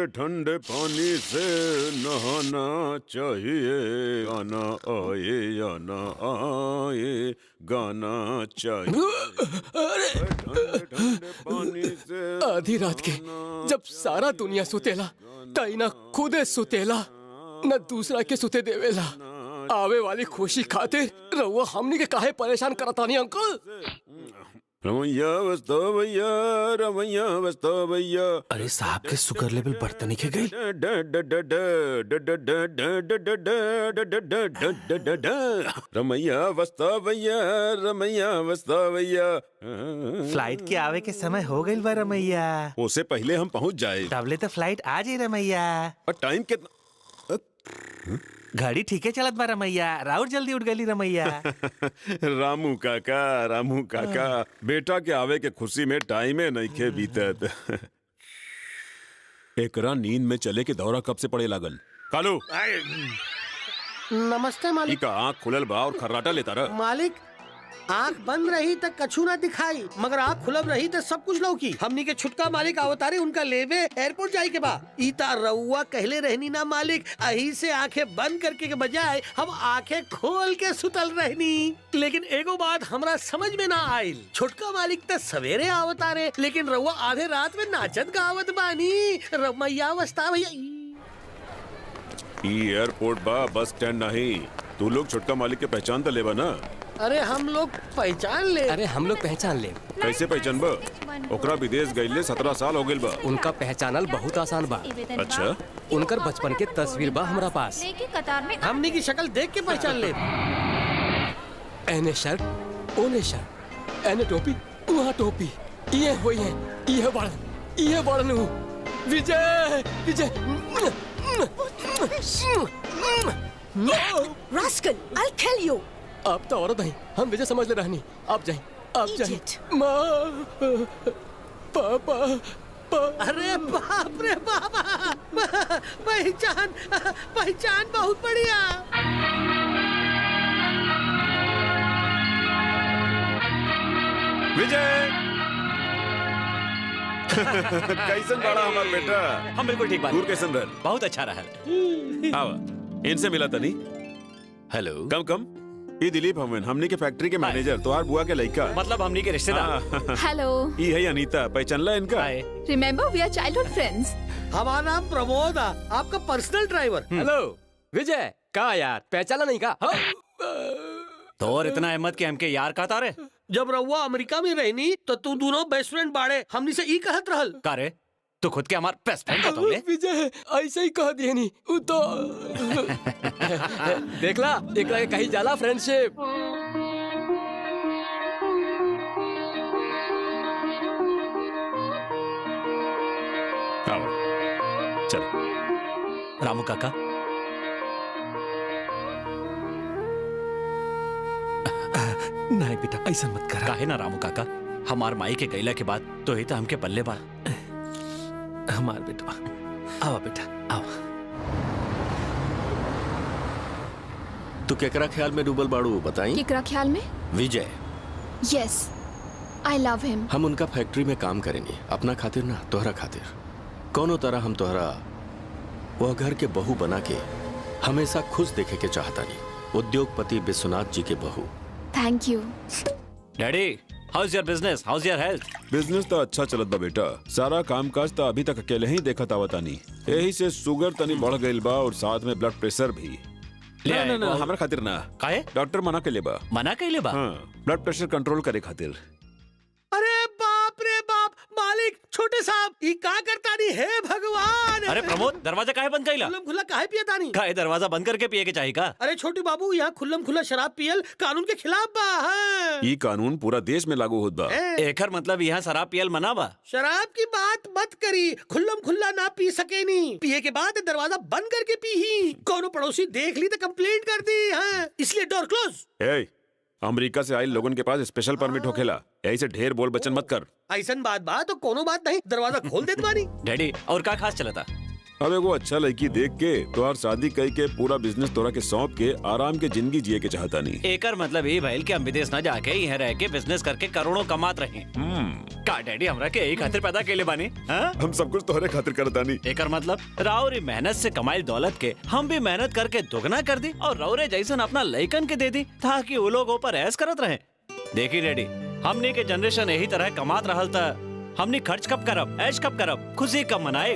ठंडे पानी से नहाना चाहिए, आना आए आना आए गाना चाहिए। ठंडे ठंडे पानी से आधी रात के जब सारा दुनिया सुतेला तई ना खुदे सुतेला न दूसरा के सुते देवेला। आवे वाली खुशी खातिर रउआ हमनी के काहे परेशान करतानी अंकल? रमैया वस्ता भैया, रमैया वस्ता भैया। अरे साहब के शुगर लेवल बढ़ता नहीं के गई। रमैया वस्ता भैया, रमैया वस्ता भैया। फ्लाइट के आवे के समय हो गई बा रमैया। उससे पहले हम पहुंच जाए। तबले तो फ्लाइट आ जाई रमैया। और टाइम कितना? घड़ी ठीके चलत बा रमैया। राउर जल्दी उठ गई रमैया। रामू काका बेटा के आवे के खुशी में टाइमे नहीं खे बीतत। एकरा नींद में चले के दौरा कब से पड़े लागल? कालू नमस्ते मालिक। का आँख खुलल बा और खर्राटा लेता रह। मालिक आँख बंद रही तक कछु ना दिखाई, मगर आँख खुलब रही तो सब कुछ लौकी। हमनी के छुटका मालिक अवतारे उनका लेवे एयरपोर्ट जाए के बा। इता रउआ कहले रहनी ना मालिक, अही से आंखें बंद करके के बजाय हम आंखें खोल के सुतल रहनी। लेकिन एगो बात हमरा समझ में ना आइल, छुटका मालिक तो सवेरे अवतारे लेकिन रउआ आधे रात में नाचत गावत बानी। रमैया वस्ता भैया। ई एयरपोर्ट बा, बस स्टैंड नहीं। तू लोग छुटका मालिक के पहचान तो लेबा ना? अरे हम लोग पहचान ले। अरे हम लोग पहचान ले। कैसे पहचान बा? ओकरा विदेश गईले 17 साल हो गइल बा। उनका पहचानल बहुत आसान बा। अच्छा, उनकर बचपन के तस्वीर बा हमरा पास। कतार में हमनी की शक्ल देख के पहचान ले। एने शर्ट ओने शर्ट, एने टोपी वहाँ टोपी। ये होई है, ये बड़न Vijay Vijay. Rascal, I'll kill you. आप तो औरत हैं, हम विजय समझ ले रहनी। आप जाए Idiot. माँ पापा अरे बाप रे बाबा, पहचान बहुत बढ़िया। विजय। कैसन बड़ा हमार बेटा? हम बिल्कुल ठीक बात। दूर कैसन रहल? बहुत अच्छा रहा। आवा, इनसे मिला तनी। हेलो। कम ये दिलीप हमन, हमनी के फैक्ट्री के मैनेजर, तोहार बुआ के लड़का। मतलब हमनी के रिश्तेदार। हेलो। ये है अनीता, पहचानला इनका? Remember we are childhood friends. हमारा नाम प्रमोद है, आपका पर्सनल ड्राइवर। हेलो विजय। का यार पहचाना नहीं का? तो और इतना हिम्मत कि हमके यार का तारे? जब रउआ अमेरिका में रहनी तो तू दोनों बेस्ट फ्रेंड बाड़े, हमनी से ई कहत रहल। का रे? तू खुद के हमार बेस्ट फ्रेंड बताओ ले। विजय ऐसे ही कह दिए नी उ तो। देखला एकरा के कहीं जाला फ्रेंडशिप। आओ, चल। रामू काका, नहीं बेटा ऐसा मत करा। काहे ना रामू काका, हमार माई के गैला के बाद तो ही तो हमके पल्ले बा। हमार बेटवा आवा बेटा आवा। तू केकरा ख्याल में डूबल बाड़ू बताई? केकरा ख्याल में? विजय। Yes, I love him. हम उनका फैक्ट्री में काम करेंगे, अपना खातिर ना तोहरा खातिर। कौनो तरह हम तोहरा वह घर के बहू बना के हमेशा खुश देखे के चाहता नहीं। उद्योगपति विश्वनाथ जी के बहू। Thank you. Daddy, house your business, house your health? Business तो अच्छा चलत बा बेटा, सारा कामकाज तो अभी तक अकेले ही देखत आवतानी। यही से शुगर तनी बढ़ गइल बा और साथ में ब्लड प्रेशर भी। ना हमरा खातिर ना। काहे? डॉक्टर मना के ले बा। मना कइले बा? हाँ, ब्लड प्रेशर कंट्रोल करे खातिर। अरे बाप रे बाप, मालिक छोटे साहब ई का करता नहीं है भगवान। अरे प्रमोद, दरवाजा काहे बंद कइला? खुल्लम खुल्ला काहे पियता नहीं? काहे दरवाजा बंद करके पिए के चाहिए का? अरे छोटी बाबू, यहाँ खुल्लम खुल्ला शराब पियल कानून के खिलाफ बा। हाँ। ये कानून पूरा देश में लागू होत बा। एकर मतलब यहाँ शराब पियल मना बा? शराब की बात मत करी, खुल्लम खुल्ला ना पी सके नी। पिए के बाद दरवाजा बंद करके पी ही। कोनो पड़ोसी देख ली तो कंप्लेंट कर दी। हाँ, इसलिए डोर क्लोज। अमेरिका से आए लोगन के पास स्पेशल परमिट होखेला, ऐसे ढेर बोल बचन मत कर। ऐसन बात तो कोनो बात नहीं, दरवाजा खोल देत बानी। डैडी, और का खास चलता? अब एगो अच्छा लड़की देख के तोहार शादी कई के पूरा बिजनेस तोरा के सौंप के आराम के जिंदगी जिए के चाहता नहीं। एकर मतलब ये भइल कि हम विदेश न जाके यहाँ रह के बिजनेस करके करोड़ों कमात रहे। का डैडी हमरा के एक खातिर पैदा केले बानी हाँ? हम सब कुछ तोहरे खातिर करतानी। एकर मतलब राउरी मेहनत से कमाई दौलत के हम भी मेहनत करके दोगुना कर दी और राउरे जैसन अपना लइकन के दे दी ताकि वो लोग ऊपर ऐश करत रहे। देखी डैडी, हमने के जनरेशन यही तरह कमात रहल था, हमने खर्च कब करब, ऐश कब करब, खुशी कब मनाए।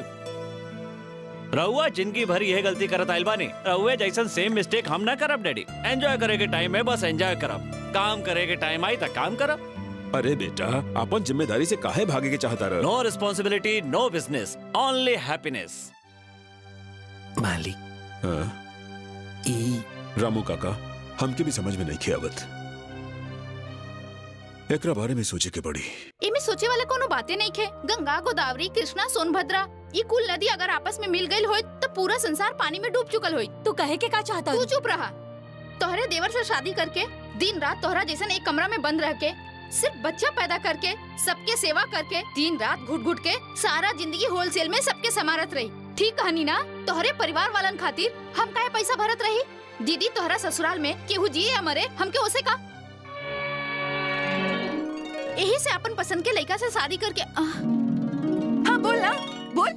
रहुआ जिंदगी भर यह गलती करत आइल बानी, रहुए जैसन सेम मिस्टेक हम ना करब डैडी। एंजॉय करे के टाइम है बस एंजॉय करब, काम करे के टाइम आई तक काम करब। अरे बेटा, अपन जिम्मेदारी से काहे भागे के चाहता रह? नो रिस्पॉन्सिबिलिटी, नो बिजनेस, ओनली हैप्पीनेस। मालिक हाँ, ई रामू काका, हमके भी समझ में नहीं खियावत। एकरा बारे में सोचे के पड़ी। इमे सोचे वाला कोनो बातें नहीं खे। गंगा, गोदावरी, कृष्णा, सोनभद्रा, ये कुल नदी अगर आपस में मिल गई होई तो पूरा संसार पानी में डूब चुकल होई। तू कहे के का चाहता तू चुप रहा। तोहरे देवर से शादी करके दिन रात तोहरा जैसन एक कमरा में बंद रह के सिर्फ बच्चा पैदा करके सबके सेवा करके दिन रात घुट घुट के सारा जिंदगी होलसेल में सबके समारत रही। ठीक कहानी ना? तोहरे परिवार वालन खातिर हम काहे पैसा भरत रही? दीदी तोहरा ससुराल में केहू जिए या मरे हमके उसे का? यही से अपन पसंद के लड़का से शादी करके हाँ बोल ना, बोल।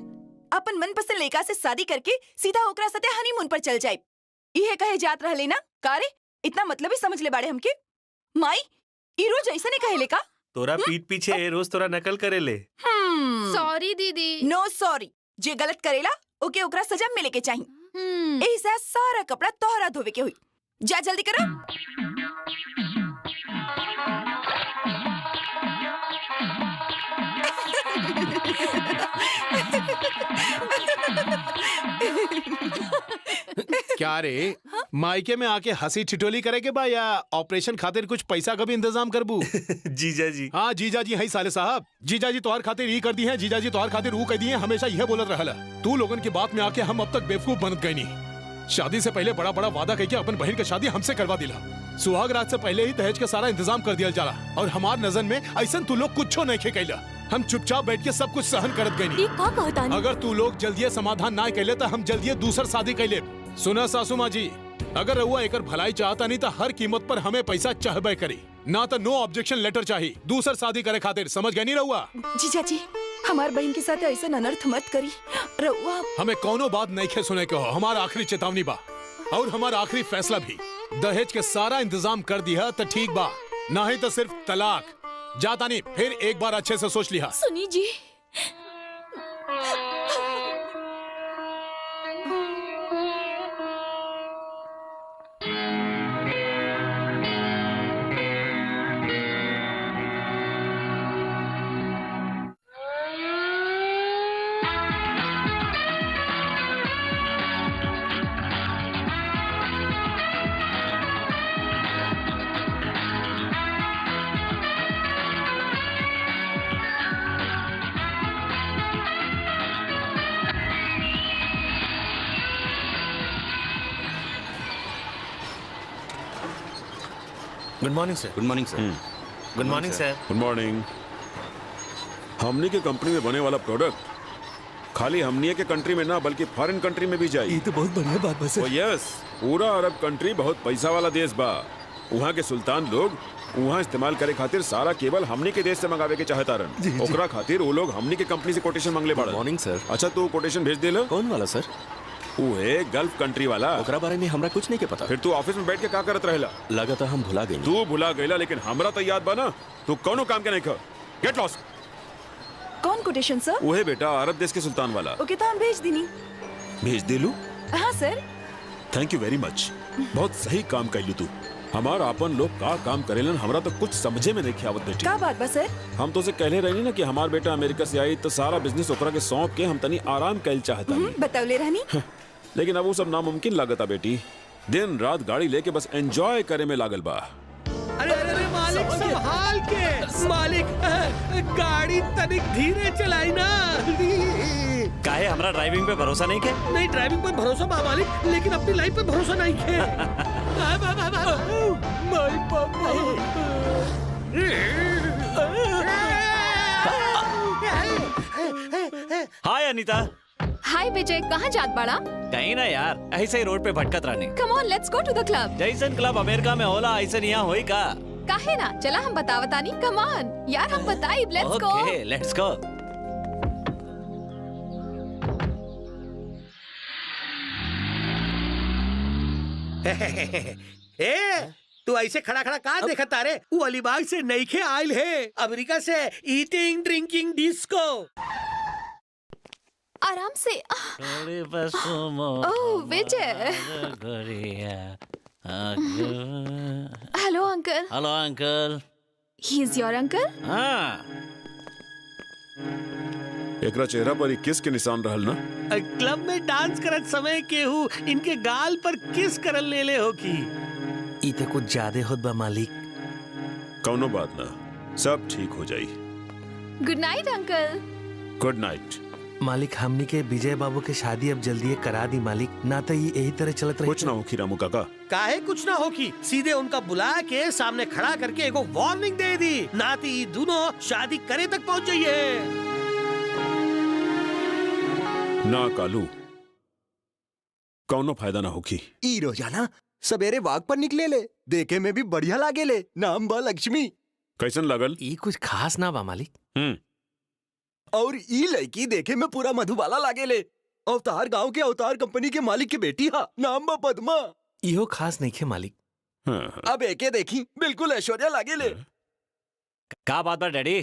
अपन मनपसंद लड़का से शादी करके सीधा ओकरा साथे हनीमून पर चल जाए। इहे कहे जात रहले ना कारे? इतना मतलब ही समझ ले बाड़े हमके। माई ई रोज ऐसा नहीं कहेले का? तोरा पीठ पीछे रोज तोरा नकल करेले। सॉरी दीदी। नो सॉरी। जे गलत करेला ओके ओकरा सजा मिले के चाहिए। एही से सारा कपड़ा तोहरा धोवे के हुई। जा जल्दी करो। क्या रे, मायके में आके हंसी ठिठोली करे के बा या ऑपरेशन खातिर कुछ पैसा का भी इंतजाम करबू? जीजा जी। हाँ जीजा जी है साले साहब। जीजा जी तोहार खातिर ई कर दी है, जीजा जी तोहार खातिर ऊ कर दी है, हमेशा यह बोलत रहला। तू लोगन की बात में आके हम अब तक बेवकूफ बनत गए नहीं। शादी से पहले बड़ा बड़ा वादा करके अपन बहन की शादी हमसे करवा दिला। सुहाग रात से पहले ही दहेज का सारा इंतजाम कर दिया जाला और हमार नजर में ऐसा तू लोग कुछ नहीं खे कैला। हम चुपचाप बैठ के सब कुछ सहन करत गए। अगर तू लोग जल्दी समाधान ना कैले तो हम जल्दी दूसर शादी कैले। सुना सासू माँ जी, अगर रहुआ एकर भलाई चाहता नहीं तो हर कीमत पर हमें पैसा चाहबे करी, ना तो नो ऑब्जेक्शन लेटर चाहिए दूसर शादी करे खातिर। समझ गए नहीं रहुआ? जीजा जी हमार बहन के साथ ऐसा अनर्थ मत करी रहुआ। हमें कोनो बात नहीं खे सुने के हो। हमारा आखिरी चेतावनी बा और हमारा आखिरी फैसला भी। दहेज के सारा इंतजाम कर दिया तो ठीक बा, ना ही तो सिर्फ तलाक। जाता नहीं, फिर एक बार अच्छे से सोच लिया। सुनी जी, good morning sir. Good morning sir. Good morning sir. Good morning. हमनी के कंपनी में बने वाला प्रोडक्ट खाली हमनी के कंट्री में ना बल्कि फॉरेन कंट्री में भी जाए। ये तो बहुत बढ़िया बात बस। ओ यस, पूरा अरब कंट्री बहुत पैसा वाला देश बा। वहाँ के सुल्तान लोग वहाँ इस्तेमाल करे खातिर सारा केबल हमनी के देश से मंगावे के चाहता रन। ओकरा खातिर वो लोग हमनी के कंपनी से कोटेशन मांगले बाड़न। मॉर्निंग सर। अच्छा तू कोटेशन भेज देला? कौन वाला सर? वो है गल्फ कंट्री वाला। ओकरा बारे में हमरा कुछ नहीं के पता। फिर तू ऑफिस में बैठ के क्या करत रहेला? लगा हम भुला गए। तू भुला गईला लेकिन हमरा तो याद बा ना। तू कौनो काम के नहीं कर। Get lost. कौन कोटेशन सर? वो है बेटा अरब देश के सुल्तान वाला। ओके तो हम भेज दीनी। भेज दिलू? हाँ सर। थैंक यू वेरी मच। बहुत सही काम कैलू तू। हमारा अपन लोग का काम करेलन हमरा तो कुछ समझे में नहीं आवत बेटी। का बात बा सर? हम तो से कहले रहनी ना कि हमार बेटा अमेरिका से आई तो सारा बिजनेस ओकरा के सौंप के हम तनी आराम कैल चाहता। बतावले रहनी। लेकिन अब वो सब नामुमकिन लागता बेटी। दिन रात गाड़ी लेके बस एंजॉय करे में लागल बा। अरे अरे अरे मालिक संभाल के। मालिक गाड़ी तनिक धीरे चलाई ना। काहे हमरा ड्राइविंग पे भरोसा नहीं के? नहीं ड्राइविंग पे भरोसा बा मालिक, लेकिन अपनी लाइफ पे भरोसा नहीं के। माय पापा। हाय अनीता। हाय विजय, कहाँ जात बाड़ा? कहीं ना यार, ऐसे ही रोड पे भटकत रहने। Come on let's go to the club. जैसन क्लब अमेरिका में होला ऐसे यहाँ होई का? काहे ना चला हम बतावतानी कम ऑन यार हम बताई let's go okay let's go. ए तू ऐसे खड़ा खड़ा कहाँ देखा तारे? वो अलीबाग से नईखे आयल है, अमेरिका से ईटिंग ड्रिंकिंग डिस्को। आराम से oh Vijay hello uncle hello uncle. He is your uncle. हाँ एकरा चेहरा पर ही किस के निशान रहल ना? क्लब में डांस करत समय केहू इनके गाल पर किस करल ले हो की। ई तो कुछ ज्यादा होत बा मालिक। कौनो बात ना, सब ठीक हो जाई। Good night uncle. Good night. मालिक हमनी के विजय बाबू के शादी अब जल्दी करा दी मालिक, ना तो ये यही तरह चलत रही। कुछ ना होखी रामू काका। काहे कुछ ना होगी, सीधे उनका बुला के सामने खड़ा करके एगो वार्निंग दे दी, नाती ई दोनों शादी करे तक पहुंच जाइए। ना कालू, कौनो फायदा ना होखी। ई रोजाना सवेरे वाक पर निकले ले, देखे में भी बढ़िया लागे ले। नाम बा लक्ष्मी। कैसन लागल? ई कुछ खास ना बा मालिक। और ई लड़की देखे में पूरा मधुबाला लागे ले। अवतार गांव के अवतार कंपनी के मालिक की बेटी हा, नाम बा पद्मा। इहो खास नहीं खे मालिक। अब एके देखी बिल्कुल ऐश्वर्या लागे ले। का बात बा डैडी?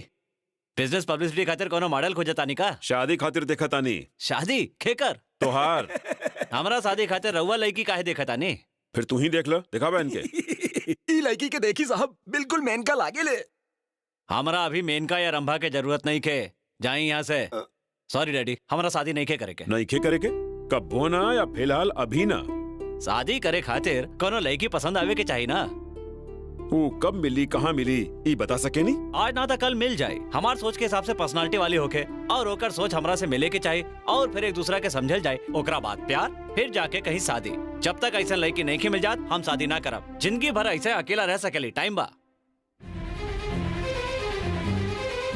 बिजनेस पब्लिसिटी खातिर कोनो मॉडल खोजतानी का? शादी खातिर देखतानी। शादी खेकर तोहार हमरा शादी खातिर रउआ लड़की काहे देखतानी? फिर तू ही देख लो, दिखा बहन के। ई लड़की के देखी साहब बिल्कुल मेनका लागे ले। हमरा अभी मेनका या रंभा के जरूरत नहीं के, जाई यहाँ से। सॉरी डैडी, हमरा शादी नहीं के करे के। नहीं खे करे के? कब बोना या फिलहाल अभी ना? शादी करे खातिर कोनो लड़की पसंद आवे के चाहिए ना। वो कब मिली, कहाँ मिली, ई बता सके नी? आज ना तो कल मिल जाए। हमार सोच के हिसाब से पर्सनालिटी वाली होके और ओकर सोच हमरा से मिले के चाहिए और फिर एक दूसरा के समझल जाए, ओकरा बाद प्यार, फिर जाके कहीं शादी। जब तक ऐसा लड़की नहीं मिल जात हम शादी ना करब। जिंदगी भर ऐसे अकेला रह सकेली, टाइम बा।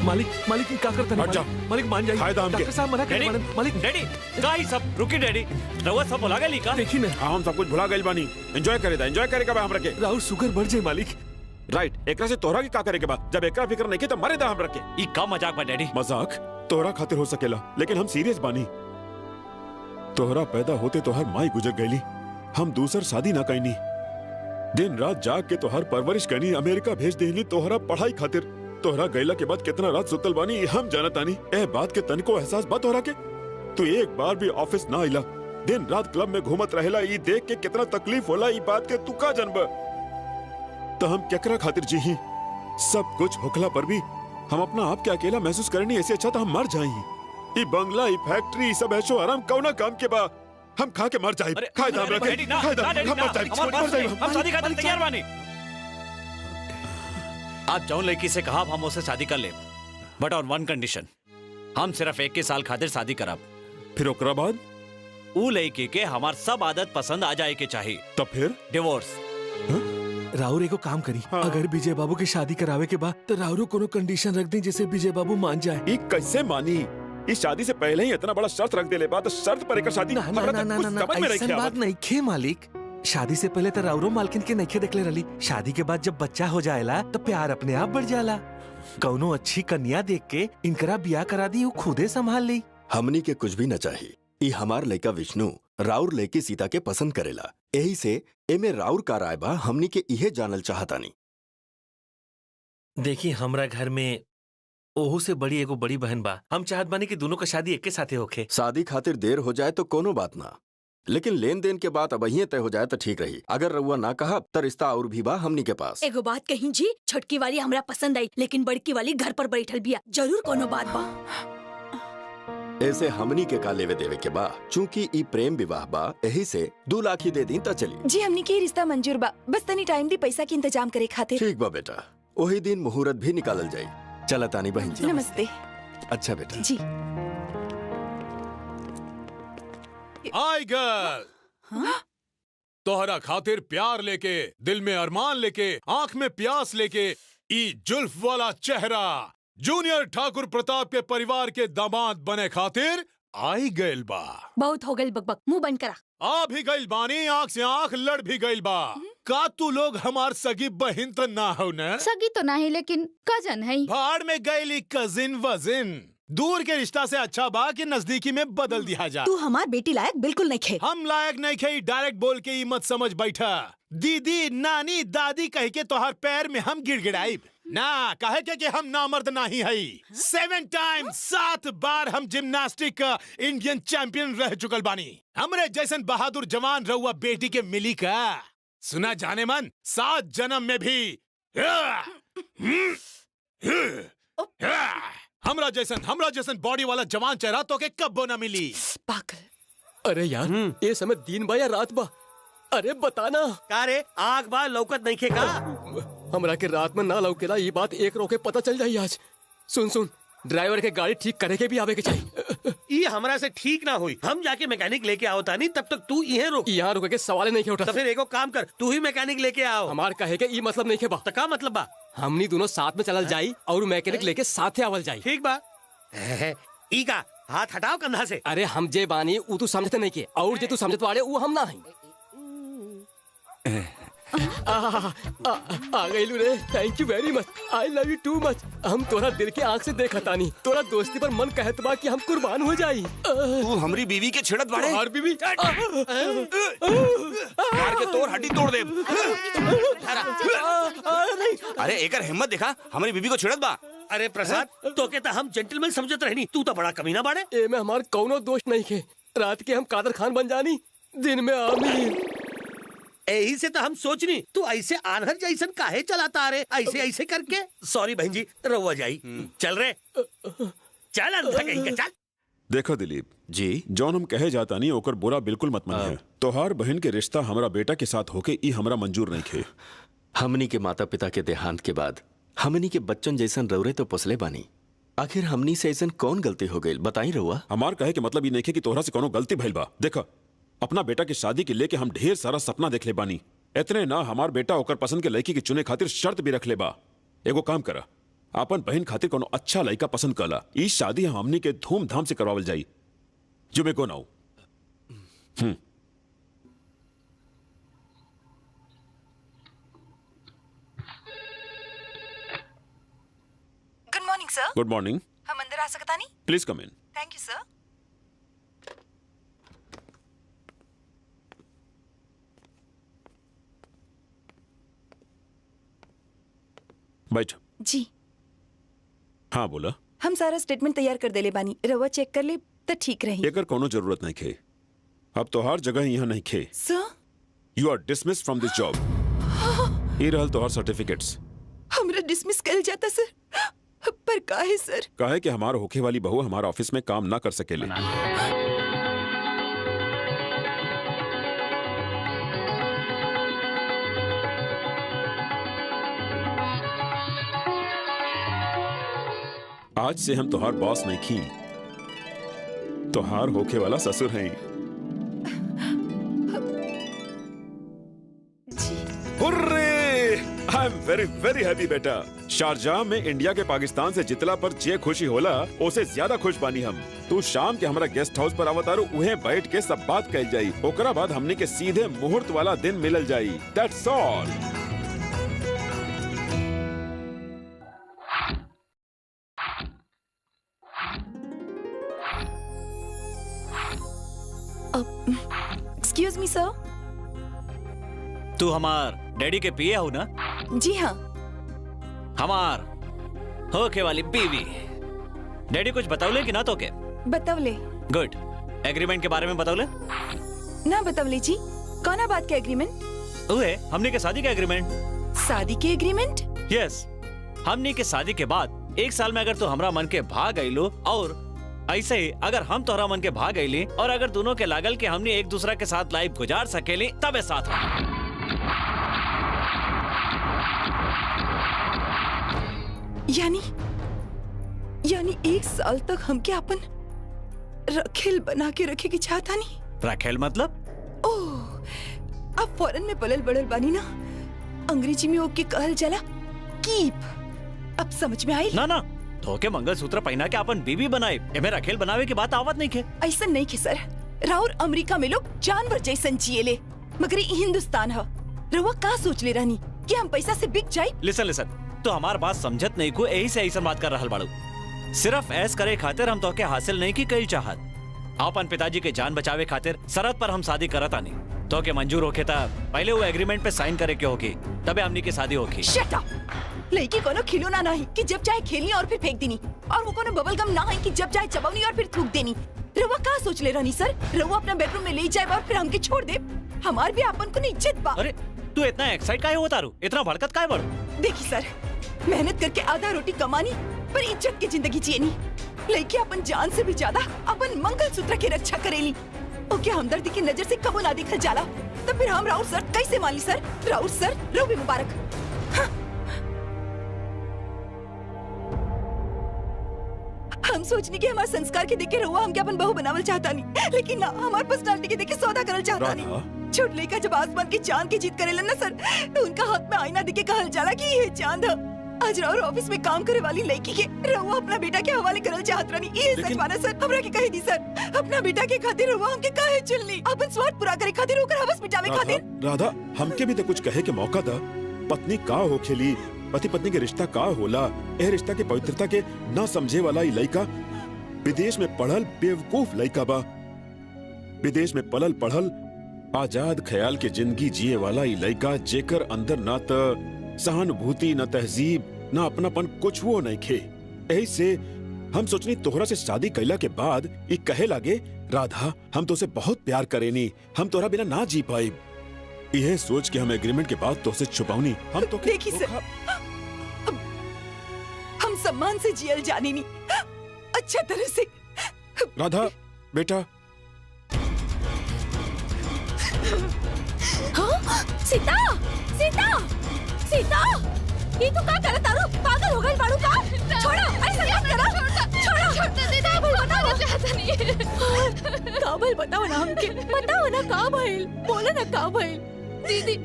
मालिक मालिक क्या करता हट जा। मालिक मान जाइए। फायदा हमके। डॉक्टर साहब मना डैडी कर मालिक। डैडी का ही सब रुकी डैडी, रउआ सब भुला गई का? देखी ना हाँ, हम सब कुछ भुला गइल बानी। एंजॉय करे दा, एंजॉय करे का हमरा के। राहुल शुगर बढ़ जाए मालिक। राइट, एकरा से तोहरा के का करे के बा? जब एकरा फिक्र नहीं की तो मरे दा हमरा के। ई का मजाक बा डैडी? मजाक तोहरा खातिर हो सकेला, लेकिन हम सीरियस बानी। तोहरा पैदा होते तोहर माई गुजर गईली, हम दूसर शादी ना कईनी। दिन रात जाग के तोहर परवरिश कईनी, अमेरिका भेज देनी तोहरा पढ़ाई खातिर। तोहरा गईला के बाद कितना रात सुतल बानी हम जानतानी। ए बात के तनको एहसास बा तोहरा के? तू एक बार भी ऑफिस ना आइला, दिन रात क्लब में घूमत रहेला, ई देख के कितना तकलीफ होला। ई बात के तू का जानबा? तो हम केकरा खातिर जीही? सब कुछ होखला पर भी हम अपना आप के अकेला महसूस करनी, ऐसे अच्छा तो हम मर जाई। ई बंगला, ई फैक्ट्री, सब ऐशो आराम कौना काम के बा? हम खा के मर जाए। खाए दा हमरा के, डैडी ना, खाए दा, ना डैडी हम ना, मर जाए, हमार बात मर जाए। सुनिए, हम शादी खातिर तैयार बानी। आप जौन लड़की से कहा हम उससे शादी कर ले, बट ऑन वन कंडीशन, हम सिर्फ 21 साल खातिर शादी करब। फिर ओकरा बाद? ऊ लड़की के हमार सब आदत पसंद आ जाए के चाहिए। तब फिर डिवोर्स। राहुल एको काम करी, हाँ। अगर विजय बाबू की शादी करावे के बाद तो राहुल कोनो कंडीशन रख दी जिसे विजय बाबू मान जाए। ई कैसे मानी? इस शादी से पहले ही इतना बड़ा शर्त रख दे ले, बात शर्त पर एक शादी ना ना हमरा ना तो ना कुछ ना समझ में नहीं ऐसन बात आवत। नहीं खे मालिक। शादी से पहले तो राउरो मालकिन के नइखे देखले रही। शादी के बाद जब बच्चा हो जाएला तो प्यार अपने आप बढ़ जाला। कौनो अच्छी कन्या देख के इनकरा बियाह करा दी, वो खुदे संभाल ली। हमनी के कुछ भी न चाहिए। ई हमार लड़का विष्णु राउर लड़की सीता के पसंद करेला, यही से एमे राउर का राय बा, हमनी के इहे जानल चाहतानी। देखी हमरा घर में ओहू से बड़ी एगो बड़ी बहन बा। हम चाहत बानी कि दोनों का शादी एक साथे होखे। शादी खातिर देर हो जाए तो कोनो बात ना, लेकिन लेन देन के बात अब यही तय हो जाए तो ठीक रही। अगर रउआ ना कहा तो रिश्ता और भी बा हमनी के पास। एगो बात कहीं जी, छोटकी वाली हमरा पसंद आई, लेकिन बड़की वाली घर पर बैठल बिया। जरूर कोनो बात बा। ऐसे हमनी के का लेवे देवे के बा, चूंकि ई प्रेम विवाह बा, यही से 2 लाख ही दे दी तो चली। जी हमनी के रिश्ता मंजूर बा, बस तनी टाइम दी पैसा के इंतजाम करे खातिर। ठीक बा बेटा, वही दिन मुहूर्त भी निकालल जाई। चला तानी बहन जी। नमस्ते। अच्छा बेटा जी। हाय गर्ल, तोहरा खातिर प्यार लेके, दिल में अरमान लेके, आंख में प्यास लेके, ई जुल्फ वाला चेहरा जूनियर ठाकुर प्रताप के परिवार के दामाद बने खातिर आई गइल बा। बहुत हो गइल बकबक, मुंह बंद करा। आ भी गइल बानी, आंख से आंख लड़ भी गइल बा। का तू लोग हमार सगी बहन तो ना हो न? सगी तो नहीं लेकिन कजन है। भाड़ में गईली कजिन वजिन। दूर के रिश्ता से अच्छा बा कि नजदीकी में बदल दिया जा। तू हमार बेटी लायक बिल्कुल नहीं खे। हम लायक नहीं खे, डायरेक्ट बोल के ही मत समझ बैठा। दीदी नानी दादी कह के तोहर पैर में हम गिड़गिड़ाई ना, कहे के कि हम नामर्द नहीं है। 7 टाइम 7 बार हम जिम्नास्टिक का इंडियन चैंपियन रह चुकल बानी। हमरे जैसन बहादुर जवान रहुआ बेटी के मिली का सुना जाने मन 7 जन्म में भी हमरा जैसन बॉडी वाला जवान चेहरा तो के कब्बो ना मिली। पागल। अरे यार ये समय दिन बा या रात बा? अरे बताना। का रे आग बा लौकत नहीं खे का? हमरा के रात में ना लौकेला, ये बात एक रोके पता चल जाई आज। सुन ड्राइवर के गाड़ी ठीक करे के भी आवे के चाहिए। ये हमरा से ठीक ना हुई। हम जाके मैकेनिक लेके आओ तानी, तब तक तू यहीं रुक। यहाँ रुके के सवाल नहीं उठा। तो फिर एगो काम कर, तू ही मैकेनिक लेके आओ। हमार कहे के ई मतलब नहीं के बा। तो का मतलब बा? हमनी दोनों साथ में चलल जाई और मैकेनिक लेके साथे आवल जाई। ठीक बा। ई का हाथ हटाओ कंधा से। अरे हम जे बानी ऊ तू समझते नहीं के, और जे तू समझत वाले ऊ हम ना हई। आ गईलू रे। थैंक यू वेरी मच। I love you too much. हम तोरा दिल के आंख से देखा तानी। तोरा दोस्ती पर मन कहत बा कि हम कुर्बान हो जाई। तू हमरी बीवी के छिड़त बाड़े। और बीवी मार के तोर हड्डी तोड़ दे। अरे एकर हिम्मत देखा, हमारी बीवी को छिड़त बा। अरे प्रसाद तो के हम जेंटलमैन समझत रहनी, तू तो बड़ा कमीना बाड़े। ए में हमार कौनो दोष नहीं खे। रात के हम कादर खान बन जानी, दिन में आमीर। यही से तो हम सोचनी तू ऐसे आनहर जैसन काहे चलाता रे, ऐसे ऐसे करके। सॉरी बहन जी, रहुआ जाई। चल रे चल अंधा कहीं का चल। देखो दिलीप जी जौन हम कहे जाता नहीं ओकर बुरा बिल्कुल मत मानिए। तोहार बहन के रिश्ता हमरा बेटा के साथ होके ई हमरा मंजूर नहीं खे। हमनी के माता पिता के देहांत के बाद हमनी के बच्चन जैसन रौरे तो पोसले बानी। आखिर हमनी से ऐसन कौन गलती हो गई बताई रहुआ? हमार कहे के मतलब ये नहीं खे कि तोहरा से कोनो गलती भइल बा। देखा अपना बेटा की शादी के लेके हम ढेर सारा सपना देख ले बानी। इतने ना हमार बेटा ओकर पसंद के लड़की के चुने खातिर शर्त भी रख ले बा। एगो काम करा, अपन बहन खातिर कोनो अच्छा लड़का पसंद कला। ई शादी हमनी के धूमधाम से करवावल जाई। जुमे को नाउ। Good morning sir. Good morning. हम अंदर आ सकता नहीं? Please come in. Thank you sir. बैठ। जी हाँ बोला। हम सारा स्टेटमेंट तैयार कर देले बानी, रवा चेक कर ले तो ठीक रही। एकर कोनो जरूरत नहीं खे। अब तोहार जगह यहाँ नहीं खे। Sir you are dismissed from this job. ये रहल तोहार सर्टिफिकेट्स। हमरा डिसमिस कर जाता सर, पर काहे सर? काहे कि हमार होखे वाली बहू हमारे ऑफिस में काम ना कर सकेले। आज से हम तोहार बॉस नहीं खी, तोहार होखे वाला ससुर हैं। Hurray! I am very very happy बेटा। शारजाह में इंडिया के पाकिस्तान से जितला पर जे खुशी होला उसे ज्यादा खुश बानी हम। तू शाम के हमारा गेस्ट हाउस पर आवतारू, उहे बैठ के सब बात कल जाई। ओकरा बाद हमने के सीधे मुहूर्त वाला दिन मिलल जाई। That's all. एक्सक्यूज मी सर। तू हमार डैडी के पिए हो ना? जी हाँ। हमार होके वाली बीवी। डैडी कुछ बतावले कि ना तो के? बतावले। गुड। एग्रीमेंट के बारे में बतावले? ना बतावले जी। कौन बात के एग्रीमेंट? ओए हमने के शादी का एग्रीमेंट। शादी के एग्रीमेंट? यस। हमने के शादी के बाद 1 साल में अगर तू हमरा मन के भाग गईलो, और ऐसे ही अगर हम तोहरा मन के भाग गईली, और अगर दोनों के लागल कि हमने एक दूसरा के साथ लाइफ गुजार सकेली, तबे साथ रह। यानी 1 साल तक हमके अपन रखेल बना के रखे की चाहता नहीं? रखेल मतलब? ओह, अब फॉरेन में पलल बड़ल बानी ना, अंग्रेजी में ओके कहल जाला कीप। अब समझ में आई? ना ना, धोके मंगलसूत्र पहना के अपन बीबी बनाई, एमे रखेल बनावे की बात आवत नहीं के। ऐसा नहीं के सर। राउर अमेरिका में लोग जानवर जैसन जिएले, मगर ये हिंदुस्तान है। रउआ का सोच ले रहनी कि हम पैसा से बिक जाए? लिसन लिसन, तो हमार बात समझत नहीं को, यही से ऐसा बात कर रहल बाड़ू। सिर्फ ऐस करे खातिर हम तो के हासिल नहीं की कई चाहत। अपन पिताजी के जान बचावे खातिर शरत पर हम शादी करत आनी। तो के मंजूर होके ता पहले वो एग्रीमेंट पे साइन करे के होगी, तबे हमनी की शादी होगी। Shut up! लड़की कोनो खिलौना नहीं कि जब चाहे खेलनी और फिर फेंक देनी, और वो कोनो बबल गम ना है कि जब चाहे चबावनी और फिर थूक देनी। रउआ का सोच ले रहनी सर? रउआ अपना बेडरूम में ले जाए और फिर हमके छोड़ दे? हमार भी अपन को इज्जत बा। अरे तू इतना एक्साइट काहे होता रू? इतना भड़कत काहे बड़ू? देखी सर, मेहनत करके आधा रोटी कमानी पर इज्जत की जिंदगी जियनी। लड़की अपन जान से भी ज्यादा अपन मंगल सूत्र की रक्षा करेली। ओके हमदर्दी की नजर से कबो ना देखल जाला, तो फिर हम राउर सर कैसे मान ली सर? राउर सर रवि मुबारक। हाँ। हम सोचनी कि हमारे संस्कार के देख के रहुआ हमके अपन बहू बनावल चाहता नहीं, लेकिन ना, हमारे पर्सनालिटी के देख के सौदा करल चाहता नहीं। छोट लड़का जब आसमान की चांद की जीत करेलन ना सर, तो उनका हाथ में आईना देके कहल जाला कि ये चांद है। आज राउर ऑफिस में काम करे वाली लड़की के रहुआ अपना बेटा के हवाले करल चाहत रहनी। ये सच माना सर? हमरा के कही दी सर, अपना बेटा के खातिर रहुआ हमके काहे चुनली? अपन स्वार्थ पूरा करे खातिर, ओकर हवस मिटावे खातिर? राधा, हमके भी तो कुछ कहे के मौका दा। पत्नी का हो खेली, पति पत्नी के रिश्ता का होला, ए रिश्ता के पवित्रता के ना समझे वाला ई लड़का विदेश में पढ़ल बेवकूफ लड़का बा। विदेश में पलल पढ़ल आजाद ख्याल के जिंदगी जिए वाला ई लड़का, जेकर अंदर ना त सहानुभूति, न तहजीब, न अपनापन कुछ वो नहीं खे। यही से हम सोचनी तोहरा से शादी कैला के बाद ये कहे लागे, राधा हम तो से बहुत प्यार करेनी, हम तोहरा बिना ना जी पाई। यह सोच के हम एग्रीमेंट के बाद तो से छुपाऊनी। हम तो देखी सर, हम सम्मान से जियल जानी नहीं, अच्छा तरह से। राधा बेटा। हाँ? सीता, सीता, सीता, ये तो का करत तारू? पागल हो गई बाड़ू का? छोड़ो, ऐसा मत करो, छोड़ो, छोड़ो दीदी, बताओ चाहता नहीं। काबिल बताओ ना हमके, बताओ ना का भइल, बोलो ना का भइल। दीदी,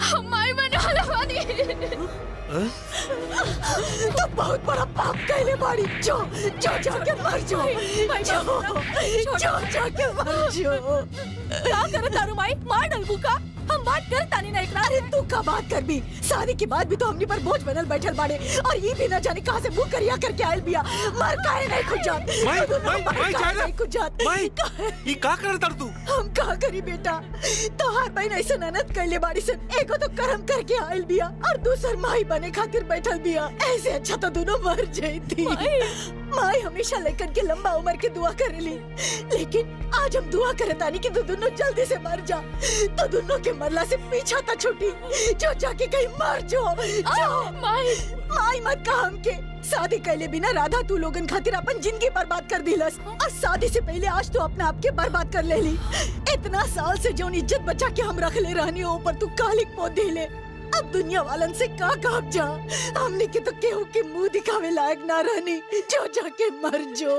हम माई बने वाला बानी। तो बहुत बड़ा पाप कैले बाड़ी। जो जाके मर जाओ, जो जाके मर जाओ। क्या करे तारू माई? मार डलबू का? हम बात कर तानी ना इकरार। अरे तू का बात कर भी? शादी के बाद भी तो हमनी पर बोझ बनल बैठल बाड़े, और ये भी ना जाने कहां से मुंह करिया करके आयल बिया। मर काहे नहीं खुद जात? नहीं खुद जात। ये का कर तर तू? हम का करी बेटा? तोहार बहन ऐसा ननद कैले बाड़ी सन, एको तो कर्म करके आयल बिया और दूसर माई बने खातिर बैठल बिया। ऐसे अच्छा तो दोनों मर जाती। माई हमेशा लेकर के लंबा उम्र के दुआ करेली, लेकिन आज हम दुआ करतानी कि तू दोनों जल्दी से मर जा। तो दोनों के मरला से पीछा था छुटी। जो जाके कहीं मर जो। माई मत कहा हमके। शादी कैले बिना राधा तू लोगन खातिर अपन जिंदगी बर्बाद कर दिलस, और शादी से पहले आज तू अपने आप के बर्बाद कर लेली। इतना साल से जो इज्जत बचा के हम रख ले रहनी ऊपर तू कालिक पोत दिले। अब दुनिया वालन से का कहब जा? हमने के तो केहू के मुंह दिखावे लायक ना रहनी। जो जाके मर जो।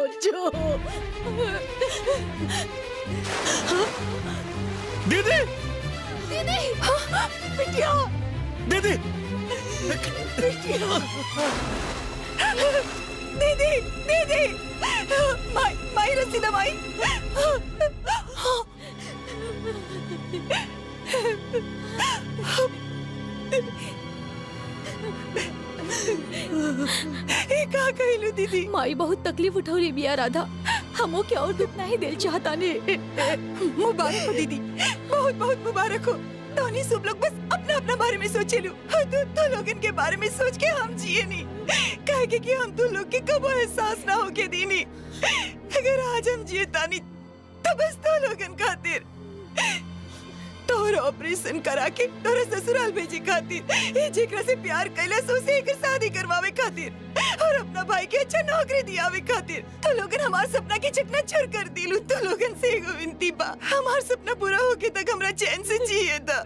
दीदी, दीदी, बिटिया, दीदी, बिटिया, दीदी, दीदी, माई रसीदा माई। का कहलू दीदी? माई बहुत तकलीफ उठौली बिया राधा, हमो के और दुख नहीं दिल चाहता ने। मुबारक हो दीदी, बहुत बहुत मुबारक हो। दोनों सब लोग बस अपना अपना बारे में सोचे लो, तो लोगन के बारे में सोच के हम जिए नहीं। कहे कि हम तो लोग के कबो एहसास ना हो के दीनी। अगर आज हम जिए तानी तो बस तो लोगन खातिर, तोहरा ऑपरेशन करा के तोहरा ससुराल भेजे खातिर, जेकरा से प्यार कैला सो से एक शादी करवावे खातिर, और अपना भाई के अच्छा नौकरी दियावे खातिर। तो लोगन हमार सपना के चकना चूर कर दिलू। तो लोगन से एगो विनती बा, हमार सपना पूरा होके तक हमरा चैन से जिए दा।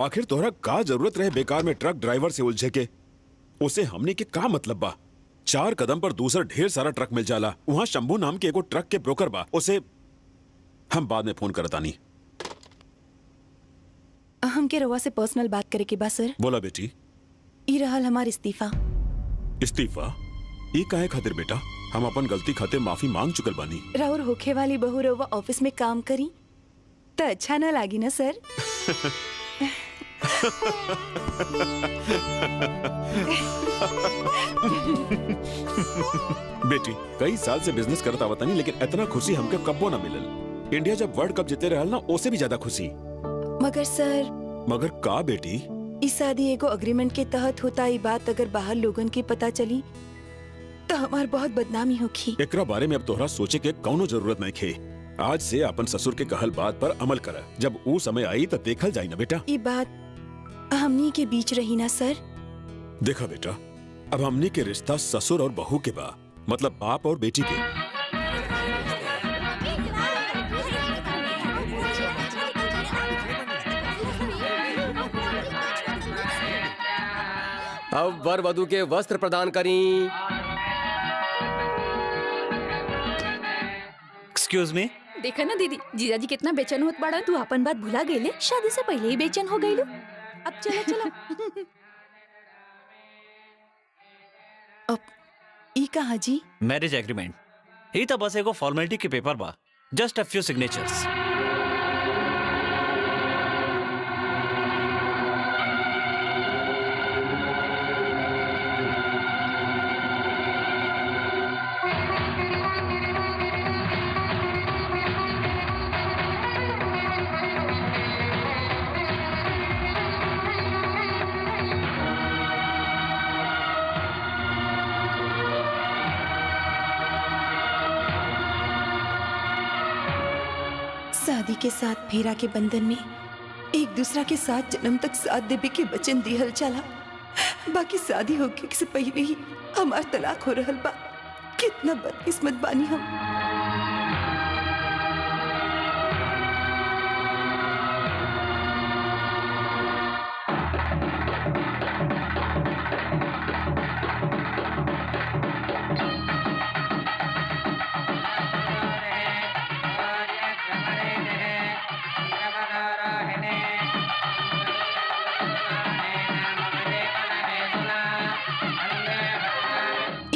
आखिर तोहरा का जरूरत रहे बेकार में ट्रक ड्राइवर से उलझे के? उसे हमने के का मतलब बा? 4 कदम पर दूसरा ढेर सारा ट्रक मिल जाला। वहां शंभू नाम के एगो ट्रक के ब्रोकर बा, उसे हम बाद में फोन करतानी। हमके रउआ से पर्सनल बात करे के बा सर। बोला बेटी। ई रहल हमार इस्तीफा। इस्तीफा? ये काहे खातिर बेटा? हम अपन गलती खातिर माफी मांग चुकल बानी। राउर होखे वाली बहू रउआ ऑफिस में काम करी तो अच्छा ना लागी ना सर? बेटी, कई साल से बिजनेस करता आवतानी, लेकिन इतना खुशी हमके कब्बो ना मिलल। इंडिया जब वर्ल्ड कप जीते रहल ना, ओसे भी ज्यादा खुशी। मगर सर। मगर का बेटी? इस शादी एगो अग्रीमेंट के तहत होता। ये बात अगर बाहर लोगन के पता चली तो हमार बहुत बदनामी होगी। एकरा बारे में अब तोहरा सोचे के कौनो जरूरत नहीं खे। आज से अपन ससुर के कहल बात पर अमल कर। जब वो समय आई तो देखल जाई ना बेटा। ये बात हमनी के बीच रही ना सर? देखा बेटा, अब हमनी के रिश्ता ससुर और बहू के बा, मतलब बाप और बेटी के। अब वर वधु के वस्त्र प्रदान करी। Excuse me. देखा ना दीदी, जीजाजी कितना बेचैन होत बाड़ा। तू अपन बात भुला गईले? शादी से पहले ही बेचैन हो गईलू। अब चला चला। अब ई कहा जी? Marriage agreement. ये तो बस एगो फॉर्मेलिटी के पेपर बा, जस्ट अ फ्यू सिग्नेचर्स। शादी के साथ फेरा के बंधन में एक दूसरा के साथ जन्म तक साथ देवे के वचन दिहल चला। बाकी शादी होके से पहले ही हमार तलाक हो रहल बा। कितना बदकिस्मत बानी हम।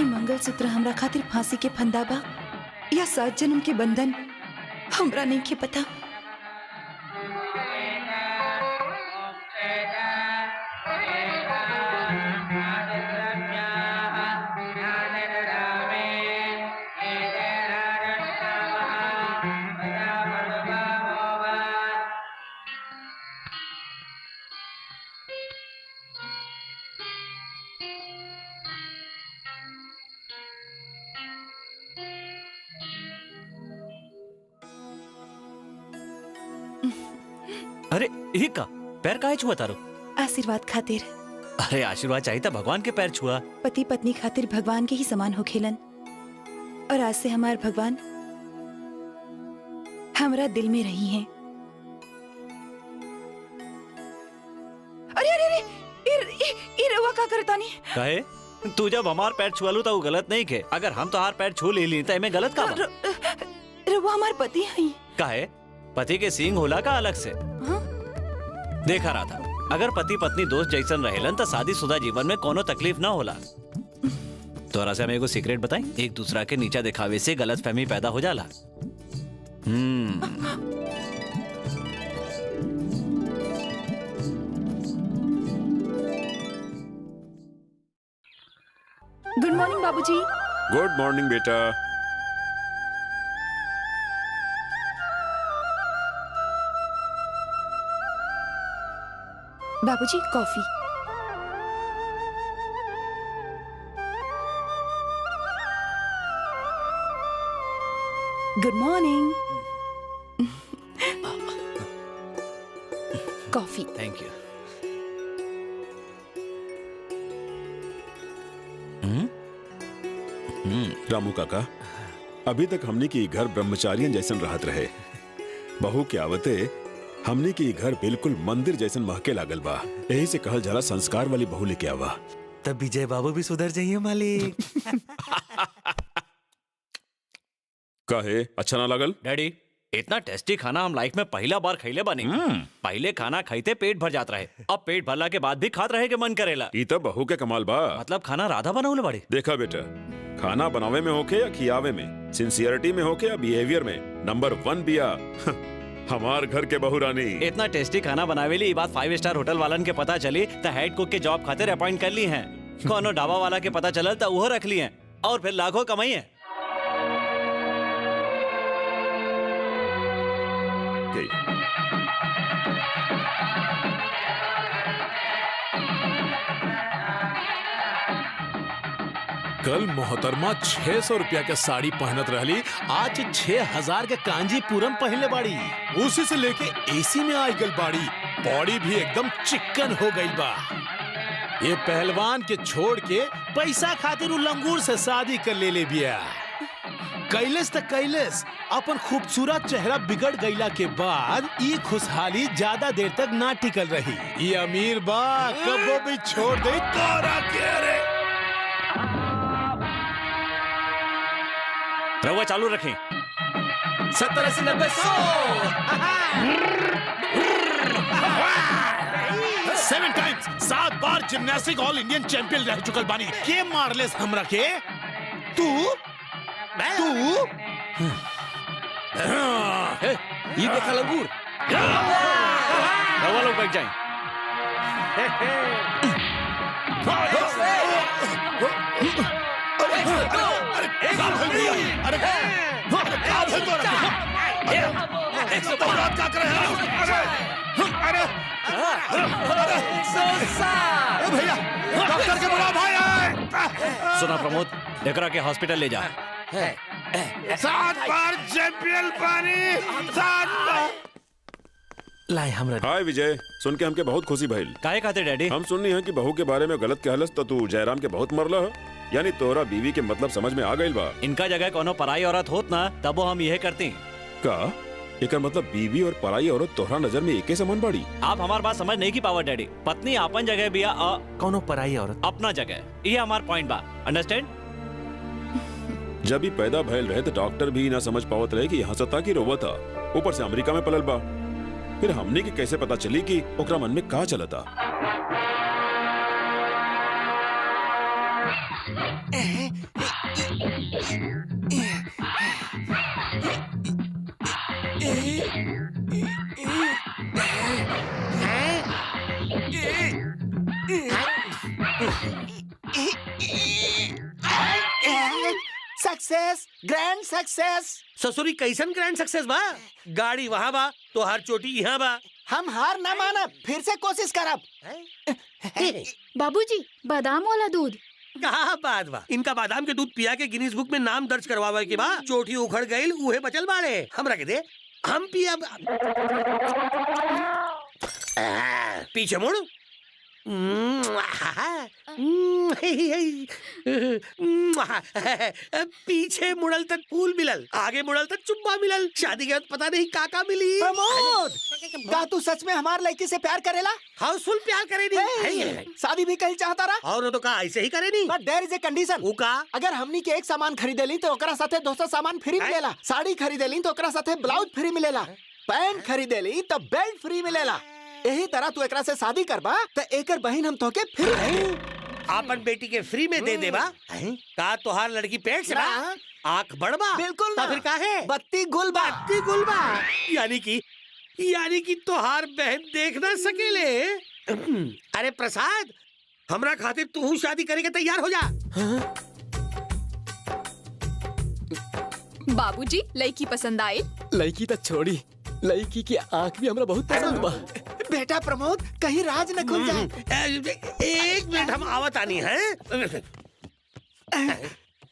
मंगलसूत्र हमरा खातिर फांसी के फंदा बा या 7 जन्म के बंधन, हमरा नहीं के पता। अरे ये का पैर काहे छुआ तारो? आशीर्वाद खातिर। अरे आशीर्वाद चाहिए था, भगवान के पैर छुआ। पति पत्नी खातिर भगवान के ही समान हो खेलन, और आज से हमार भगवान हमरा दिल में रही हैं। अरे अरे अरे ये रवा का करतानी? काहे? तू जब हमार पैर छुआ लू तो गलत नहीं के। अगर हम तो हार पैर छू ली तो में गलत का बा? रवा हमार पति है। काहे? पति के सींग होला का अलग से? देखा रहा था, अगर पति पत्नी दोस्त जैसन रहेलन तो शादीशुदा जीवन में कोनो तकलीफ ना होला। तोरा से हमें एगो सीक्रेट बताई, एक दूसरा के नीचा दिखावे से गलतफहमी पैदा हो जाला। गुड मॉर्निंग बाबूजी। गुड मॉर्निंग बेटा। बाबूजी coffee. Good morning. Coffee. Thank you. Ramu काका, अभी तक हमने की घर ब्रह्मचारियन जैसन रहत रहे। बहू के आवते हमने की घर बिल्कुल मंदिर जैसन महके लागल बा। यही से कहल जाला संस्कार वाली बहू लेके आवा। तब विजय बाबू भी सुधर जाइए मालिक। काहे अच्छा ना लागल? डैडी इतना टेस्टी खाना हम लाइफ में पहला बार खैले बानी। पहले खाना खाइते पेट भर जात रहे, अब पेट भरला के बाद भी खात रहे के मन करेला। ई तो बहू के कमाल बा। मतलब खाना राधा बनाउले बाड़ी। देखा बेटा, खाना बनावे में होके या खियावे में, सिंसियरिटी में होके या बिहेवियर में, नंबर 1 बिया हमार घर के बहू रानी। इतना टेस्टी खाना बनावेली ये बात 5 स्टार होटल वालन के पता चली तो हेड कुक के जॉब खातिर अपॉइंट कर ली है। कोनो ढाबा वाला के पता चलल तो वो रख ली है और फिर लाखों कमाई है। कल मोहतरमा 600 रुपया के साड़ी पहनत रहली, आज 6000 के कांजीपुरम पहनले बाड़ी। उसी से लेके एसी में आई गल बाड़ी, बॉडी भी एकदम चिकन हो गई बा। ये पहलवान के छोड़ के पैसा खातिर उ लंगूर से शादी कर ले बिया। कैलेस त कैलेस अपन खूबसूरत चेहरा बिगड़ गईला के बाद ये खुशहाली ज्यादा देर तक ना टिकल रही। ये अमीर बा कबो भी छोड़ दे तोरा के रे। रवा चालू रखें। 70 80 90 100 7 टाइम्स 7 बार जिम्नास्टिक ऑल इंडियन चैंपियन रह चुकल बानी। के मारलेस हमरा के? तू ये देखा लंगूर। रवा लोग बैठ जाएं। भैया डॉक्टर के बुला भाई आए। सुना प्रमोद, एकरा के हॉस्पिटल ले जा। 7 बार चैंपियन पानी, 7 बार। लाए हमरा। हाय विजय, सुन के हमके बहुत खुशी भइल। काहे खातिर डैडी? हम सुननी है कि बहू के बारे में गलत कहलस तो तू जयराम के बहुत मरला है, यानी तोरा बीवी के मतलब समझ में आ गइल बा। इनका जगह कोनो पराई औरत होत ना तब वो हम यह करती। का एकर मतलब बीवी और पराई औरत तोहरा नजर में एके समान बाड़ी? आप हमार बात समझ नहीं की पावर डैडी। पत्नी अपन जगह बिया, कौनो पराई औरत अपना जगह, ये हमार पॉइंट बा। अंडरस्टैंड? जब ही पैदा भइल रहे तो डॉक्टर भी ना समझ पावत रहे कि यहाँ से कि रोवता, ऊपर से अमेरिका में पलल बा। फिर हमने के कैसे पता चली कि ओकरा मन में का चलता? Success, grand success. ससुरी कैसन ग्रैंड सक्सेस बा? गाड़ी वहाँ बा तो हर चोटी यहाँ बा। हम हार ना मानब, फिर से कोशिश करब। बाबूजी, बादाम वाला दूध। कहा बात बा, इनका बादाम के दूध पिया के गिनीज बुक में नाम दर्ज करवावे के बा। चोटी उखड़ गईल, उहे बचल बाड़े। हमरा के दे, हम पिया। पीछे मुड़। पीछे मुड़ल तक फूल मिलल, आगे मुड़ल तक चुम्मा मिलल। शादी के बाद पता नहीं काका मिली। प्रमोद, का तू सच में हमार लड़की से प्यार करेला? हाउसफुल प्यार करे नहीं, शादी भी कहीं चाहता रहा और तो का ऐसे ही करे नहीं। बट देयर इज ए कंडीशन। वो का? अगर हमनी के एक सामान खरीदेली तो ओकरा साथे दूसरा सामान फ्री मिलेला। साड़ी खरीदेली तो ओकरा साथे ब्लाउज फ्री मिलेला। पैंट खरीदेली तो बेल्ट फ्री मिलेला। यही तरह तू एकरा से शादी करबा तो एकर बहन हम तोके फ्री आपन बेटी के फ्री में दे देबा। का तोहार लड़की पेट से बा? आँख बड़बा? बिल्कुल ना। फिर का है? बत्ती गुलबा। बत्ती गुलबा। यानी कि तोहार बहन देख ना सकेले। अरे प्रसाद, हमरा खातिर तू शादी करे के तैयार हो जा। बाबूजी, लड़की पसंद आई? लड़की तो छोड़ी, लड़की की आंख भी हमरा बहुत पसंद बा। बेटा प्रमोद, कहीं राज न खुल जाए। एक मिनट, हम आवत आनी है।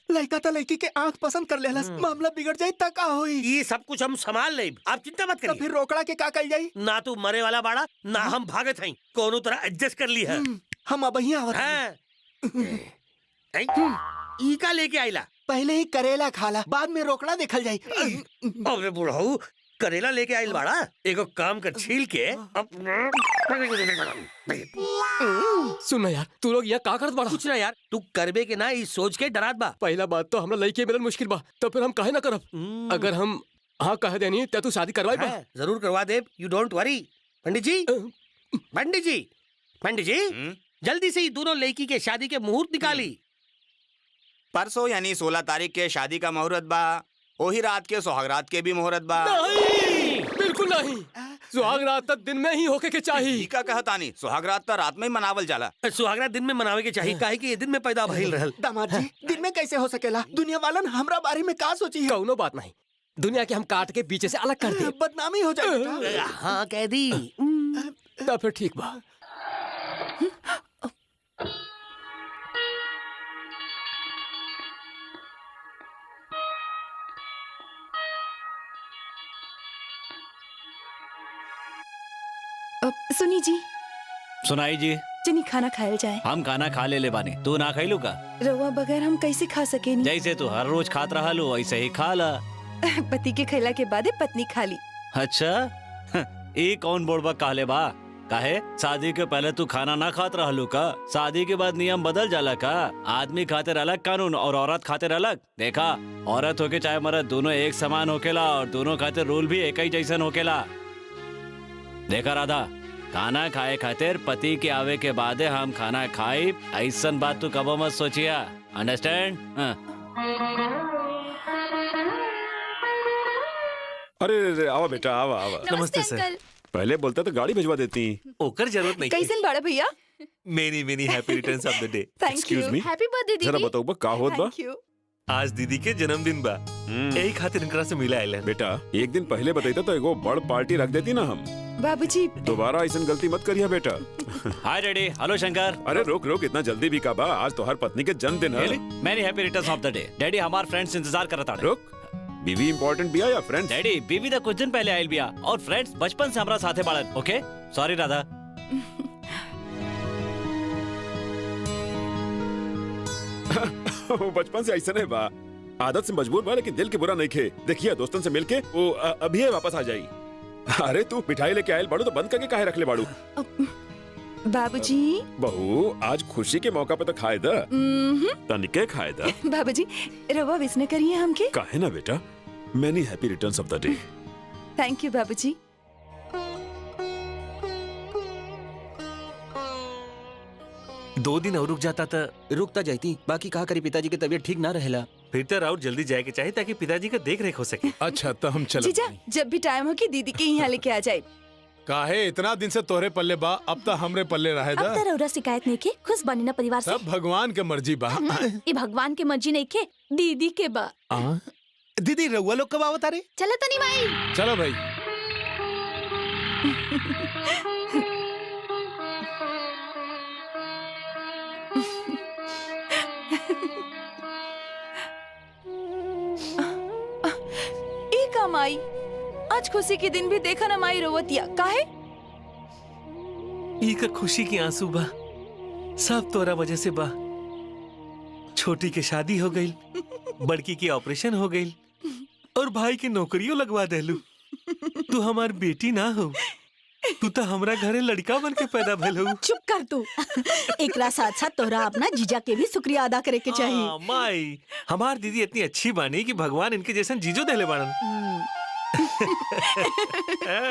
लड़का तो लड़की के आंख पसंद कर लेला, मामला बिगड़ जाए तक का होई। ये सब कुछ हम संभाल ले, आप चिंता मत तो करिए। फिर रोकड़ा के का कल जाई? ना तू मरे वाला बाड़ा, ना हम भागत हई। कोनो तरह एडजस्ट कर ली है। हम अब ही आवत हैं। ई का लेके आइला? पहले ही करेला खाला, बाद में रोकड़ा देखल जाई। अबे बुढ़ऊ, करेला लेके आइल बाड़ा, एगो काम कर छील के सुन ना यार, तू लोग यहाँ का करत बाड़ा? कुछ ना यार, तू करबे के ना ई सोच के डरात बा। पहला बात तो हमरा लड़के मिलन मुश्किल बा, तो फिर हम काहे ना करब? अगर हम हाँ कह देनी तो तू शादी करवाई बा। हाँ, जरूर करवा दे, यू डोंट वरी। पंडित जी, पंडित जी, पंडित जी, जल्दी से ही दोनों लड़की के शादी के मुहूर्त निकाली। परसों यानी 16 तारीख के शादी का मुहूर्त बा, वही रात के सुहागरात के भी मुहूर्त बा। नहीं, बिल्कुल नहीं। सुहागरात तक दिन में ही होके के चाहिए। का कहता नहीं, सुहागरात तो रात में ही मनावल जाला। सुहागरात दिन में मनावे के चाहिए, काहे कि ये दिन में पैदा भइल रहल। दामाद जी, दिन में कैसे हो सकेला? दुनिया वालन हमरा बारे में का सोची है? कौनो बात नहीं, दुनिया के हम काट के पीछे से अलग कर दे। बदनामी हो जाए। हाँ कह दी। तो फिर ठीक बा। सुनी जी, सुनाई जी, चनी खाना खाया जाए। हम खाना खा ले बानी, तू ना खैलू का? रउआ बगैर हम कैसे खा सकेनी? जैसे तू हर रोज खात रहा लो वैसे ही खा ला। पति के खैला के बाद पत्नी खा ली। अच्छा, ये कौन बोलबा कहले बा? काहे शादी के पहले तू खाना ना खात रहलू का? शादी के बाद नियम बदल जाला का? आदमी खातिर अलग कानून और औरत खातिर अलग। देखा, औरत होके चाहे मर्द दोनों एक समान होकेला और दोनों खातिर रूल भी एक ही जैसन होकेला। देखा राधा, खाना खाए खातिर पति के आवे के बाद हम खाना खाई, ऐसन बात तू कबो मत सोचिया। अंडरस्टैंड? अरे आवा बेटा, आवा आवा। नमस्ते सर। पहले बोलता तो गाड़ी भिजवा देती। ओकर जरूरत नहीं। कैसन बड़ा भैया? Many many happy returns of the day. Thank excuse you. Me, happy birthday जरा दीदी। बताओ बा का होत बा? Thank you. आज दीदी के जन्मदिन बा, यही खातिर इनकरा से मिला आइलन। बेटा एक दिन पहले बताइता तो एगो बड़ पार्टी रख देती ना हम। बाबूजी, दोबारा ऐसा गलती मत करिया बेटा। हाय डैडी, हेलो शंकर। अरे रोक रोक, इतना जल्दी भी का बा? आज तो हर पत्नी के जन्मदिन है। मैनी happy returns of the day. Daddy, हमार फ्रेंड्स इंतजार करता है। रुक, बीवी इम्पोर्टेंट बिया या फ्रेंड्स? डैडी, बीवी तो कुछ दिन पहले आयल बिया और फ्रेंड्स बचपन से हमारा साथे बाड़न। ओके, सॉरी राधा। बचपन से ऐसा नहीं बा, आदत से मजबूर बा, लेकिन दिल के बुरा नहीं खे। देखिए दोस्तन से मिलके वो अभी वापस आ जाई। अरे तू मिठाई लेके आयल बाड़ू तो बंद करके काहे रख ले बाड़ू? बाबूजी। बहू, आज खुशी के मौका पे तो खाए दा, तनिके खाए दा। बाबूजी, रवा विश न करिए हमके। काहे ना बेटा, मैनी happy returns of the day. Thank you बाबूजी। दो दिन और रुक जाता था। रुकता जाती, बाकी कहा करी पिताजी की तबीयत ठीक ना रहेला। फिर तो राउत जल्दी जाए के चाहिए ताकि पिताजी का देख रेख हो सके। अच्छा तो हम चलो। जीजा, जब भी टाइम हो कि दीदी के यहाँ लेके आ जाए। काहे इतना दिन से तोहरे पल्ले बा, अब तो हमरे पल्ले रहे दा। अब तो रउरा शिकायत नहीं के, खुश बनी ना परिवार से। सब भगवान के मर्जी बा। ये भगवान के मर्जी नहीं के, दीदी के बा। दीदी रउआ लोग कब आवत रे? चलो तनी माई। चलो भाई। माई, आज खुशी के दिन भी देखा ना माई रोवतिया काहे? ई का खुशी की आंसू बा, सब तोरा वजह से बा। छोटी के शादी हो गई, बड़की की ऑपरेशन हो गई और भाई की नौकरियों लगवा देलू। तू हमार बेटी ना हो, तू तो हमरा घरे लड़का बन के पैदा भइल हो। चुप कर तू। एकरा साथ साथ तोरा अपना जीजा के भी शुक्रिया अदा करे के चाहिए। माई, हमार दीदी इतनी अच्छी बानी कि भगवान इनके जैसन जीजो देले बाड़न।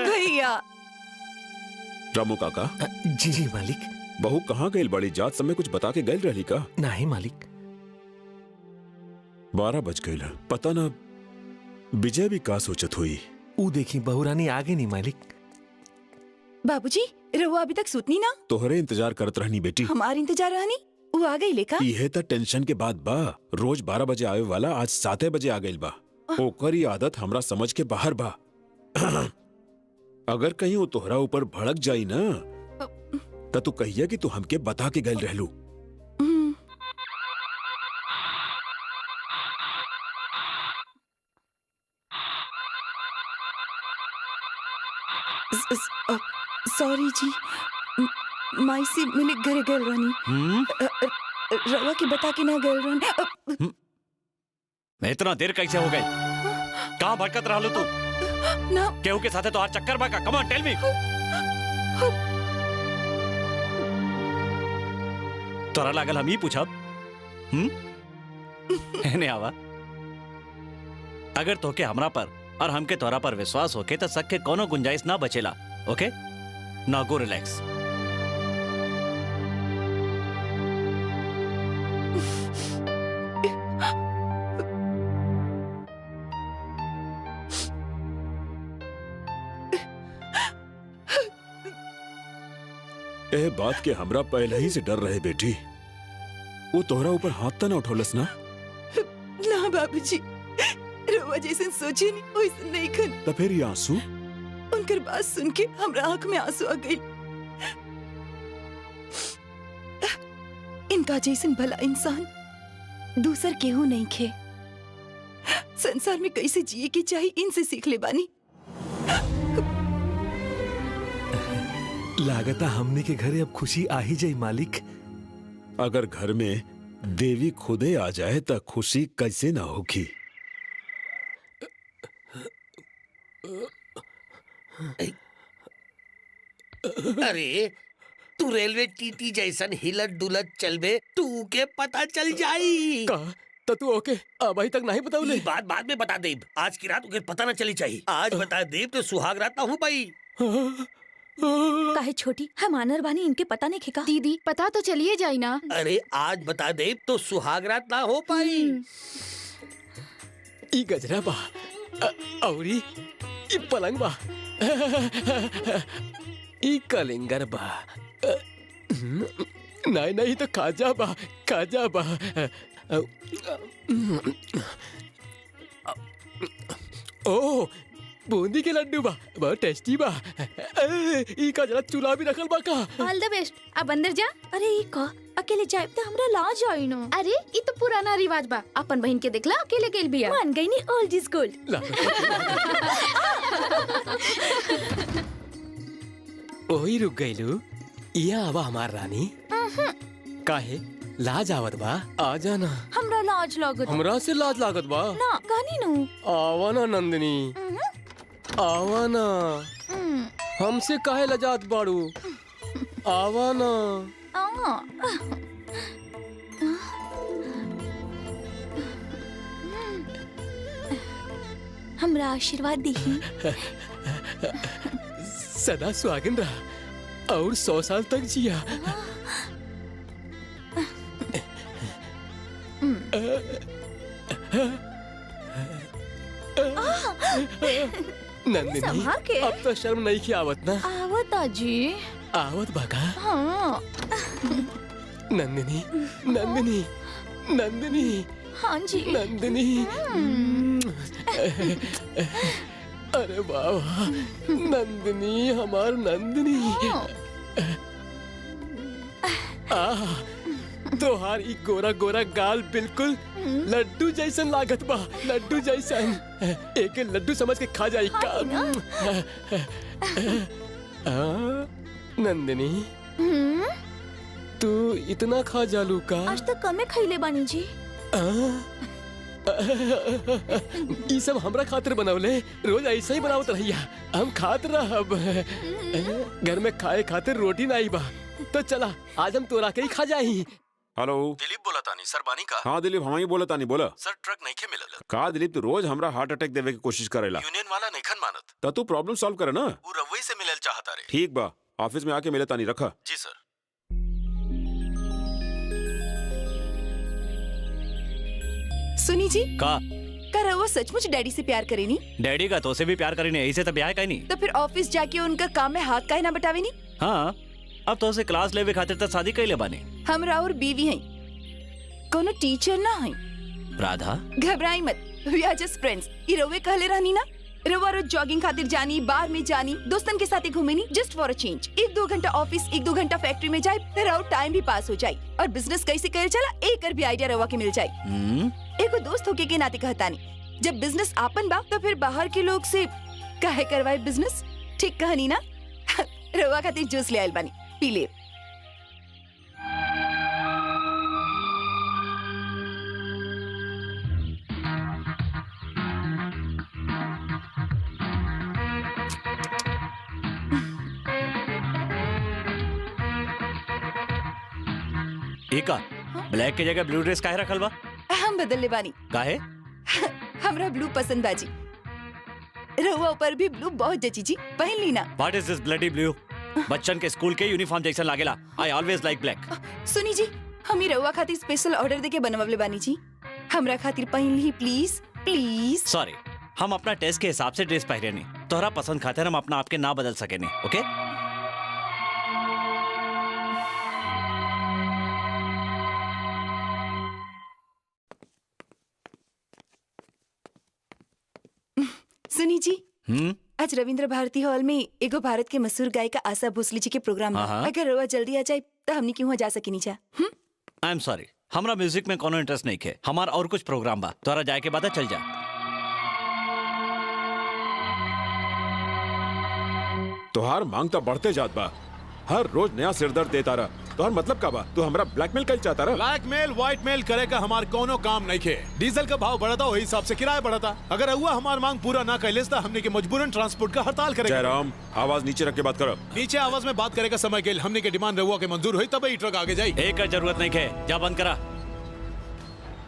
भैया। रामू काका। जी जी मालिक। बहू कहाँ गई? बड़ी जात समय कुछ बता के गई रही का? नहीं मालिक। 12 बज गई, पता ना विजय भी का सोचत हुई। ऊ देखी बहुरानी आगे नहीं मालिक। बाबूजी, रहुआ अभी तक सुतनी ना? तोहरे इंतजार करत रहनी बेटी। हमार इंतजार रहनी? वो आ गई लेका? यह तो टेंशन के बाद बा। रोज 12 बजे आवे वाला आज 7 बजे आ गई बा। ओकर ये आदत हमरा समझ के बाहर बा। अगर कहीं वो तोहरा ऊपर भड़क जाई ना तो तू कहिया कि तू हमके बता के गई रहलू। सॉरी जी, माई से मिले घरे गए रहनी। रवा की बता के ना गए रहनी। मैं इतना देर कैसे हो गई? कहाँ भटकत रहलू तू? ना केहू के साथे तो हर चक्कर बाका। Come on tell me. तोरा लागल हम ही पूछब? एने आवा। अगर तोके हमरा पर और हमके तोरा पर विश्वास होके तो शक के कोनो गुंजाइश ना बचेला। ओके, नाउ गो रिलैक्स। ए बात के हमरा पहले ही से डर रहे बेटी। वो तोहरा ऊपर हाथ त ना उठौलस ना? ना बाबूजी, रवा जैसे सोचे नहीं वैसे नहीं खन। तो फिर ये आंसू? उनकर बात सुन के हमरा आंख में आंसू आ गई। इनका जैसन भला इंसान दूसर केहू नहीं खे। संसार में कैसे जिए की चाहिए इनसे सीख ले बानी। लागता हमने के घरे अब खुशी आ ही जाई मालिक। अगर घर में देवी खुदे आ जाए तो खुशी कैसे ना होगी? अरे तू रेलवे टीटी जैसन हिलत डुलत चलबे, तू के पता चल जाई। का तो तू ओके अब तक नहीं बताऊले? ई बात बाद में बता देब। आज की रात उके पता न चली चाहिए। आज बता देब तो सुहाग रात ना हो पाई। काहे छोटी हम आनर बानी, इनके पता नहीं खेका। दीदी पता तो चलिए जाई ना। अरे आज बता देब तो सुहाग रात ना हो पाई। ई गजरा बा औरी ई पलंग बा ई कलिंगर बा। नहीं नहीं तो खाजा बा, खाजा बा। ओ बूंदी के लड्डू बा, बहुत टेस्टी बा। ई का जरा चूल्हा भी रखल बा का? ऑल द बेस्ट। अब अंदर जा। अरे ई का अकेले जाए तो हमरा लाज आई न। अरे ये तो पुराना रिवाज बा। अपन बहन के देखला अकेले गेल बिया। मान गई नी ओल्ड इज गोल्ड। ओही रुक गईलू। इया आवा हमार रानी। काहे लाज आवत बा? आ जाना। हमरा लाज लागत। हमरा से लाज लागत बा? ना गानी नु। आवा ना नंदिनी, आवा ना। हमसे काहे लजात बाड़ू? आवा ना। हमरा आशीर्वाद दी। सदा सुहागन रहा और 100 साल तक जिया। नंदिनी संभाल के। अब तो शर्म नहीं की आवत ना? आवत आजी। आवत बाका? हाँ। नंदिनी नंदिनी नंदिनी हाँ जी। नंदिनी। अरे बाबा नंदिनी, हमार नंदिनी। तोहार ई गोरा गोरा गाल बिल्कुल लड्डू जैसन लागत बा, लड्डू जैसन। एक लड्डू समझ के खा जाई का? नंदिनी तू इतना खा जालू का? आज तक कमे खैले बानी जी। ई सब हमरा खातिर बनवले, रोज ऐसे ही बनावत रहिया। हम खात रहब। घर में खाए खातिर रोटी नहीं बा, तो चला आज हम तोरा के ही खा जाही। हेलो दिलीप बोला तानी सर बानी का? हाँ दिलीप, हम ही बोला तानी। बोला सर ट्रक नहीं के मिलल। का दिलीप, तू रोज हमरा हार्ट अटैक देवे की कोशिश करेला। यूनियन वाला नहीं खन मानत। तो तू प्रॉब्लम सॉल्व करे ना। वो रवई से मिलल चाहता रे। ठीक बा, ऑफिस में आके मिले तानी। रखा। जी सर। सुनी जी का रवा सचमुच डैडी से प्यार करे नी? डैडी का तो से भी प्यार करी नहीं, ऐसे तो ब्याह का नहीं। तो फिर ऑफिस जाके उनका काम में हाथ काहे ना बटावे नी? हाँ, अब तो से क्लास लेवे खातिर तो शादी कैले बानी। हमरा और बीवी हैं, कोनो टीचर ना हैं। राधा घबराई मत, वी आर जस्ट फ्रेंड्स। ई रवे कहले रहनी ना, रवा रोज जॉगिंग खातिर जानी, बार में जानी, दोस्तन के साथ घूमे नी, जस्ट फॉर अ चेंज। 1-2 घंटा ऑफिस, 1-2 घंटा फैक्ट्री में जाए, फिर और टाइम भी पास हो जाए और बिजनेस कैसे करे चला एक भी आइडिया रवा के मिल जाए। एको दोस्त होके के नाते कहतानी, जब बिजनेस आपन बा तो फिर बाहर के लोग से काहे करवाए बिजनेस? ठीक कहनी ना? रवा खातिर जूस ले आइल बानी, पी ले। एका ब्लैक के जगह ब्लू ड्रेस काहे रखल बा? हम बदल ले बानी। काहे? हमरा ब्लू पसंद बाजी। रहुआ ऊपर भी ब्लू बहुत जची जी, पहन ली ना। What is this bloody blue? बच्चन के स्कूल के यूनिफॉर्म जैसा लागेला। I always like black. सुनी जी, हम ही रहुआ खातिर स्पेशल ऑर्डर देके बनवले बानी जी। हमरा खातिर पहन ली प्लीज प्लीज। सॉरी, हम अपना टेस्ट के हिसाब से ड्रेस पहने नहीं। तोहरा पसंद खातिर हम अपना आपके ना बदल सके नहीं, ओके? सुनी जी, आज रविंद्र भारती हॉल में एगो भारत के मशहूर गायिका आशा भोसले जी के प्रोग्राम बा। अगर रहुआ जल्दी आ जाए तो हमनी क्यों जा सकिनी जा। आई एम सॉरी, हमरा म्यूजिक में कोनो इंटरेस्ट नहीं है। हमारा और कुछ प्रोग्राम बा, तोरा जाए के बाद चल जा। तोहार मांग तो बढ़ते जात बा, हर रोज नया सिरदर्द देता रहा। तोहार मतलब का बा? तू हमरा ब्लैकमेल कर चाहता रहा? ब्लैकमेल व्हाइटमेल करे का हमार कोनो काम नहीं खे। डीजल का भाव बढ़ा था, वही हिसाब से किराया बढ़ा था। अगर हुआ हमार मांग पूरा ना कैले तो हमने के मजबूरन ट्रांसपोर्ट का हड़ताल करेंगे। जयराम, आवाज नीचे रख के बात करो। नीचे आवाज में बात करे का समय के हमने के डिमांड रहुआ के मंजूर हुई तब ही ट्रक आगे जाई। एक जरूरत नहीं है, जा बंद करा।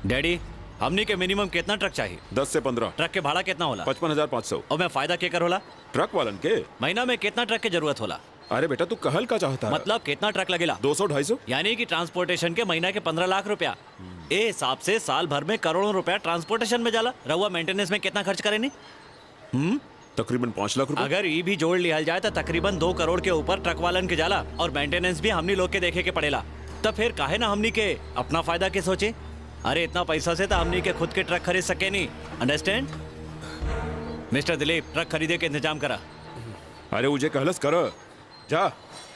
डैडी, हमने के मिनिमम कितना ट्रक चाहिए? 10 से 15। ट्रक के भाड़ा कितना होला? 55,500। और मैं फायदा क्या कर होला? ट्रक वालन के महीना में कितना ट्रक की जरूरत होला? अरे बेटा, तू कहल का चाहता है? मतलब कितना ट्रक लगेला? 200-250। यानी कि ट्रांसपोर्टेशन के महीना के 15 लाख रुपया। ए हिसाब से साल भर में करोड़ों रुपया ट्रांसपोर्टेशन में जाला। रहुआ मेंटेनेंस में कितना खर्च करे नहीं? तकरीबन 5 लाख रुपए। अगर ये भी जोड़ लिया जाए तो तकरीबन 2 करोड़ के ऊपर ट्रक वालन के जाला। और मेंटेनेंस भी हमनी लोग के देखे के पड़ेला। तब फिर काहे ना हमनी के अपना फायदा के सोचे? अरे इतना पैसा से तो हमनी के खुद के ट्रक खरीद सके नहीं। अंडरस्टैंड? मिस्टर दिलीप, ट्रक खरीदे के इंतजाम करा। अरे मुझे कहलस कर जा।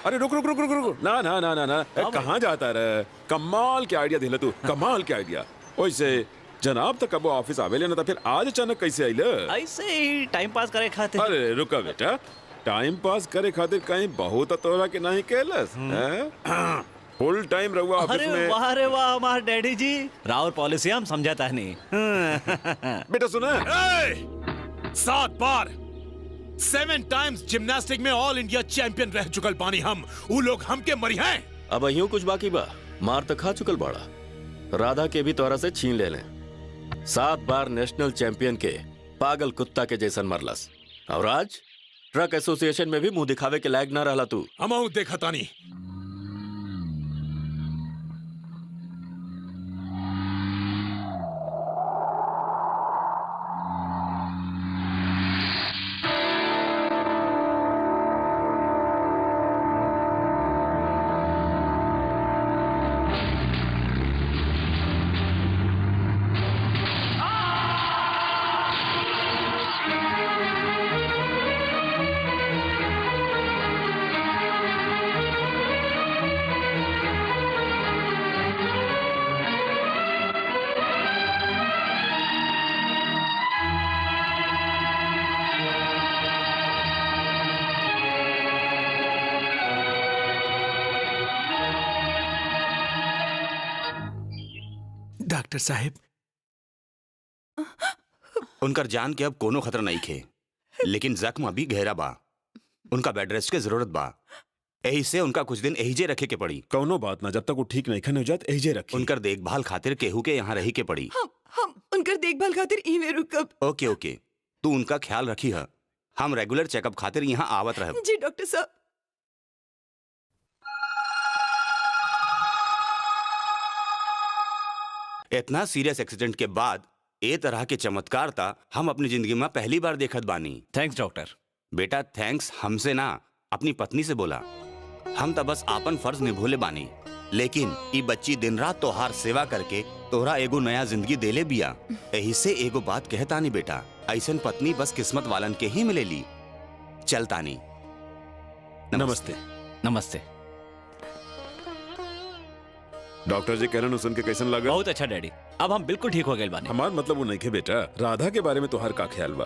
अरे रुक रुक रुक रुक रुक, ना ना ना ना ना, कहाँ जाता रे? कमाल के आइडिया दिला तू, कमाल के आइडिया। ओइसे जनाब तक कबो ऑफिस आवेले ना, तो फिर आज अचानक कैसे आइले? ऐसे ही टाइम पास करे खातिर। अरे रुका बेटा, टाइम पास करे खातिर कहीं बहुत तोरा के नहीं केलस? फुल टाइम रहुआ ऑफिस अरे में। वाह रे वाह, हमारे डैडी जी राउर पॉलिसी हम समझाता नहीं। बेटा सुना, 7 बार 7 टाइम्स जिम्नास्टिक में ऑल इंडिया चैंपियन रह चुकल पानी हम। वो लोग हमके मरी हैं। अब अहियों कुछ बाकी बा, मार तो खा चुकल बाड़ा। राधा के भी तोरा से छीन ले लें। 7 बार नेशनल चैंपियन के पागल कुत्ता के जैसन मरलस। और आज ट्रक एसोसिएशन में भी मुंह दिखावे के लायक ना रहला तू। हम देखा तानी। डॉक्टर साहब, उनकर जान के अब कोनो खतरा नहीं खे, लेकिन जख्म अभी गहरा बा। उनका बेड रेस्ट के जरूरत बा। यही से उनका कुछ दिन एहिजे रखे के पड़ी। कौनो बात ना, जब तक वो ठीक नहीं खन हो जात एहिजे रखी। उनकर देखभाल खातिर केहू के यहाँ रही के पड़ी। हम उनकर देखभाल खातिर ई में रुकब। ओके ओके, तू उनका ख्याल रखी है। हम रेगुलर चेकअप खातिर यहाँ आवत रहे। जी डॉक्टर साहब। इतना सीरियस एक्सीडेंट के बाद ए तरह के चमत्कार था हम अपनी जिंदगी में पहली बार देखत बानी। Thanks doctor. बेटा थैंक्स हमसे ना, अपनी पत्नी से बोला। हम तो बस आपन फर्ज निभोले बानी, लेकिन ई बच्ची दिन रात तोहार सेवा करके तोहरा एगो नया जिंदगी देले बिया। यही से एगो बात कहता नहीं बेटा, ऐसन पत्नी बस किस्मत वालन के ही मिलेली। चलता नहीं। नमस्ते। नमस्ते। डॉक्टर जी कहलन सुन के कैसन लगा? बहुत अच्छा डैडी, अब हम बिल्कुल ठीक हो गए बानी। हमार मतलब वो नहीं के बेटा, राधा के बारे में तोहार का ख्याल बा?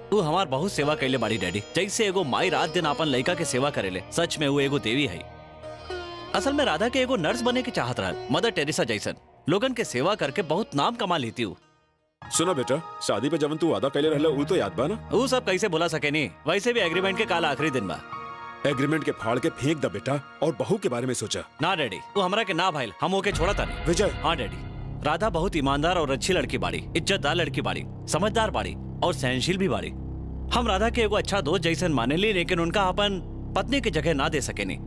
तू हमार बहुत सेवा कैले बाड़ी डैडी। जैसे एगो माई रात दिन अपन लड़का के सेवा करेले, सच में वो एगो देवी है। असल में राधा के एगो नर्स बने की चाहत रहा, मदर टेरेसा जैसन। लोगन के सेवा करके बहुत नाम कमा लेती हूँ। सुना बेटा, शादी पे जब तू वादा कैले रहला वो तो याद बा ना? वो सब कैसे भुला सके नहीं। वैसे भी एग्रीमेंट के काल आखिरी दिन बा। एग्रीमेंट के फाड़ के फेंक द बेटा और बहू के बारे में सोचा। ना डैडी, वो हमरा के ना भाईल, हम ओके छोड़ा था नहीं। विजय। हाँ डैडी, राधा बहुत ईमानदार और अच्छी लड़की बाड़ी, इज्जतदार लड़की बाड़ी, समझदार बाड़ी और सहनशील भी बाड़ी। हम राधा के एगो अच्छा दोस्त जैसन माने ली, लेकिन उनका अपन पत्नी की जगह ना दे सके नहीं।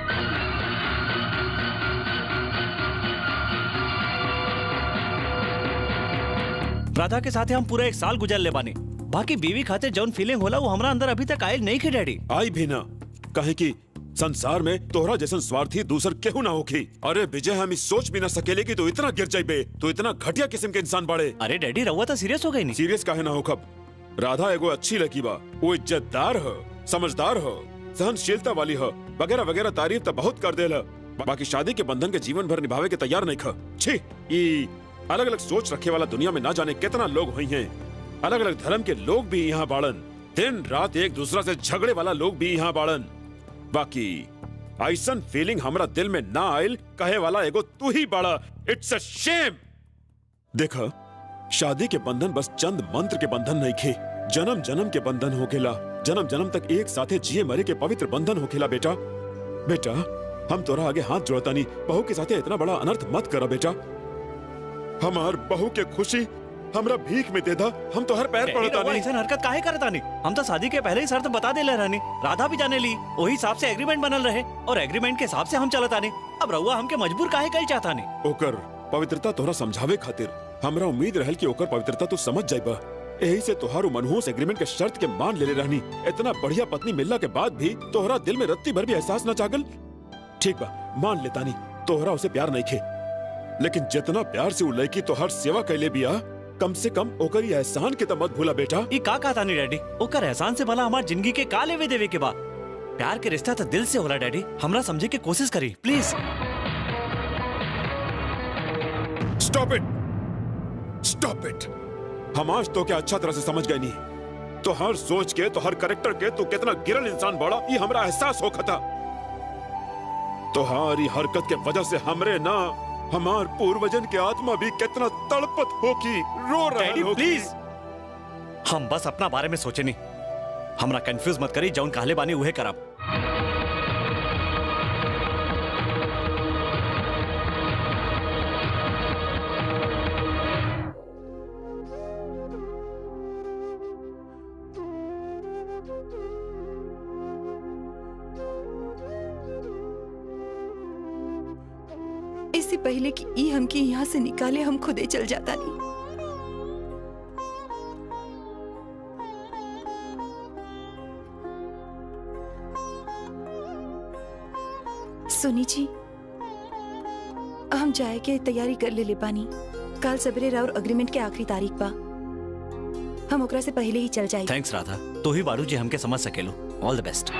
राधा के साथ हम पूरा 1 साल गुजर ले बानी। बाकी बीवी खाते जौन फीलिंग होला वो हमरा अंदर अभी तक आयल नहीं की डैडी। आई भी ना, कहे कि संसार में तोहरा जैसन स्वार्थी दूसर केहू ना होखी। अरे विजय, हम इस सोच भी ना सकेले कि तू इतना गिर जाइबे, तू इतना घटिया किस्म के इंसान बाड़े। अरे डैडी, रहुआ तो सीरियस हो गई नहीं। सीरियस काहे ना होखब। राधा एगो अच्छी लड़की बा, वो इज्जतदार हो, समझदार हो, सहनशीलता वाली हो, वगैरह वगैरह तारीफ तो बहुत कर देला। बाकी शादी के बंधन के जीवन भर निभावे के तैयार नहीं खा। छी, ई अलग अलग सोच रखे वाला दुनिया में ना जाने कितना लोग हुई हैं। अलग अलग धर्म के लोग भी यहाँ बाड़न, दिन रात एक दूसरा से झगड़े वाला लोग भी यहाँ बाड़न। बाकी ऐसन फीलिंग हमरा दिल में ना आयल कहे वाला एगो तू ही बाड़ा। It's a shame. देखा, शादी के बंधन बस चंद मंत्र के बंधन नहीं खे, जन्म जन्म के बंधन होखेला। जन्म जन्म तक एक साथे जिए मरे के पवित्र बंधन होखेला। बेटा बेटा, हम तोरा आगे हाथ जोड़ता नहीं, बहू के साथे इतना बड़ा अनर्थ मत करा बेटा। हमार बहू के खुशी हमरा भीख में दे दा, हम तो हर पैर पड़ता नहीं। ऐसा हरकत काहे करता नहीं? हम तो शादी के पहले ही शर्त बता दे ले रहनी, राधा भी जाने ली, वही हिसाब से एग्रीमेंट बनल रहे और एग्रीमेंट के हिसाब से हम चलता नहीं। अब रहुआ हमके मजबूर काहे कल चाहता नहीं? ओकर पवित्रता तोरा समझावे खातिर हमरा उम्मीद रहल कि ओकर पवित्रता तू समझ जाइबा। यही से तोहार मनहूस एग्रीमेंट के शर्त के मान ले रहनी। इतना बढ़िया पत्नी मिलला के बाद भी तोहरा दिल में रत्ती भर भी एहसास न जागल। ठीक बा, मान लेता नहीं तोहरा उसे प्यार नहीं खे, लेकिन जितना प्यार से वो लड़की तोहर सेवा कैले बिया, कम से कम ओकर ये एहसान के तो मत भूला बेटा। ये का कहता नहीं डैडी, ओकर एहसान से भला हमार जिंदगी के का लेवे देवे के बा? प्यार के रिश्ता तो दिल से होला डैडी, हमरा समझे के कोशिश करी please. Stop it, stop it. हम आज तो क्या अच्छा तरह से समझ गए नहीं। तो हर सोच के, तो हर करेक्टर के तू कितना गिरल इंसान बड़ा, ये हमरा एहसास होखा था। तुम्हारी हरकत के वजह से हमरे ना, हमार पूर्वजन के आत्मा भी कितना तड़पत होगी, रो रही होगी। प्लीज, हम बस अपना बारे में सोचे नहीं, हमरा कंफ्यूज मत करी, जौन कहले बानी उहे करब। इससे पहले कि ई हमके यहाँ से निकाले, हम खुदे चल जाता नहीं। सुनी जी, हम जाए के तैयारी कर ले पानी। कल सवेरे राउर अग्रीमेंट के आखिरी तारीख बा, हम ओकरा से पहले ही चल जाए। थैंक्स राधा, तो ही बारू जी हमके समझ सकेलो। ऑल द बेस्ट।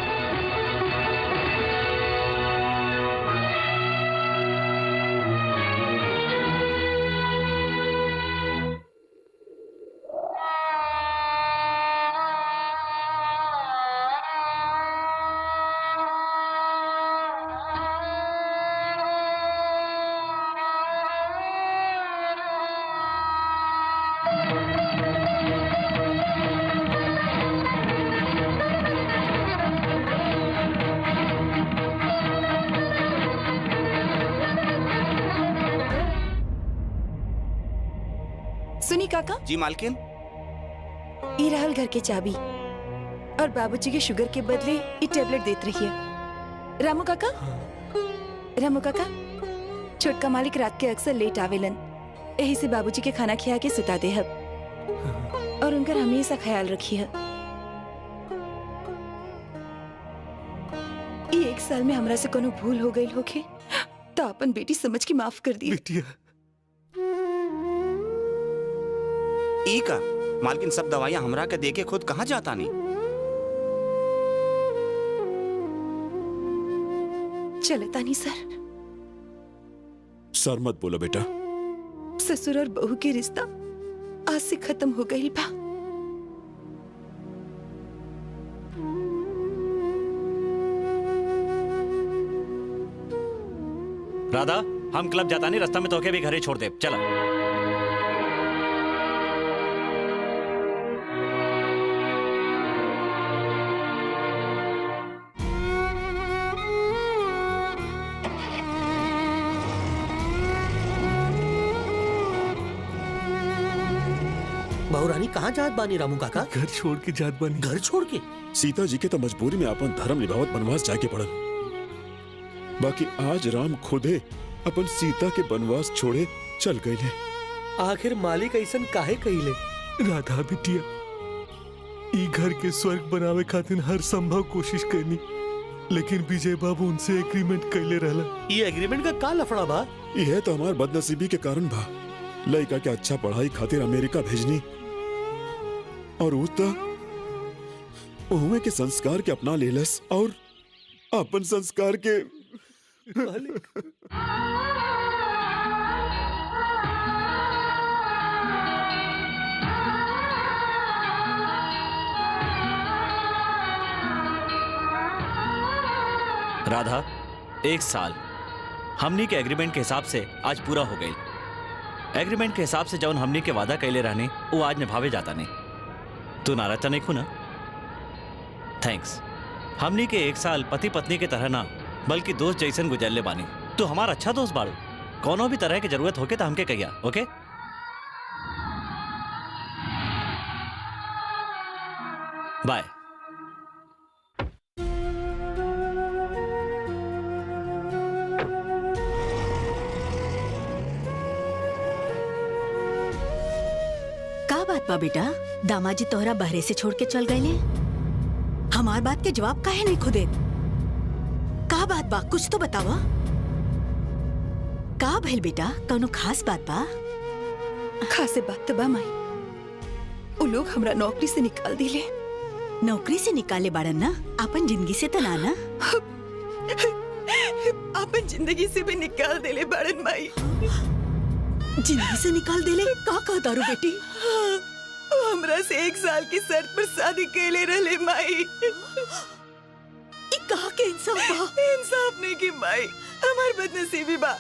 सुनी काका जी मालकिन। ई रहल घर के चाबी, और बाबूजी के शुगर के बदले ई टेबलेट देत रही है। रामू काका, रामू काका, छोटका मालिक रात के अक्सर लेट आवेलन, यही से बाबूजी के खाना खिया के सुता दे हब, और उनका हमेशा ख्याल रखी है। ई 1 साल में हमरा से कोनो भूल हो गई होके तो अपन बेटी समझ के माफ कर दी। ई का मालकिन, सब दवाइयां हमरा के देके खुद कहाँ जाता नहीं। चलता नहीं सर। सर मत बोलो बेटा। ससुर और बहू के रिश्ता आज से खत्म हो गई बा। राधा, हम क्लब जाता नहीं, रास्ता में तोके भी घरे छोड़ दे। चला। बहुरानी कहाँ जात बानी रामू काका? घर छोड़ के जात बानी। घर छोड़ के? सीता जी के तो मजबूरी में अपन धर्म निभावत बनवास जाके पड़ल। बाकी आज राम खुदे अपन सीता के बनवास छोड़े चल गए। आखिर मालिक ऐसन काहे कहिले? राधा बिटिया, ई घर के स्वर्ग बनावे खातिर हर संभव कोशिश करनी, लेकिन विजय बाबू उनसे एग्रीमेंट कैले रहला। ये एग्रीमेंट का का लफड़ा बा? यह तो हमार बदनसीबी के कारण बा। लड़का के अच्छा पढ़ाई खातिर अमेरिका भेजनी और उहवे के संस्कार के अपना लेलस और अपन संस्कार के राधा, 1 साल हमनी के एग्रीमेंट के हिसाब से आज पूरा हो गई। एग्रीमेंट के हिसाब से जौन हमनी के वादा कैले रहने वो आज निभावे जाता नहीं। तू नाराज नहीं खू ना? थैंक्स। हमनी के 1 साल पति पत्नी के तरह ना बल्कि दोस्त जैसन गुजरले बानी। तू हमारा अच्छा दोस्त बाड़ू। कोनो भी तरह की जरूरत होके तो हमके कहिया, ओके? बाय। का बात बा बेटा? दामाजी तोहरा बहरे से छोड़ के चल गए? हमार बात के जवाब काहे नहीं खुदे? का बात बा? कुछ तो बतावा। का भइल बेटा? कौनो खास बात बा? खासे बात तो बा माई। वो लोग हमरा नौकरी से निकाल दिले। नौकरी से निकाले बाड़न ना? अपन जिंदगी से तो ना? अपन जिंदगी से भी निकाल दिले बाड़न माई। जिंदगी से निकाल देले? का दारू बेटी? हमरा से 1 साल की शर्त पर शादी कैले रहले माई। कहा के इंसाफ बा? इंसाफ नहीं की माई, हमार बदनसीबी बा।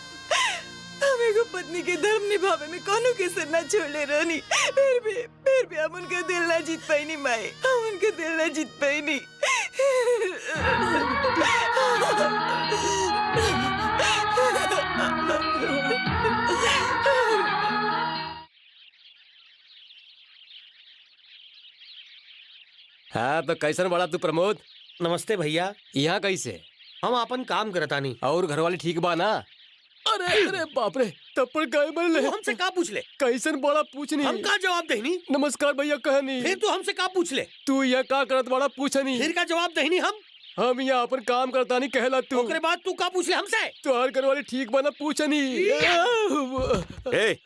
हम एगो पत्नी के धर्म निभावे में कोनो कसर ना छोड़ले रहनी। फिर भी हम उनका दिल ना जीत पाईनी माई। हम उनका दिल ना जीत पाईनी। हाँ तो कैसन बड़ा तू प्रमोद? नमस्ते भैया। यहाँ कैसे? हम अपन काम करतानी। और घरवाली ठीक बा ना? अरे अरे बाप रे, तप्पड़ गए बन ले। हमसे का पूछ ले? कैसन बड़ा पूछनी? हम का जवाब देनी? नमस्कार भैया कहनी। फिर तू हमसे का पूछ ले? तू यह का करत बड़ा पूछनी? फिर का जवाब देनी? हम यहाँ पर काम करता नहीं कहला तू। ओकरे बाद तू का पूछ ले हमसे? तो हर घर वाली ठीक बना पूछनी।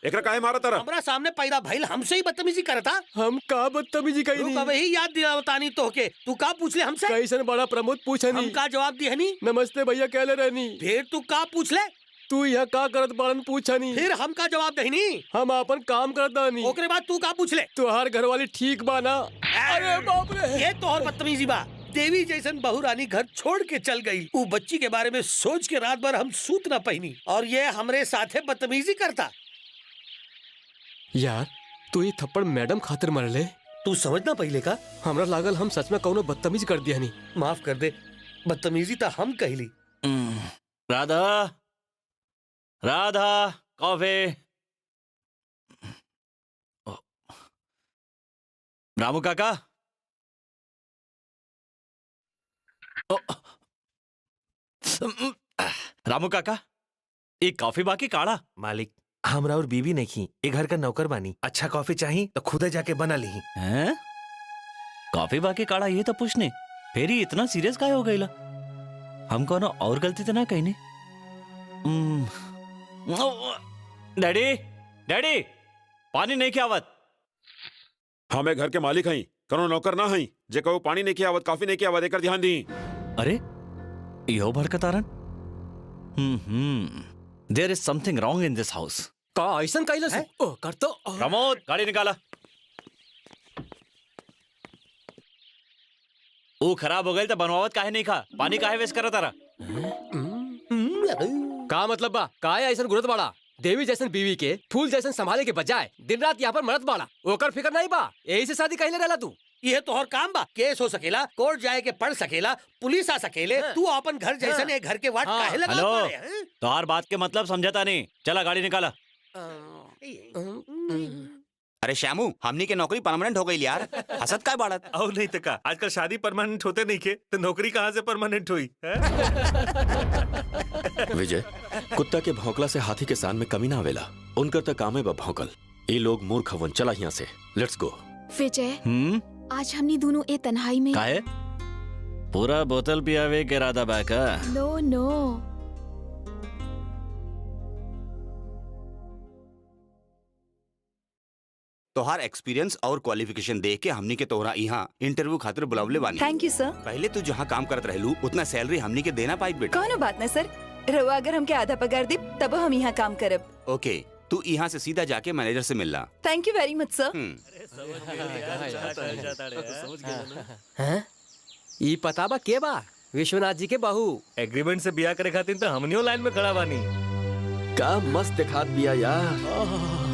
एकरा काहे मारा तारा? हमरा सामने पैदा भइल हमसे ही बदतमीजी करता। हम का बदतमीजी कही नहीं? कब ही याद दिलावतानी तोहके। तू का पूछ ले हमसे? कैसन बड़ा प्रमोद पूछनी? हम का जवाब दिहनी? नमस्ते भैया कहले रहनी। फिर तू का पूछ ले? तू यह का करत बारन पूछनी? फिर हम का जवाब देनी? हम अपन काम करता नहीं। ओकरे बाद तू का पूछ ले? तो हर घर वाली ठीक बा ना? अरे बाप रे, ये तोहर बदतमीजी बा। देवी जैसन बहुरानी घर छोड़ के चल गई। वो बच्ची के बारे में सोच के रात भर हम सूत न पहिनी और ये हमरे साथे बदतमीजी करता। यार तू ये थप्पड़ मैडम खातिर मर ले? तू समझना पहले का? हमरा लागल हम सच में कौनो बदतमीज कर दिया नहीं। माफ कर दे, बदतमीजी तो हम कहली। राधा, राधा, कॉफी। रामू काका, रामू काका, एक कॉफी बाकी काढ़ा। मालिक, हमरा और बीवी नहीं, एक घर का नौकर बानी। अच्छा कॉफी चाहिए तो खुदे जाके बना ली। हैं? कॉफी बाकी काढ़ा ये तो पूछने फिर ही इतना सीरियस काहे हो गईला? हम कोनो और गलती तो ना कही नहीं? डैडी, डैडी, पानी नहीं खियावत। हमें घर के मालिक हई, करो नौकर ना हई। जे कहो पानी नहीं खियावत, कॉफी नहीं खियावत, एकर ध्यान दी। अरे यो भड़कतारन। There is something wrong in this house. का ऐसन कैलस? ओ कर तो। प्रमोद, गाड़ी निकाला। वो खराब हो गई तो बनवावत काहे नहीं खा? पानी काहे वेस्ट करा तारा? का मतलब बा? का ऐसन गुरत बाड़ा? देवी जैसन बीवी के फूल जैसन संभाले के बजाय दिन रात यहाँ पर मरत बाड़ा। ओकर फिक्र नहीं बा? यही से शादी कहले रहला तू? ये तो और काम बा। केस हो सकेला, कोर्ट जाए के पढ़ सकेला, पुलिस आ सकेले। तू अपन घर जैसन एक घर के वाट काहे लगा पड़े? हेलो, तो हर बात के मतलब समझता नहीं। चला गाड़ी निकाला। अरे श्यामू, हमनी के नौकरी परमानेंट हो गई यार। हसत काय बाड़त? और नहीं तो का, आजकल शादी परमानेंट होते नहीं के, तो नौकरी कहाँ से परमानेंट हुई है? विजय, कुत्ता के भौंकला से हाथी के सान में कमी ना आवेला। उनकर तक कामे बा भौंकल। ये लोग मूर्ख हवन। चला यहाँ से, लेट्स गो। विजय, आज हमनी दोनों ए तन्हाई में काहे? पूरा बोतल पियावे के इरादा बा का? नो नो। तोहार एक्सपीरियंस और क्वालिफिकेशन देख के हमनी के तोहरा यहाँ इंटरव्यू खातिर बुलावले बानी। थैंक यू सर। पहले तू जहाँ काम करत रहलू उतना सैलरी हमनी के देना पाई बेटा। कोनो बात ना सर, रहुआ अगर हमके आधा पगार दे तब हम यहाँ काम करब। ओके, तू यहाँ से सीधा जाके मैनेजर से मिलना। थैंक यू वेरी मच सर। हैं? ई पता बा के बा? विश्वनाथ जी के बहू। एग्रीमेंट से बिया करे खातिर तो हमनियो लाइन में खड़ा बानी। का मस्त दिखात बिया यार।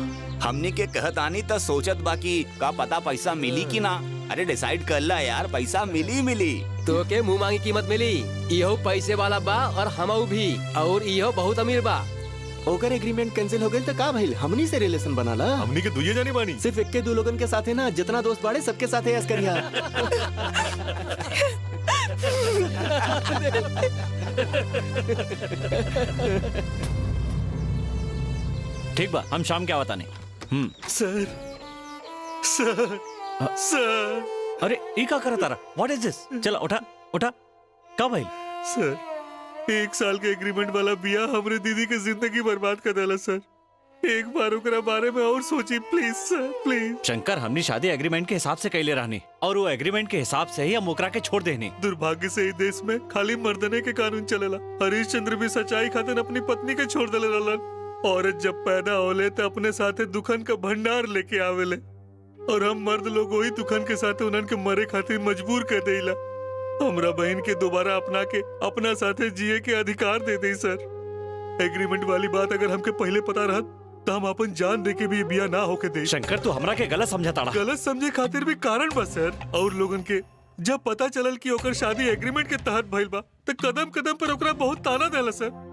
हमनी के कहत आनी तो सोचत बाकी का पता पैसा मिली कि ना। अरे डिसाइड कर ला यार, पैसा मिली। तो के मुंह मांगी कीमत मिली। इहो पैसे वाला बा और हमऊ भी, और इहो बहुत अमीर बा। ओकर एग्रीमेंट कैंसिल हो गई तो का भइल? हमनी से रिलेशन बनाला। हमनी के दुइये जानी बानी। सिर्फ इक्के दो लोगन के साथे ना, जितना दोस्त बाड़े सबके साथे ऐस करिया। ठीक बा, हम शाम के आवता नहीं। सर, सर, सर। अरे ई का करत तारा? व्हाट इज दिस? चला उठा उठा। का भाई? सर, 1 साल के एग्रीमेंट वाला बिया हमरे दीदी के जिंदगी बर्बाद कर देला सर। एक बार ओकरा बारे में और सोची प्लीज सर, प्लीज। शंकर, हमने शादी एग्रीमेंट के हिसाब से कैले रहनी और वो एग्रीमेंट के हिसाब से ही हम ओकरा के छोड़ देनी। दुर्भाग्य से इस देश में खाली मर्दने के कानून चलेला। हरीश चंद्र भी सच्चाई खातिर अपनी पत्नी के छोड़ देले रहलन। औरत जब पैदा होले तो अपने साथे दुखन का भंडार लेके आवेले, और हम मर्द लोग वही दुखन के साथे उनन के मरे खातिर मजबूर कर देला। हमरा बहन के दोबारा अपना के अपना साथे जिए के अधिकार दे दे सर। एग्रीमेंट वाली बात अगर हमके पहले पता रहत तो हम अपन जान दे के भी बिया ना होके दे। शंकर, तू हमरा के गलत समझता। गलत समझे खातिर भी कारण बा सर। और लोगन के जब पता चलल कि ओकर शादी एग्रीमेंट के तहत भइल बा तो कदम कदम पर ओकरा बहुत ताना देला सर।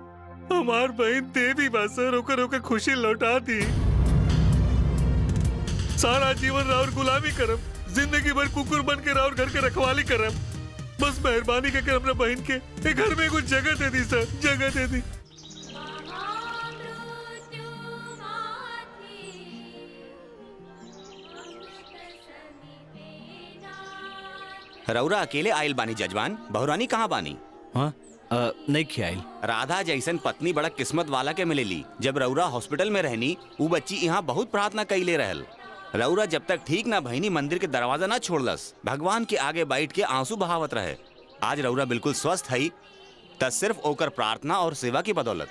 हमार बहन देवी बा सर, ओकर खुशी लौटा दी। सारा जीवन राउर गुलामी करब, जिंदगी भर कुकुर बन के राउर घर के रखवाली करब। बस मेहरबानी करके अपने बहन के घर में कुछ जगह दे दी सर, जगह दे दी। रउरा अकेले आयल बानी जजवान? बहुरानी कहाँ बानी? हाँ, नहीं खियाइल। राधा जैसन पत्नी बड़ा किस्मत वाला के मिलेली। जब रउरा हॉस्पिटल में रहनी वो बच्ची यहाँ बहुत प्रार्थना कैले रहल। रउरा जब तक ठीक ना भईनी मंदिर के दरवाजा ना छोड़लस, भगवान के आगे बैठ के आंसू बहावत रहे। आज रउरा बिल्कुल स्वस्थ है त सिर्फ ओकर प्रार्थना और सेवा की बदौलत।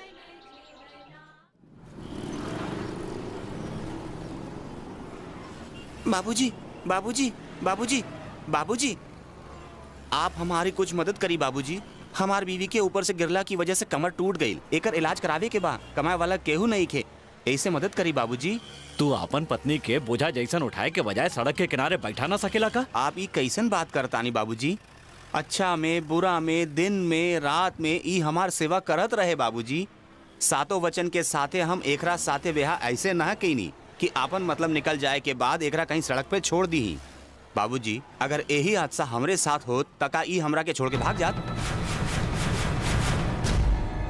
बाबूजी, बाबूजी, बाबूजी, बाबूजी, आप हमारी कुछ मदद करी बाबूजी। हमार बीवी के ऊपर से गिरला की वजह से कमर टूट गई। एकर इलाज करावे के बा, कमाए वाला केहू नहीं खे। ऐसे मदद करी बाबूजी। तू अपन पत्नी के बोझा जैसन उठाए के बजाय सड़क के किनारे बैठा ना सकेला का? आप ये कैसन बात करतानी बाबूजी? अच्छा में बुरा में दिन में रात में ई हमार सेवा करत रहे बाबूजी। सातों वचन के साथे हम एकरा साथे ब्याह ऐसे ना कईनी कि आपन मतलब निकल जाए के बाद एकरा कहीं सड़क पे छोड़ दी। बाबूजी, अगर यही हादसा हमरे साथ हो तका ई हमरा के छोड़ के भाग जात।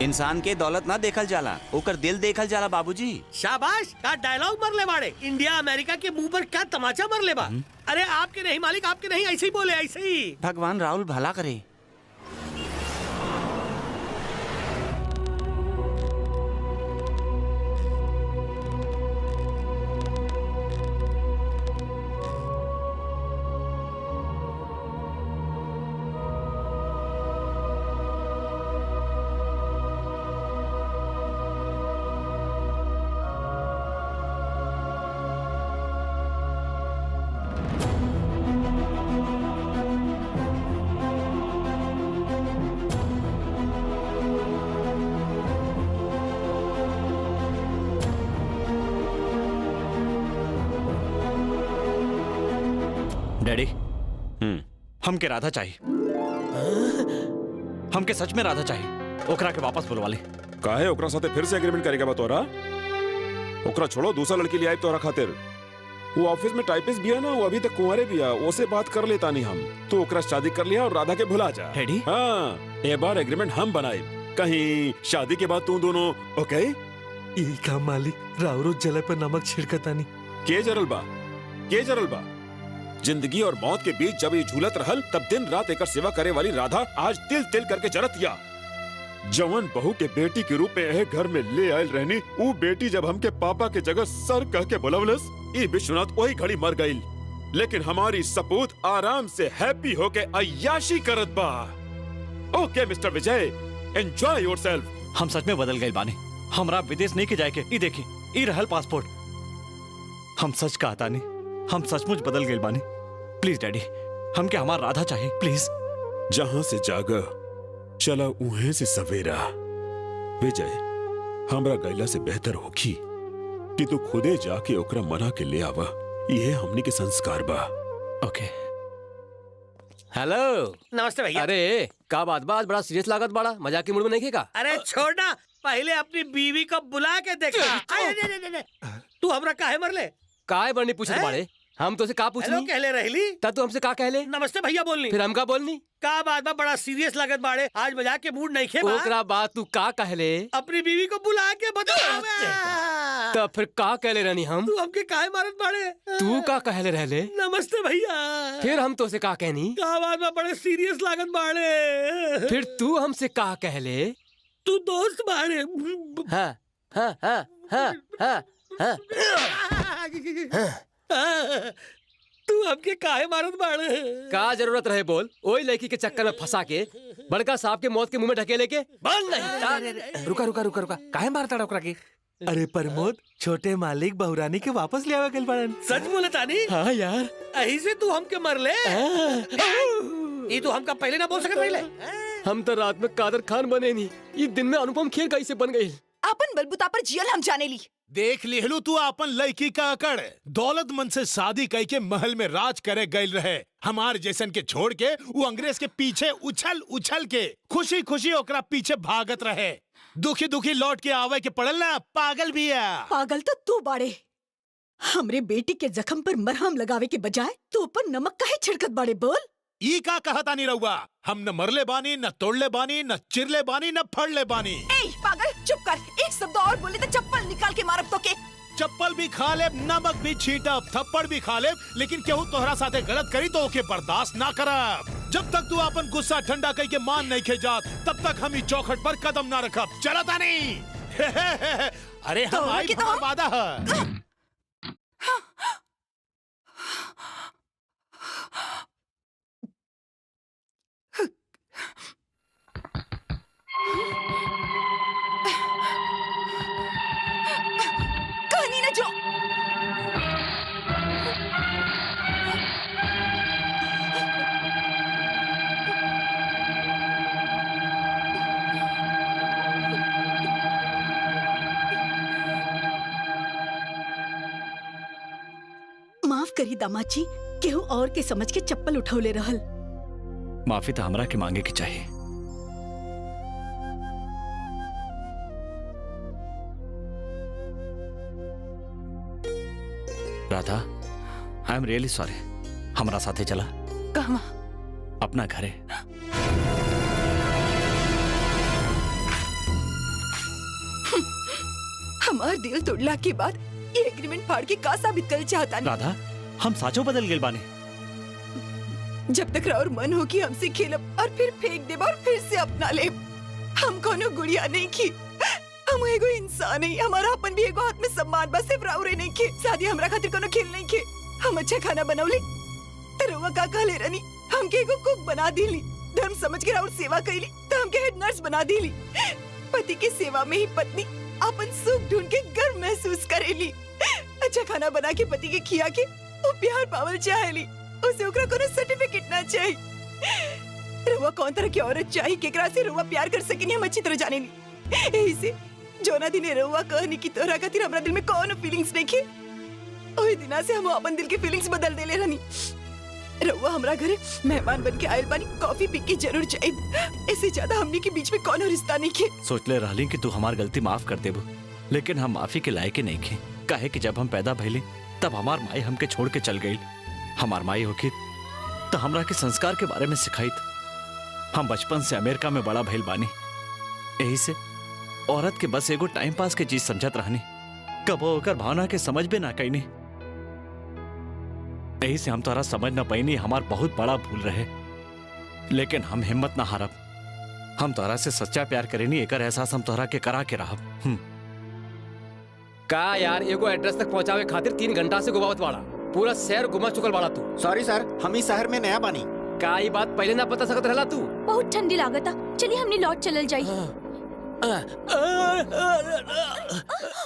इंसान के दौलत ना देखल जाला, ओकर दिल देखल जाला बाबूजी। शाबाश, का डायलॉग मरले बाड़े। इंडिया अमेरिका के मुंह पर क्या तमाचा मरले बा। अरे आपके नहीं मालिक, आपके नहीं, ऐसे ही बोले, ऐसे ही। भगवान राहुल भला करे। डैडी, हमके राधा चाहिए। हमके सच में राधा चाहिए। ओकरा के वापस बुलवा ले। काहे ओकरा साथे फिर से एग्रीमेंट करेगा बा तोरा? ओकरा छोड़ो, दूसरा लड़की ले आई तोरा खातिर। वो ऑफिस में टाइपिस्ट भी है ना, वो अभी तक कुंवारे भी है, उससे बात कर लेता नहीं हम। तो ओकरा शादी कर लिया और राधा के भुला जा। रेडी? हाँ, ए बार एग्रीमेंट हम बनाए, कहीं शादी के बाद तू दोनों ओके। ई का मालिक राउरो जले पर नमक छिड़कतानी। के जरल बा, के जरल बा। जिंदगी और मौत के बीच जब ये झूलत रहल, तब दिन रात एकर सेवा करे वाली राधा आज तिल तिल करके जरत या। जवन बहू के बेटी के रूप में यह घर में ले आयल रहनी, वो बेटी जब हमके पापा के जगह सर कह के बुलवलस, ई विश्वनाथ वही घड़ी मर गई। लेकिन हमारी सपूत आराम से हैप्पी होके अय्याशी करत बा। ओके मिस्टर विजय, एंजॉय योरसेल्फ। हम सच में बदल गए बानी। हमरा विदेश नहीं के जाए के। ई देखी, ई रहल पासपोर्ट। हम सच कहता नहीं, हम सचमुच बदल गए बानी। प्लीज डैडी, हमके हमार राधा चाहिए, प्लीज। जहां से जागा चला उहे से सवेरा। विजय, हमरा गैला से बेहतर होखी कि तू खुदे जाके ओकरा मना के ले आवा। ये हमनी के संस्कार बा। ओके। हेलो। नमस्ते भैया। अरे का बात बा, आज बड़ा सीरियस लागत बड़ा, मजाक के मूड में नहीं खेगा? अरे छोड़ना, पहले अपनी बीवी को बुला के देखा। तू हमरा काहे मरले? काय बरनी पूछत बाड़े? हम तो से का पूछनी? हेलो कहले रहली ता तू हमसे का कहले? नमस्ते भैया बोलनी। फिर हम का बोलनी? का बात बा, बड़ा सीरियस लागत बाड़े, आज मजाक के मूड नहीं खेबा। ओकरा बात तू का कहले? अपनी बीवी को बुला के बता। तो फिर का कहले रहनी हम? तू हमके काहे मारत बाड़े? तू का कहले रहले? नमस्ते भैया। फिर हम तो से का कहनी? का बात बा, बड़े सीरियस लागत बाड़े। फिर तू हमसे का कहले? तू दोस्त बाड़े। हाँ हाँ हाँ हाँ हाँ हाँ। तू हमके काहे मारत बाड़े? का जरूरत रहे बोल? ओई लड़की के चक्कर में फंसा के बड़का साहब के मौत के मुंह में ढकेले के बंद नहीं। रुका रुका रुका रुका, काहे मारता ओकरा के? अरे प्रमोद, छोटे मालिक बहुरानी के वापस ले आवे गइल बाड़न। सच बोले तानी? हाँ यार, यही से तू हमके मरले? ये तू हमका पहले ना बोल सकत पहले? हम तो रात में कादर खान बने नहीं, ये दिन में अनुपम खेर कैसे बन गई? अपन बलबूता पर जियल हम जाने ली। देख लिहलू तू अपन लड़की का अकड़। दौलतमंद से शादी कई के महल में राज करे गइल रहे। हमार जैसन के छोड़ के वो अंग्रेज के पीछे उछल उछल के खुशी खुशी ओकरा पीछे भागत रहे। दुखी दुखी लौट के आवे के पड़ल ना, पागल भी है। पागल तो तू बाड़े। हमरे बेटी के जख्म पर मरहम लगावे के बजाय तू ऊपर नमक काहे छिड़कत बाड़े बोल? ई का कहता नहीं रहुआ, हम न मरले बानी, न तोड़ले बानी, न चिरले बानी, न फड़ले बानी। ए पागल, चुप कर। एक शब्द और बोले तो चप्पल निकाल के मारब तो के। चप्पल भी खा ले, नमक भी छीटब, थप्पड़ भी खा ले, लेकिन केहू तोहरा साथे गलत करी तो ओके बर्दाश्त ना करब। जब तक तू अपन गुस्सा ठंडा कई के मान नहीं खे जात, तब तक हम ई चौखट पर कदम ना रखब। चलता नहीं। अरे हम आई हमार वादा है। कहानी ना जो। माफ करी दामाद जी, केहू और के समझ के चप्पल उठौले रहल। माफी तो हमरा के मांगे की चाहिए। Radha, I am really sorry. हमरा साथे चला। कहाँ? अपना घरे। हमार दिल तोड़ला के बाद ये एग्रीमेंट फाड़ के का साबित कर चाहता नहीं? राधा, हम साचो बदल गए बानी। जब तक और मन हो कि हमसे खेलब और फिर फेंक देब और फिर से अपना ले। हम कोनो गुड़िया नहीं की, हम एगो इंसान है। हमारा अपन भी एगो हाथ में सम्मान बस, सिर्फ राउरे नहीं के। शादी हमरा खातिर कोनो खेल नहीं के। हम अच्छा खाना बनावली तो रउआ का कहले रहनी, हमके एगो कुक बना दीली। धर्म समझ के राउर सेवा कईली तो हमके हेड नर्स बना दीली। पति के सेवा में ही पत्नी अपन सुख ढूंढ के गर्व महसूस करेली। अच्छा खाना बना के पति के खिया के वो प्यार पावल चाहेली। उसे ओकरा कोनो सर्टिफिकेट ना चाहिए। रउआ कौन तरह की औरत चाहिए केकरा से रउआ प्यार कर सकेनी हम अच्छी तरह जाने नी। यही से जोना दिने रउआ कहनी कि तोरा खातिर हमरा दिल में कौन फीलिंग्स नहीं खे, ओही दिना से हम अपन दिल के फीलिंग्स बदल देले रहनी। रउआ हमरा घरे मेहमान बन के आयल बानी, कॉफी पी के जरूर जाइब। इससे ज्यादा हमनी के बीच में कौन रिश्ता नहीं खे। सोच ले रहली कि तू हमार गलती माफ कर देबो, लेकिन हम माफी के लायक नहीं खे। काहे कि जब हम पैदा भइले तब हमार माई हमके छोड़ के चल गई। हमार माई होगी तो हमरा के संस्कार के बारे में सिखाई। हम बचपन से अमेरिका में बड़ा भइल बानी, यही से औरत के बस एगो टाइम पास के चीज समझत रहनी, कबो ओकर भावना के समझ भी ना कईनी। यही से हम तोरा समझ ना पाईनी, हमार बहुत बड़ा भूल रहे। लेकिन हम हिम्मत ना हारब, हम तोरा से सच्चा प्यार करेनी, एकर एहसास हम तोरा के करा के रहब। का यार एगो एड्रेस तक पहुंचावे खातिर 3 घंटा से घुमावत बाड़ा, पूरा शहर घुमा चुकल बाड़ा तू। सॉरी सर, हम इस शहर में नया बानी। का ये बात पहले ना पता सकत रहला तू? बहुत ठंडी लागता, चलिए हमने लौट चलल जाई।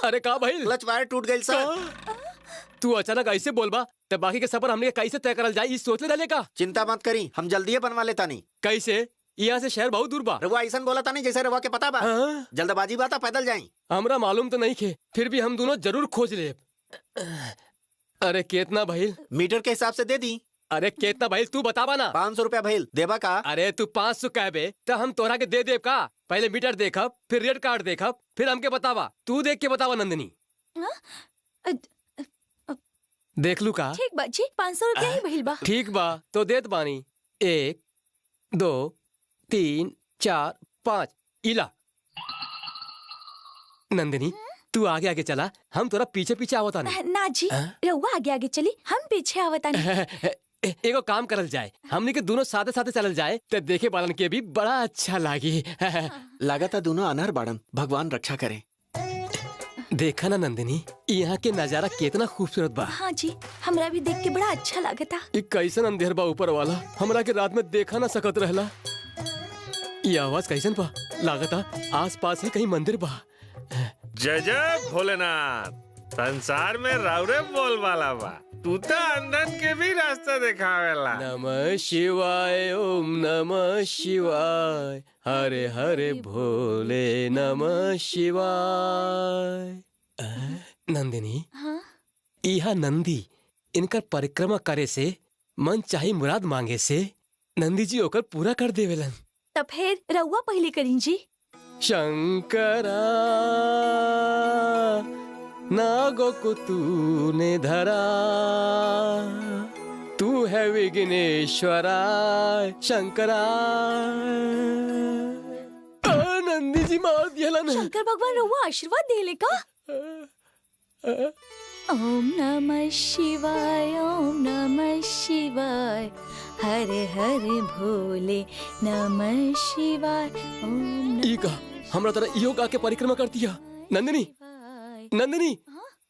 अरे का भाई, क्लच वायर टूट गई सर। तू अचानक ऐसे बोलबा तब बाकी के सफर हमने कैसे तय करल जाए, सोच ले डाले का? चिंता मत करी, हम जल्दी बनवा लेता नहीं। कैसे? यहाँ से शहर बहुत दूर बा। रवा ऐसा बोला था नहीं जैसे रवा के पता बा। जल्दबाजी बात, पैदल जाई। हमरा मालूम तो नहीं खे, फिर भी हम दोनों जरूर खोज ले। अरे कितना भाई? मीटर के हिसाब से दे दी। अरे कितना भाई तू बतावा ना। 500 रुपया भाई देबा का? अरे तू 500 कहबे तो हम तोरा के दे देब का? पहले मीटर देखब, फिर रेट कार्ड देखब, फिर हमके बतावा। तू देख के बतावा नंदिनी। देख लू का? ठीक बा जी, 500 रुपया ही भइल बा। ठीक बा तो देत बानी। 1 2 3 4 5 इला। नंदिनी तू आगे आगे चला, हम तोरा पीछे पीछे आवता नहीं। ना जी, रउआ आगे आगे चली, हम पीछे आवता नहीं। एगो काम करल जाए, हमने के दोनों साथे साथे चलल जाए तो देखे बालन के भी बड़ा अच्छा लागी। लागता दोनों अनहर बाड़न, भगवान रक्षा करे। देखा ना नंदिनी, यहाँ के नजारा कितना खूबसूरत बा। हाँ जी, हमरा भी देख के बड़ा अच्छा लागता। ये कैसन अंधेर बा ऊपर वाला, हमरा के रात में देखा ना सकत रहला। ये आवाज कैसन बा? लागता आस पास ही कहीं मंदिर बा। जय जय भोलेनाथ, संसार में रावरे बोल वाला बा, तू तो अंधन के भी रास्ता दिखावेला। नमः शिवाय, ओम नमः शिवाय, हरे हरे भोले नमः शिवाय। नंदिनी, हाँ? यह नंदी इनकर परिक्रमा करे से, मन चाहे मुराद मांगे से नंदी जी होकर पूरा कर देवेलन। तब फिर रउआ पहले करीं जी। शंकरा नागो को तूने धरा, तू है विघ्नेश्वरा शंकरा। नंदी जी मार दिया ना। शंकर भगवान रउआ आशीर्वाद देले का? ओम नमः शिवाय, ओम नमः शिवाय, हरे हरे भोले नमः शिवाय, ओम नमः। हमरा तरह योगा के परिक्रमा कर दिया। नंदिनी, नंदिनी,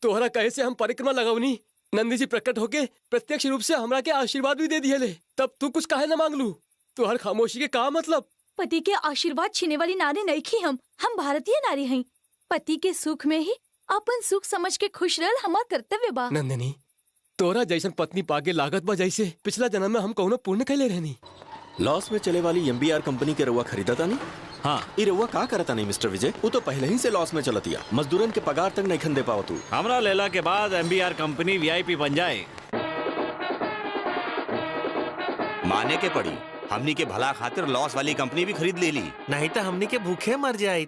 तोहरा कहे से हम परिक्रमा लगावनी, नंदी जी प्रकट होके प्रत्यक्ष रूप से हमरा के आशीर्वाद भी दे दिए ले। तब तू कुछ काहे न मांग लू? तोहर खामोशी के का मतलब? पति के आशीर्वाद छीने वाली नारी नहीं खी हम भारतीय नारी हैं। पति के सुख में ही अपन सुख समझ के खुश रहल हमार कर्तव्य बा। नंदिनी, तोरा जैसन पत्नी पाके लागत बा जैसे पिछला जन्म में हम कौनो पुण्य कैले रहनी। लॉस में चले वाली MBR कंपनी के रउआ खरीदा था नहीं? हाँ, ये रउआ का करता नहीं मिस्टर विजय? वो तो पहले ही से लॉस में चलतिया, मजदूरन के पगार तक नहीं खन दे पाओ तू। हमरा लेला के बाद MBR कंपनी VIP बन जाए। माने के पड़ी, हमनी के भला खातिर लॉस वाली कंपनी भी खरीद ले ली, नहीं तो हमनी के भूखे मर जाए।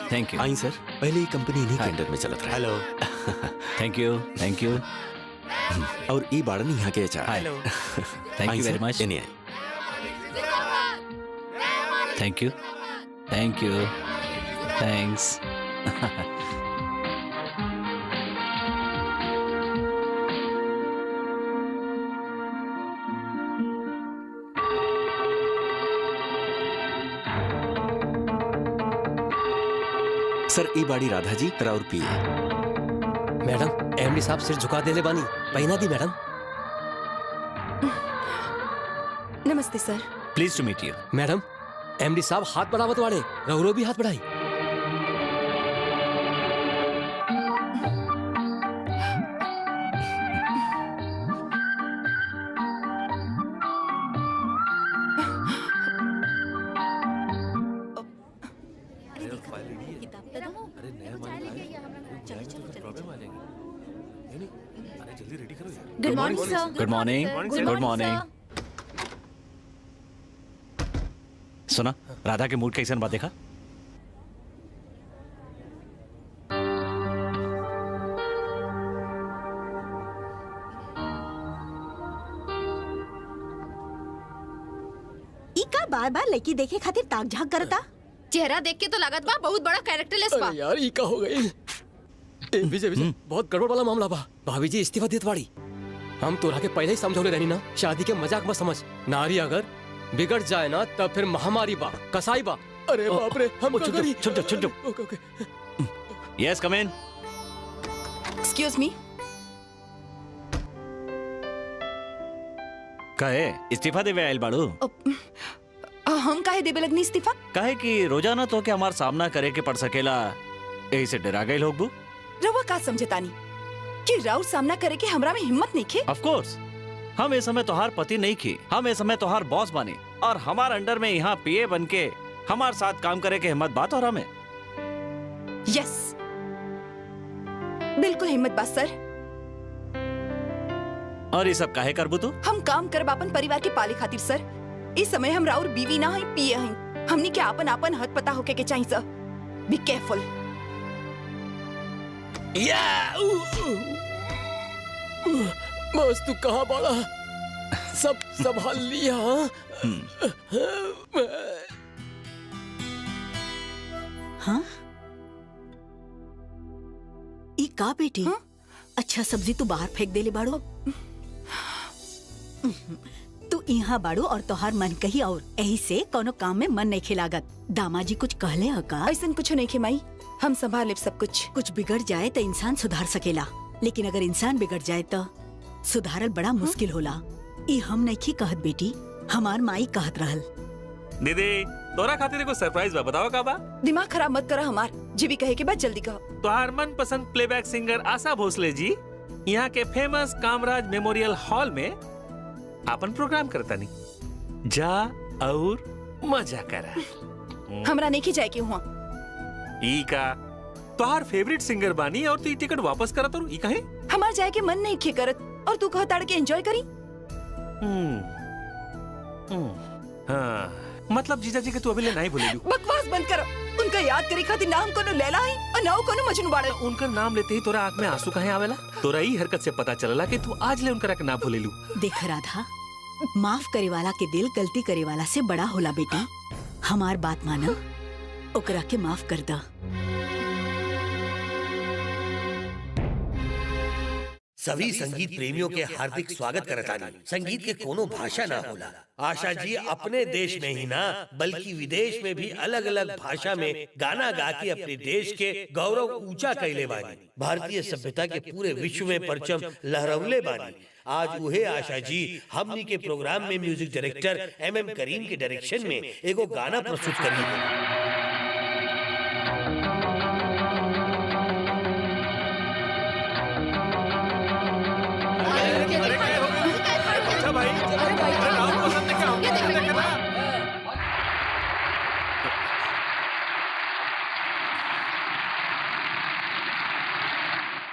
Thank you. आई सर, पहले ही कंपनी इन्हीं के अंडर में चलत रहा। Hello. Thank you, thank you. और ई बाड़न यहाँ के HR। Hello, thank you very much. Thank you, thank you, thanks. Sir ई बाड़ी राधा जी तरा और पिए। मैडम, MD साहब सिर झुका देले बानी, पहना दी मैडम। नमस्ते sir. Please to meet you. Madam, MD साहब हाथ बढ़ावत वाले, रहुरो भी हाथ बढ़ाई। Good morning sir. Good morning, good morning. सुना राधा के मूड कैसन बात देखा? इका बार बार लड़की देखे खातिर ताक झाक करता। चेहरा देख के तो लागत बा बहुत बड़ा कैरेक्टरलेस बा। अरे यार ई का हो गई? विजय विजय बहुत गड़बड़ वाला मामला बा। भाभी जी इस्तीफा देत बाड़ी। हम तोरा के पहले ही समझौले रहनी ना, शादी के मजाक मत समझ। नारी अगर बिगड़ जाए ना तब फिर महामारी बा, कसाई बा। अरे बाप रे, हम का करी? चुप चुप चुप चुप। Okay okay. Yes come in. Excuse me. कहे इस्तीफा देवे आयल बाड़ू? हम काहे देबे लगनी इस्तीफा? कहे कि रोजाना तो के हमार सामना करे के पड़ सकेला, यही से डरा गए लोग। रवा का समझतानी कि राउर सामना करे के हमरा में हिम्मत नहीं खे? ऑफ कोर्स हम इस समय तोहार पति नहीं की, हम इस समय तोहार बॉस बने और हमार अंडर में यहाँ पीए बन के हमार साथ काम करे के हिम्मत बात और हमें। यस बिल्कुल हिम्मत बा सर। और ये सब काहे करबू तू? हम काम करब अपन परिवार के पाले खातिर सर। इस समय हम राउर बीवी ना हई, पिए हई। हमनी के आपन आपन हद पता होके के चाहिए सर। Be careful. बस तू कहाँ बड़ा? सब संभाल लिया। हाँ ई का बेटी? अच्छा सब्जी तू बाहर फेंक देले बाड़ू। तू यहाँ बाड़ू और तोहार मन कही और यही से कोनो काम में मन नहीं खिलागत। दामाजी कुछ कहले का? ऐसा कुछ नहीं खे माई, हम संभाल लेब सब कुछ। कुछ बिगड़ जाए तो इंसान सुधार सकेला, लेकिन अगर इंसान बिगड़ जाए तो सुधारल बड़ा मुश्किल होला। ई हम नहीं कहत बेटी, हमार माई कहत रहल। दीदी तोरा खातिर एगो सरप्राइज बा, बताओ का बा? दिमाग खराब मत करा हमार, जी भी कहे के बाद जल्दी कहो। तोहार मन पसंद प्लेबैक सिंगर आशा भोसले जी यहाँ के फेमस कामराज मेमोरियल हॉल में अपन प्रोग्राम करता नहीं। जा और मजा करा। हमरा नहीं जाए के हुआ। ई का तोहार फेवरेट सिंगर बानी और तू टिकट वापस करा तो ई कहे? हमार जाए के मन नहीं खे करत और तू कह ताड़ के एंजॉय करी। हाँ मतलब जीजा जी के तू अभी ले नहीं भूलेलू। बकवास बंद करो। उनका याद करे खातिर नाम कोनो लैला है और नाउ कोनो मजनू बाड़े। उनका नाम लेते ही तोरा आंख में आंसू काहे आवेला? तोरा ई हरकत से पता चलला कि तू आज ले उनका के ना भूलेलू। देख राधा, माफ करे वाला के दिल गलती करे वाला से बड़ा होला बेटी। हमार बात माना, ओकरा के माफ कर दा। सभी संगीत प्रेमियों के हार्दिक स्वागत करतानी। संगीत के कोनो भाषा ना होला। आशा जी अपने देश में ही ना बल्कि विदेश में भी अलग अलग भाषा में गाना गा के अपने देश के गौरव ऊंचा कैले बानी। भारतीय सभ्यता के पूरे विश्व में परचम लहरौले बानी। आज उहे आशा जी हमनी के प्रोग्राम में म्यूजिक डायरेक्टर MM करीम के डायरेक्शन में एगो गाना प्रस्तुत करी।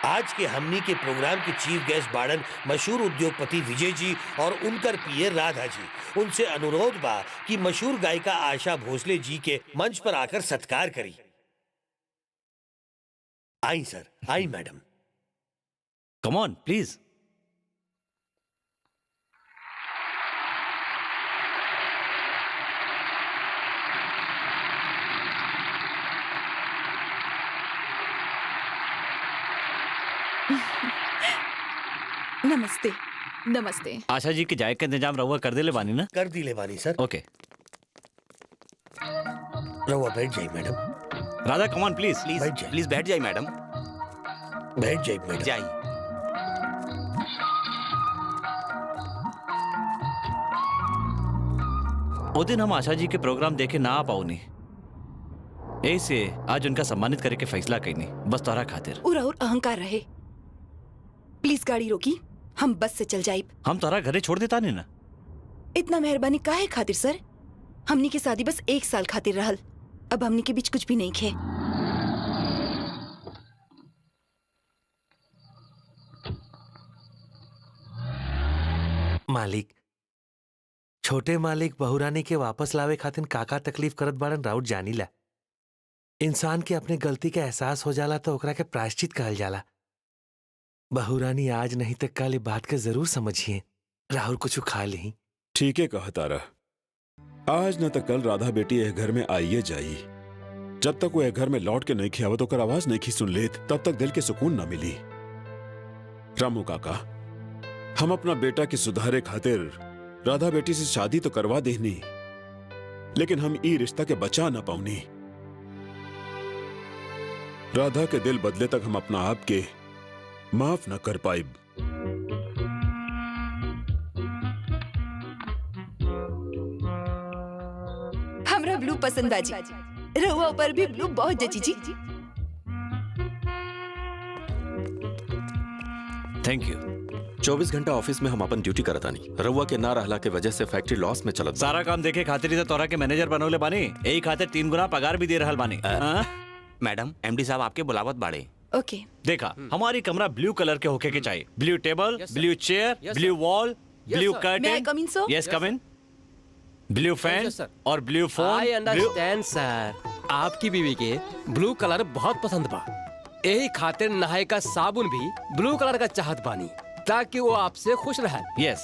आज के हमनी के प्रोग्राम के चीफ गेस्ट बाड़न मशहूर उद्योगपति विजय जी और उनकर पीए राधा जी। उनसे अनुरोध बा कि मशहूर गायिका आशा भोसले जी के मंच पर आकर सत्कार करी। आई सर, आई मैडम। Come on please. नमस्ते। नमस्ते। आशा जी की जाए का इंतजाम रहुआ कर दे ले बानी ना? कर दी ले बानी सर। ओके रहुआ बैठ जाइए madam. Radha come on please. Please बैठ जाइए मैडम। बैठ जाइए मैडम। जाइए। वो दिन हम आशा जी के प्रोग्राम देखे ना आ पाऊनी, ऐसे आज उनका सम्मानित करे के फैसला कईनी बस तोहरा खातिर। और अहंकार रहे। प्लीज गाड़ी रोकी, हम बस से चल जाइब। हम तोहरा घरे छोड़ देता नहीं ना। इतना मेहरबानी काहे खातिर सर? हमनी के शादी बस 1 साल खातिर रहल, अब हमनी के बीच कुछ भी नहीं खे। मालिक छोटे मालिक बहुरानी के वापस लावे खातिर काका तकलीफ करत बाड़न राउत जानीला। इंसान के अपने गलती के एहसास हो जाला तो ओकरा के प्रायश्चित कहल जाला। बहुरानी आज नहीं तक कल बात के जरूर समझिए। राहुल कुछ खा ली। ठीक है कहा तारा, आज न तक कल राधा बेटी यह घर में आइए जाई। जब तक वो घर में लौट के नहीं खियावत ओकर आवाज नहीं खी सुन लेत तब तक दिल के सुकून न मिली। रामू काका, हम अपना बेटा की सुधारे खातिर राधा बेटी से शादी तो करवा देनी, लेकिन हम ई रिश्ता के बचा न पाऊनी। राधा के दिल बदले तक हम अपना आप के माफ न कर पाई। हमरा ब्लू पसंद बाजी। रहुआ ऊपर भी ब्लू बहुत जची जी। Thank you. 24 घंटा ऑफिस में हम अपन ड्यूटी करता नहीं। रउआ के ना रहला के वजह से फैक्ट्री लॉस में चलत। सारा काम देखे खातिर से तोरा के मैनेजर बनोले बानी, यही खातिर 3 गुना पगार भी दे रहल बानी। मैडम, एमडी साहब आपके बुलावत बाड़े। ओके। देखा, हमारी कमरा ब्लू कलर के होके के चाहिए। Blue table, blue chair, blue wall, blue May I come in, curtain. sir? Yes, come in. Blue fan sir. और ब्लू फोन। आई अंडरस्टैंड सर, आपकी बीवी के ब्लू कलर बहुत पसंद बा, यही खातिर नहाए का साबुन भी ब्लू कलर का चाहत बानी ताकि वो आपसे खुश रहे। Yes,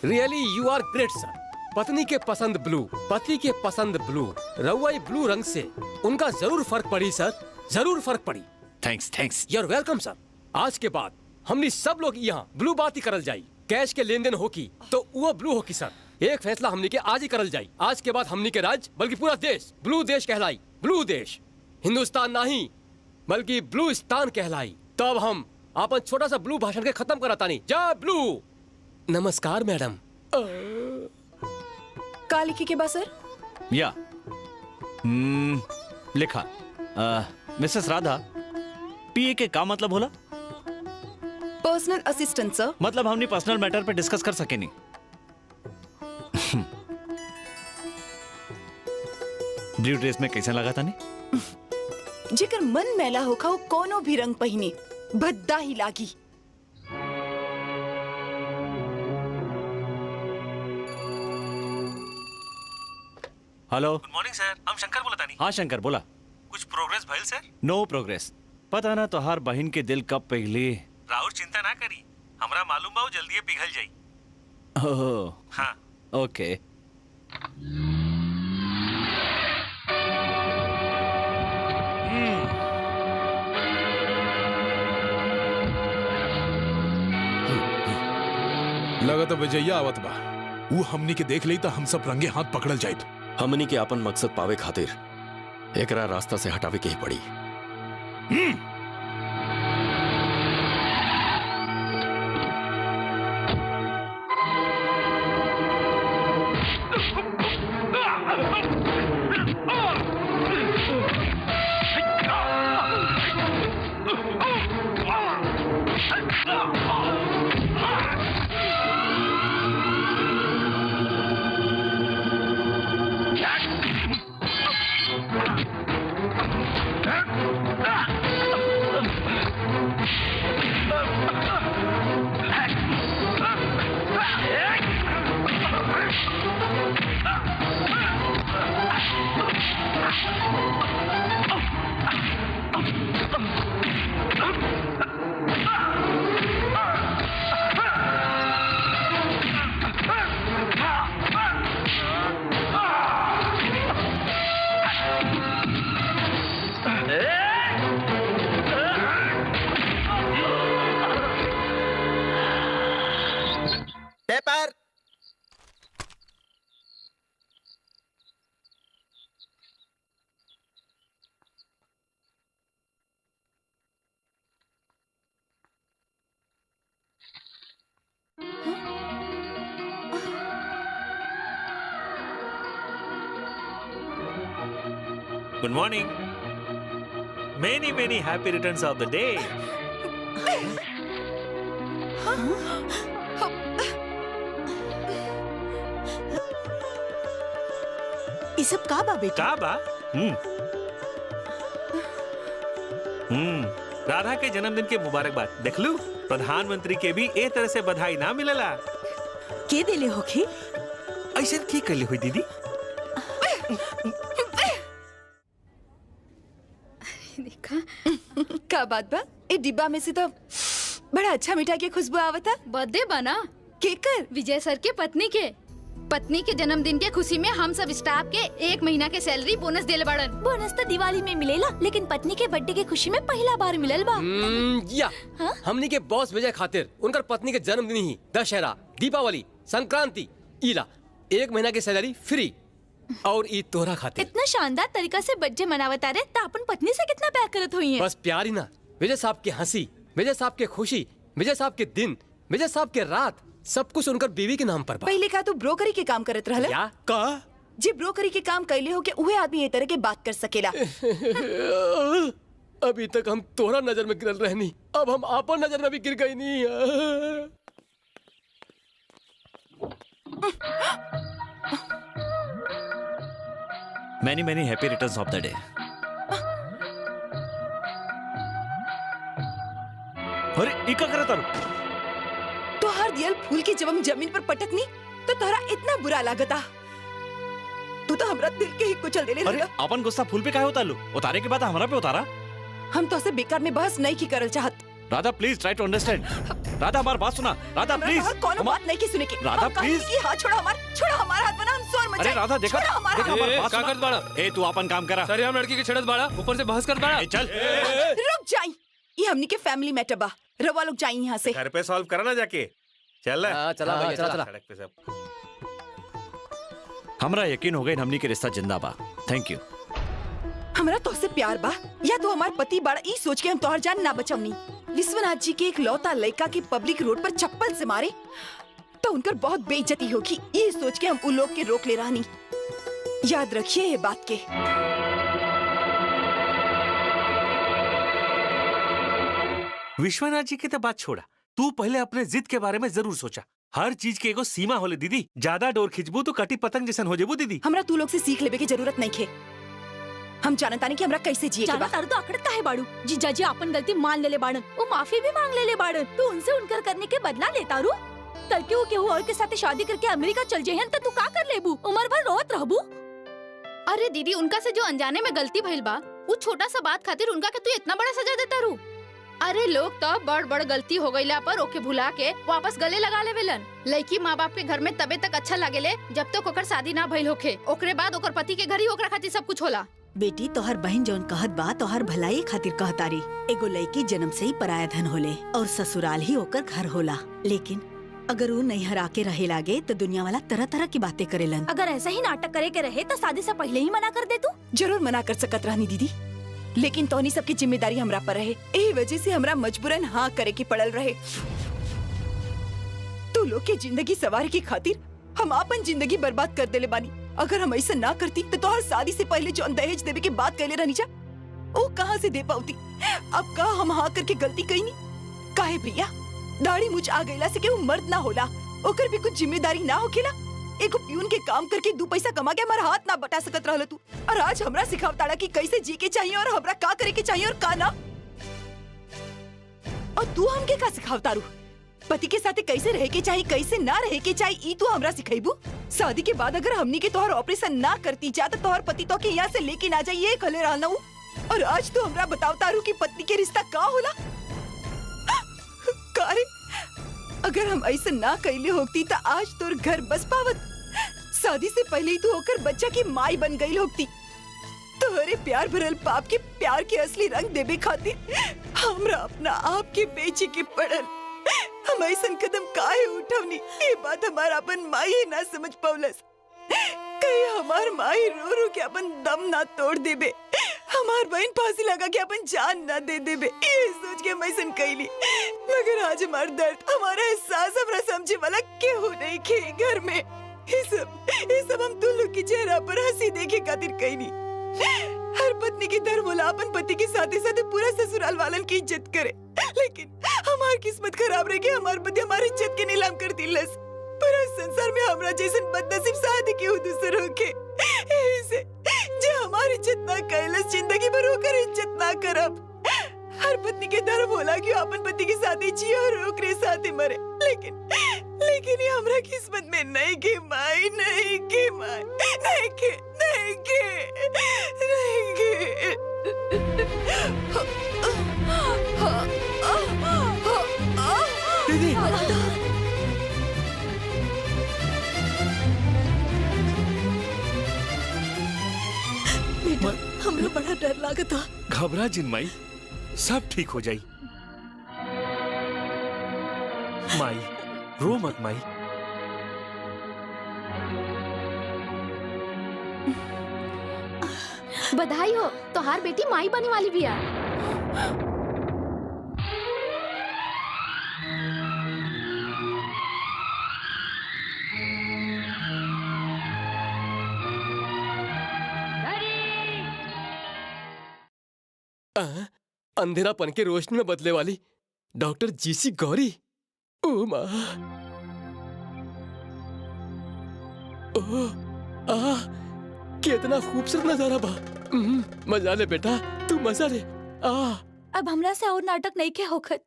really you are great sir. पत्नी के पसंद ब्लू, पति के पसंद ब्लू, रउआ ब्लू रंग से उनका जरूर फर्क पड़ी सर, जरूर फर्क पड़ी। थैंक्स। यू आर वेलकम सर। आज के बाद हमने सब लोग यहाँ ब्लू बात ही करल जाई। कैश के लेन देन होकी तो वो ब्लू होकी सर। एक फैसला हमने के आज ही करल जाई। आज के बाद हमने के राज्य बल्कि पूरा देश ब्लू देश कहलाई। ब्लू देश, हिंदुस्तान नहीं बल्कि ब्लूस्तान कहलाई। तब हम अपन छोटा सा ब्लू भाषण के खत्म कराता नहीं। जय ब्लू। नमस्कार मैडम। का लिखी के बा सर? या लिखा मिसेस राधा, पीए के का मतलब होला? पर्सनल असिस्टेंट सर। मतलब हमने पर्सनल मैटर पे डिस्कस कर सके नहीं। ब्लू ड्रेस में कैसा लगा था नहीं? जेकर मन मैला होखा वो कोनो भी रंग पहिने भद्दा ही लागी। हेलो, गुड मॉर्निंग सर, हम शंकर बोला तानी। हाँ शंकर बोला। कुछ प्रोग्रेस भइल सर? नो प्रोग्रेस। पता ना तोहार बहन के दिल कब पिघली। राहुल चिंता ना करी, हमरा मालूम बा वो जल्दी पिघल जाई। ओह हाँ। ओके। लगा तो विजया आवत बा। वो हमनी के देख ली तो हम सब रंगे हाथ पकड़ल जाइत। हमनी के अपन मकसद पावे खातिर एकरा रास्ता से हटावे के ही पड़ी। Paper. Good morning. Many many happy returns of the day. ये सब का बा बेटा? का बा? राधा के जन्मदिन के मुबारकबाद। देख लू, प्रधानमंत्री के भी ए तरह से बधाई ना मिलला। के दिले होखी? ऐसे ठीक कर ली हुई दीदी। देखा का बात बा? ए डिब्बा में से तो बड़ा अच्छा मिठाई की खुशबू आवता। बर्थडे बना केकर? विजय सर के पत्नी के जन्मदिन के खुशी में हम सब स्टाफ के 1 महीना के सैलरी बोनस देले बाड़न। बोनस तो दिवाली में मिलेला, लेकिन पत्नी के बर्थडे के खुशी में पहला बार मिलल बा। या हमनी के बॉस विजय खातिर उनकर पत्नी के जन्मदिन ही दशहरा, दीपावली, संक्रांति, ईला 1 महीना की सैलरी फ्री और ईद तोहरा खातिर। इतना शानदार तरीका से बर्थडे मनावता रे त अपन पत्नी से कितना प्यार करत होई है। बस प्यार ही ना, विजय साहब की हंसी, विजय साहब की खुशी, विजय साहब के दिन, विजय साहब के रात, सब कुछ उनकर बीवी के नाम पर बा। पहले का तू ब्रोकरी के काम करत रहल? या का जी ब्रोकरी के काम कैले हो के उहे आदमी ये तरह के बात कर सकेला। अभी तक हम तोहरा नजर में गिरल रहनी, अब हम आपन नजर में भी गिर गई नहीं। मैनी happy returns of the day. अरे इका करत तारू। तो हर दियल फूल की जब हम जमीन पर पटकनी तो तोहरा इतना बुरा लागता। तू तो हमरा दिल के ही कुचल देले अरे रहला। अपन गुस्सा फूल पे काहे उतारलू? उतारे के बाद हमारा पे उतारा। हम तो से बेकार में बहस नहीं की करल चाहत। Radha please try to understand. Radha हमारी बात सुना। राधा प्लीज। कौन बात नहीं की सुने के। राधा प्लीज। हाथ छोड़ा हमारा हाथ बना, हम शोर मचाए। अरे राधा देखा हमारा देखा हमारी बात का करत बाड़ा? ए तू अपन काम करा। सर हम लड़की के छेड़त बाड़ा, ऊपर से बहस करत बाड़ा। चल रुक जाई, ये हमनी के फैमिली मैटर बा। रवा लोग जाई यहाँ से। घर पे सॉल्व करा ना जाके। चल चला भैया चला। सड़क पे सब। हमरा यकीन हो गई हमनी के रिश्ता जिंदा बा। Thank you. हमरा तो से प्यार बा या तो हमार पति बाड़ा, ई सोच के हम तोहर जान ना बचवनी। विश्वनाथ जी के एक लौता लड़का की पब्लिक रोड पर चप्पल से मारे तो उनकर बहुत बेइज्जती होगी, ये सोच के हम उन लोग के रोक ले रहनी। याद रखिए ये बात के। विश्वनाथ जी की तो बात छोड़ा, तू पहले अपने जिद के बारे में जरूर सोचा। हर चीज के एगो सीमा होले दीदी। ज्यादा डोर खिंचबू तो कटी पतंग जैसन हो जेबू दीदी। हमरा तू लोग से सीख लेवे की जरूरत नहीं खे। हम जानता नहीं कि हमरा कैसे जिए के बा। तारू तो अकड़त काहे बाड़ू? जीजा जी अपन गलती मान लेले बाड़न, वो माफी भी मांग लेले बाड़न, तो उनसे उनकर करने के बदला ले तारू। कल के वो केहू और के साथ शादी करके अमेरिका चल जेहन त तू का कर लेबू? उम्र भर रोत रहबू। अरे दीदी, उनका से जो अनजाने में गलती भइल बा, वो छोटा सा बात खातिर उनका के तू इतना बड़ा सजा देता रू। अरे लोग तो बड़ गलती हो गईला पर ओके भुला के वापस गले लगा लेवेलन। लड़की माँ बाप के घर में तबे तक अच्छा लागेले जब तक ओकर शादी ना भइल होखे। ओकरे बाद ओकर पति के घर ही ओकरा खातिर सब कुछ होला। बेटी तोहर बहन जौन कहत बा तोहर भलाई खातिर कहतारी। एगो लड़की जन्म से ही पराया धन होले और ससुराल ही ओकर घर होला, लेकिन अगर वो नहीं हरा के रहे लागे तो दुनिया वाला तरह तरह की बातें करेलन। अगर ऐसा ही नाटक करे के रहे तो शादी से पहले ही मना कर दे तू। जरूर मना कर सकत रहनी दीदी, लेकिन तोहनी सबकी जिम्मेदारी हमरा पर रहे। यही वजह से हमरा मजबूरन हाँ करे की पड़ल रहे। तू लोग के जिंदगी सवार की खातिर हम अपन जिंदगी बर्बाद कर देले बानी। अगर हम ऐसा ना करती तो तोहर शादी से पहले जो दहेज देवे की बात कहले रहनी जा, वो कहाँ से दे पाती? अब का हम हाँ करके गलती कही नहीं? काहे भैया, दाढ़ी मुझ आ गईला से केहू मर्द ना होला, ओकर भी कुछ जिम्मेदारी ना होखेला? एगो प्यून के काम करके 2 पैसा कमा के हमारा हाथ ना बटा सकत रहल तू, और आज हमरा सिखावताड़ा कि कैसे जी के चाहिए और हमरा का करे के चाहिए और का ना। और तू हमके का सिखावतारू? पति के साथ कैसे रहे के चाहिए, कैसे ना रहे के चाहिए, ई तू हमरा सिखाइबू? शादी के बाद अगर हमनी के तोहर ऑपरेशन ना करती जा तो तोहर पति तो के यहाँ से लेके ना जाए, ये कहले रहना हूँ। और आज तो हमरा बतावतारू कि पत्नी के रिश्ता का होला? कारे अगर हम ऐसा ना कैले होती तो आज तोर घर बस पावत। शादी से पहले ही तू होकर बच्चा की माई बन गई होती। तोहरे प्यार भरल पाप के प्यार के असली रंग देवे खातिर हमरा अपना आप के बेचे के पड़ल। हम ऐसा कदम काहे उठवनी, ये बात हमारा अपन माई ना समझ पौलस। कहीं हमार माई रो रो के अपन दम ना तोड़ देबे, हमार बहन फांसी लगा के अपन जान ना दे देबे, ये सोच के हम ऐसा कैली। मगर आज हमार दर्द, हमारा एहसास हमरा समझे वाला केहू नहीं खे घर में। ये सब हम तू लोग की चेहरा पर हंसी देखे खातिर कैली। हर पत्नी की धर्म होला अपन पति के साथ साथ पूरा ससुराल वालन की इज्जत करे, लेकिन हमार किस्मत खराब रह गई। हमार पति हमारी इज्जत के नीलाम कर दिलस। पूरा संसार में हमरा जैसन बदनसीब शादी के दूसर होके से जे हमारी इज्जत ना कैलस, जिंदगी भर होकर इज्जत ना करब। हर पत्नी के धर्म होला कि अपन पति के साथ ही जिए और ओकरे साथ ही मरे, लेकिन लेकिन ये हमरा किस्मत में नहीं के माई, नहीं के माई, नहीं के, नहीं के, नहीं के। बेटा हमरा बड़ा डर लागता। घबरा जिन माई, सब ठीक हो जाई। माई रो मत माई। बधाई हो, तोहार बेटी माई बने वाली भी है। अंधेरापन के रोशनी में बदले वाली डॉक्टर जीसी गौरी। ओ माँ, ओह, कितना खूबसूरत नजारा बा। मजा ले बेटा, तू मजा ले। अब हमरा से और नाटक नहीं के होखत।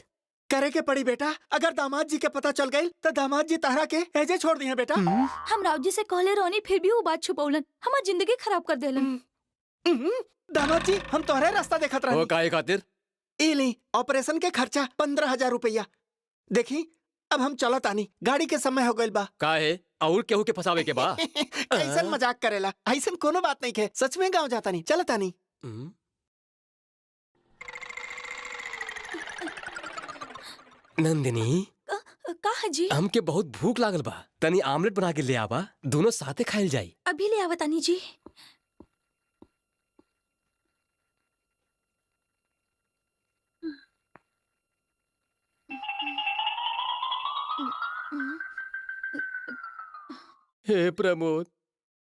करे के पड़ी बेटा, अगर दामाद जी के पता चल गई तो दामाद जी तारा के ऐजे छोड़ दिए बेटा। हम राव जी से कहले रोनी, फिर भी वो बात छुपौलन, हमार जिंदगी खराब कर देलन। दामाद जी हम तोहरे रास्ता देखत रहे। वो काहे खातिर? इली ऑपरेशन के खर्चा 15,000 रुपया। देखी अब हम चलत आनी, गाड़ी के समय हो गइल बा। काहे और केहू के फसावे के बा? ऐसन मजाक करेला, ऐसन कोनो बात नहीं के, सच में गाँव जाता नहीं, चलत आनी। नंदिनी, का जी? हमके बहुत भूख लागल बा, तनी आमलेट बना के ले आवा, दोनों साथे खाइल जाई। अभी ले आवतानी जी। हे प्रमोद,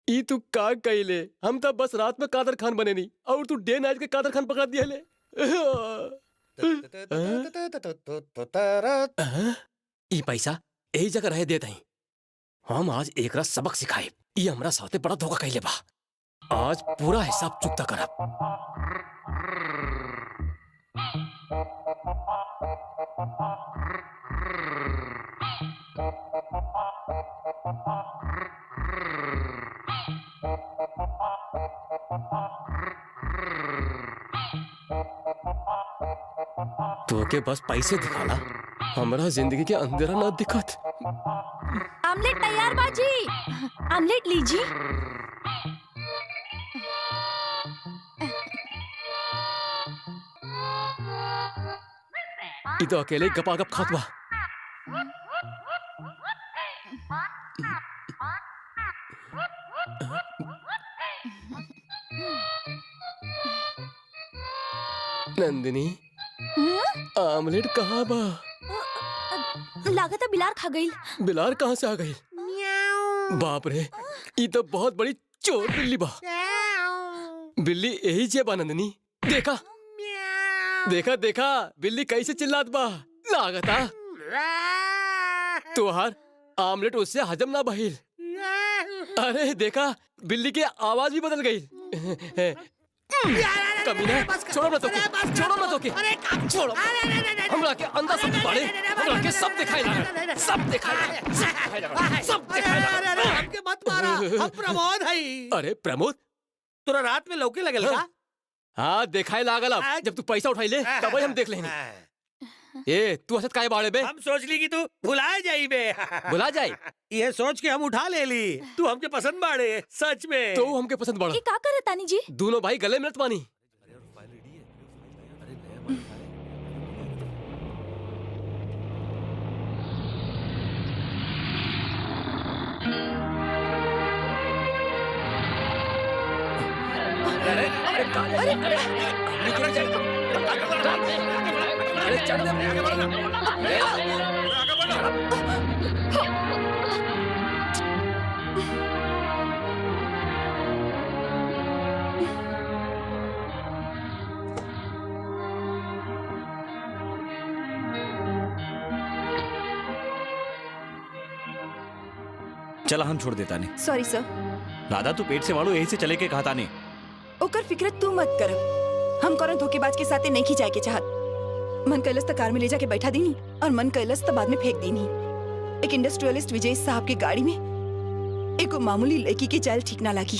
ई तू का कइले? हम तो बस रात में कादर खान बने नहीं, और तू डे नाइट के कादर खान पकड़ा दिया ले। ई पैसा यही जगह रह देत हई। हम आज एकरा सबक सिखाए। ई हमरा साथे बड़ा धोखा कइले बा। आज पूरा हिसाब चुकता करब। तो के बस पैसे दिखाला, हमरा जिंदगी के अंधेरा ना दिखत। आमलेट तैयार बाजी, आमलेट लीजिए। ई तो अकेले गपागप खात बा। नंदिनी, आमलेट कहाँ बा? लागत है बिलार खा गई। बिलार कहाँ से आ गई? बाप रे, ये तो बहुत बड़ी चोर बिल्ली बा। बिल्ली यही जे बा नंदिनी। देखा देखा देखा, बिल्ली कैसे चिल्लात बा। लागता तोहार आमलेट उससे हजम ना बहिल। अरे देखा, बिल्ली की आवाज भी बदल गई। कमीना, छोड़ो ना तो के, छोड़ो ना तो के, छोड़ो। हमरा के अंदर सब बाड़े, हमरा के सब दिखाई लगा, सब दिखाई लगा, सब दिखाई लगा। हमके मत मारा, हम प्रमोद हई। अरे प्रमोद, तोरा रात में लौके लगल का? हाँ दिखाई लागल। अब जब तू पैसा उठाई ले तब हम देख लेंगे। ए तू हसत काहे बाड़े बे? हम सोच ली कि तू भुला जाई बे। भुला जाई? ये सोच के हम उठा ले ली। तू हमके पसंद बाड़े, सच में। तो हमके पसंद बाड़ा। ये का करे तानी जी? दोनों भाई गले मिलत बानी। चला हम छोड़ देता नहीं। सॉरी सर। राधा तू पेट से वालों यही से चले के कहता नहीं। ओकर फिक्र तू मत कर, हम कौन धोखेबाज के साथे नहीं जाए के चाहत। मन कैलस तो कार में ले जाके बैठा देनी और मन कैलस तो बाद में फेंक देनी। एक इंडस्ट्रियलिस्ट विजय साहब की गाड़ी में एक मामूली लड़की की चाल ठीक ना लगी।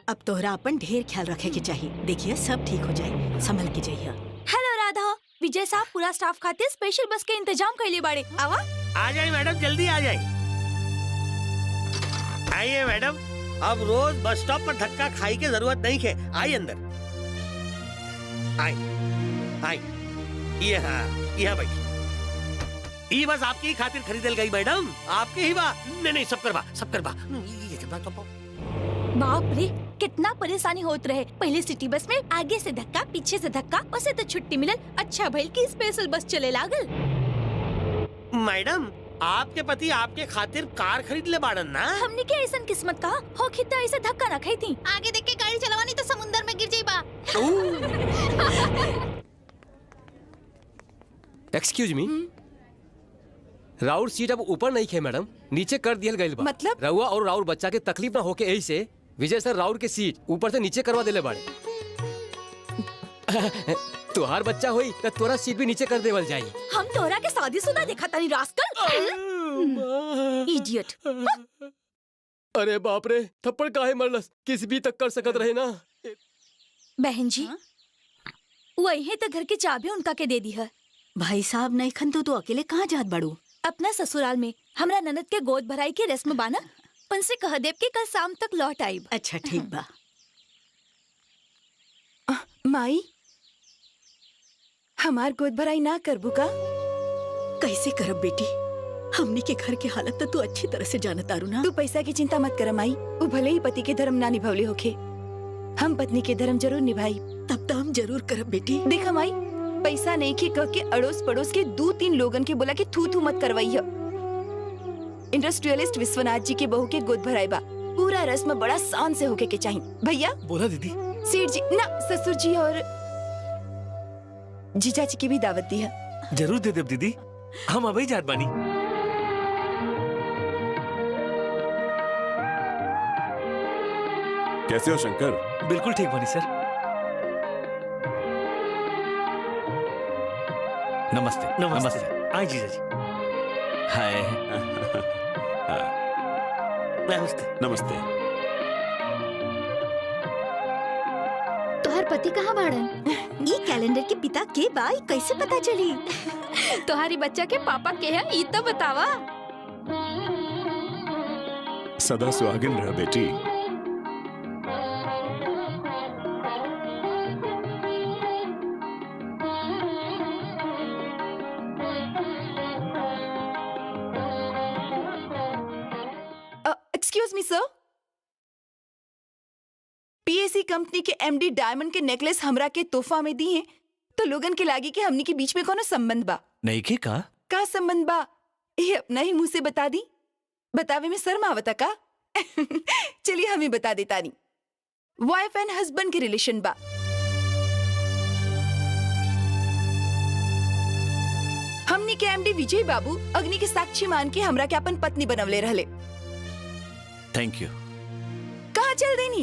अब तोहरा अपन ढेर ख्याल रखे के चाहिए। देखिए सब ठीक हो जाए, संभल के जाइए। हेलो राधा, विजय साहब पूरा स्टाफ खातिर स्पेशल बस के इंतजाम कर लिए बाड़े। आवा आ जाए मैडम, जल्दी आ जाए। आइए मैडम, अब रोज बस स्टॉप पर धक्का खाई की जरूरत नहीं है। आइए अंदर, आइए आइए। यहाँ बैठिए। ये बस आपकी ही खातिर खरीदल गई मैडम, आपके ही बा। नहीं सब करवा। बाप रे, कितना परेशानी होत रहे। पहले सिटी बस में आगे से धक्का, पीछे से धक्का, उसे तो छुट्टी मिलल। अच्छा भइल की स्पेशल बस चले लागल। मैडम, आपके पति आपके खातिर कार खरीद ले बाड़न ना। हमने क्या ऐसा किस्मत कहा हो खिता ऐसे धक्का ना खाई थी। आगे देख के गाड़ी चलावानी तो समुंदर में गिर जाइबा। एक्सक्यूज मी, राउर सीट अब ऊपर नहीं है मैडम, नीचे कर दिया गई बा। मतलब? रउआ और राउर बच्चा के तकलीफ ना होके यही से विजय सर राउर के सीट ऊपर से नीचे करवा देले बाड़े। तुहार बच्चा होई तो तोरा सीट भी नीचे कर देवल जाई। हम तोरा के शादीशुदा देखा तानी रास्कल। इडियट। अरे बाप रे, थप्पड़ काहे मरलस? किस भी तक कर सकत रहे ना। बहन जी, वही तो घर की चाबी उनका के दे दी है। भाई साहब नहीं खन तो अकेले कहाँ जात बड़ू? अपना ससुराल में हमरा ननद के गोद भराई की रस्म बाना, उनसे कह देव कि कल शाम तक लौट आईब। अच्छा ठीक बा। माई, हमार गोद भराई ना करबू का? कैसे करब बेटी, हमनी के घर के हालत तो तू अच्छी तरह से जानत आरू ना। तू पैसा की चिंता मत कर माई, वो भले ही पति के धर्म ना निभावले होखे, हम पत्नी के धर्म जरूर निभाई। तब तो हम जरूर करब बेटी। देखा माई, पैसा नहीं के कह के अड़ोस पड़ोस के 2-3 लोगन के बोला कि थू थू मत करवाई है। इंडस्ट्रियलिस्ट विश्वनाथ जी के बहू के गोद भराई बा, पूरा रस्म बड़ा शान से होके के चाहिए। भैया बोला दीदी। सेठ जी ना, ससुर जी और जीजा जी की भी दावत दी है। जरूर दे देव दीदी, हम अभी जात बानी। कैसे हो शंकर? बिल्कुल ठीक बानी सर। नमस्ते। नमस्ते। आए जीजा जी। हाय। नमस्ते। तोहर पति कहाँ बाड़न? ये कैलेंडर के पिता के बाई कैसे पता चली? तोहारी बच्चा के पापा के है, ई तो बतावा। सदा सुहागिन रह बेटी। एक्सक्यूज मी सर, पीएसी कंपनी के एमडी डायमंड के नेकलेस हमरा के तोहफा में दी हैं, तो लोगन के लागी कि हमनी के बीच में कोनो संबंध बा। नहीं के का संबंध बा ये अपना ही मुंह से बता दी? बतावे में शर्म आवता का? चलिए हमें बता देता नहीं, वाइफ एंड हस्बैंड के रिलेशन बा। हमनी के एमडी विजय बाबू अग्नि के साक्षी मान के हमरा के अपन पत्नी बनवले रहले। Thank you. कहाँ चल देनी?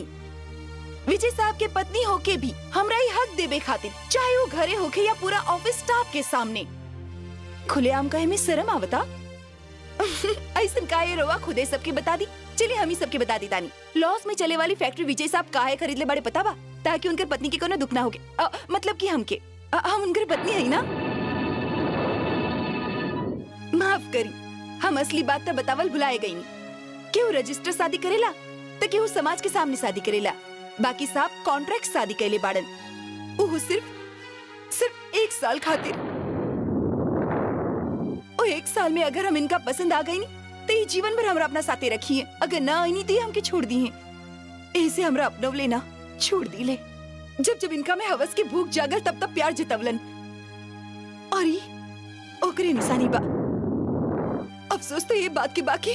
विजय साहब के पत्नी होके भी हमरा ही हक देवे खातिर, चाहे वो घरे होके या पूरा ऑफिस स्टाफ के सामने, खुलेआम कहे में शर्म आवता? ऐसा काहे रोवा खुदे सबके बता दी। चलिए हम ही सबके बता दी तानी। लॉस में चले वाली फैक्ट्री विजय साहब काहे खरीद ले बड़े पता बा? ताकि उनके पत्नी के कोनो दुख ना होगे। मतलब कि हमके हम उनके पत्नी है ना। माफ करी, हम असली बात तो बतावल भुलाए गई। केहू रजिस्टर शादी करेला तो केहू समाज के सामने शादी करेला, बाकी साहब कॉन्ट्रैक्ट शादी कैले बाड़न, वो सिर्फ 1 साल खातिर। और 1 साल में अगर हम इनका पसंद आ गई तो ये जीवन भर हमरा अपना साथे रखी है, अगर ना आई तो हमके छोड़ दी है। ऐसे हमरा अपनव लेना छोड़ दी ले। जब इनका में हवस के भूख जागल तब प्यार जतवलन, और ये ओकरे निशानी बा। अफसोस तो ये बात की बाकी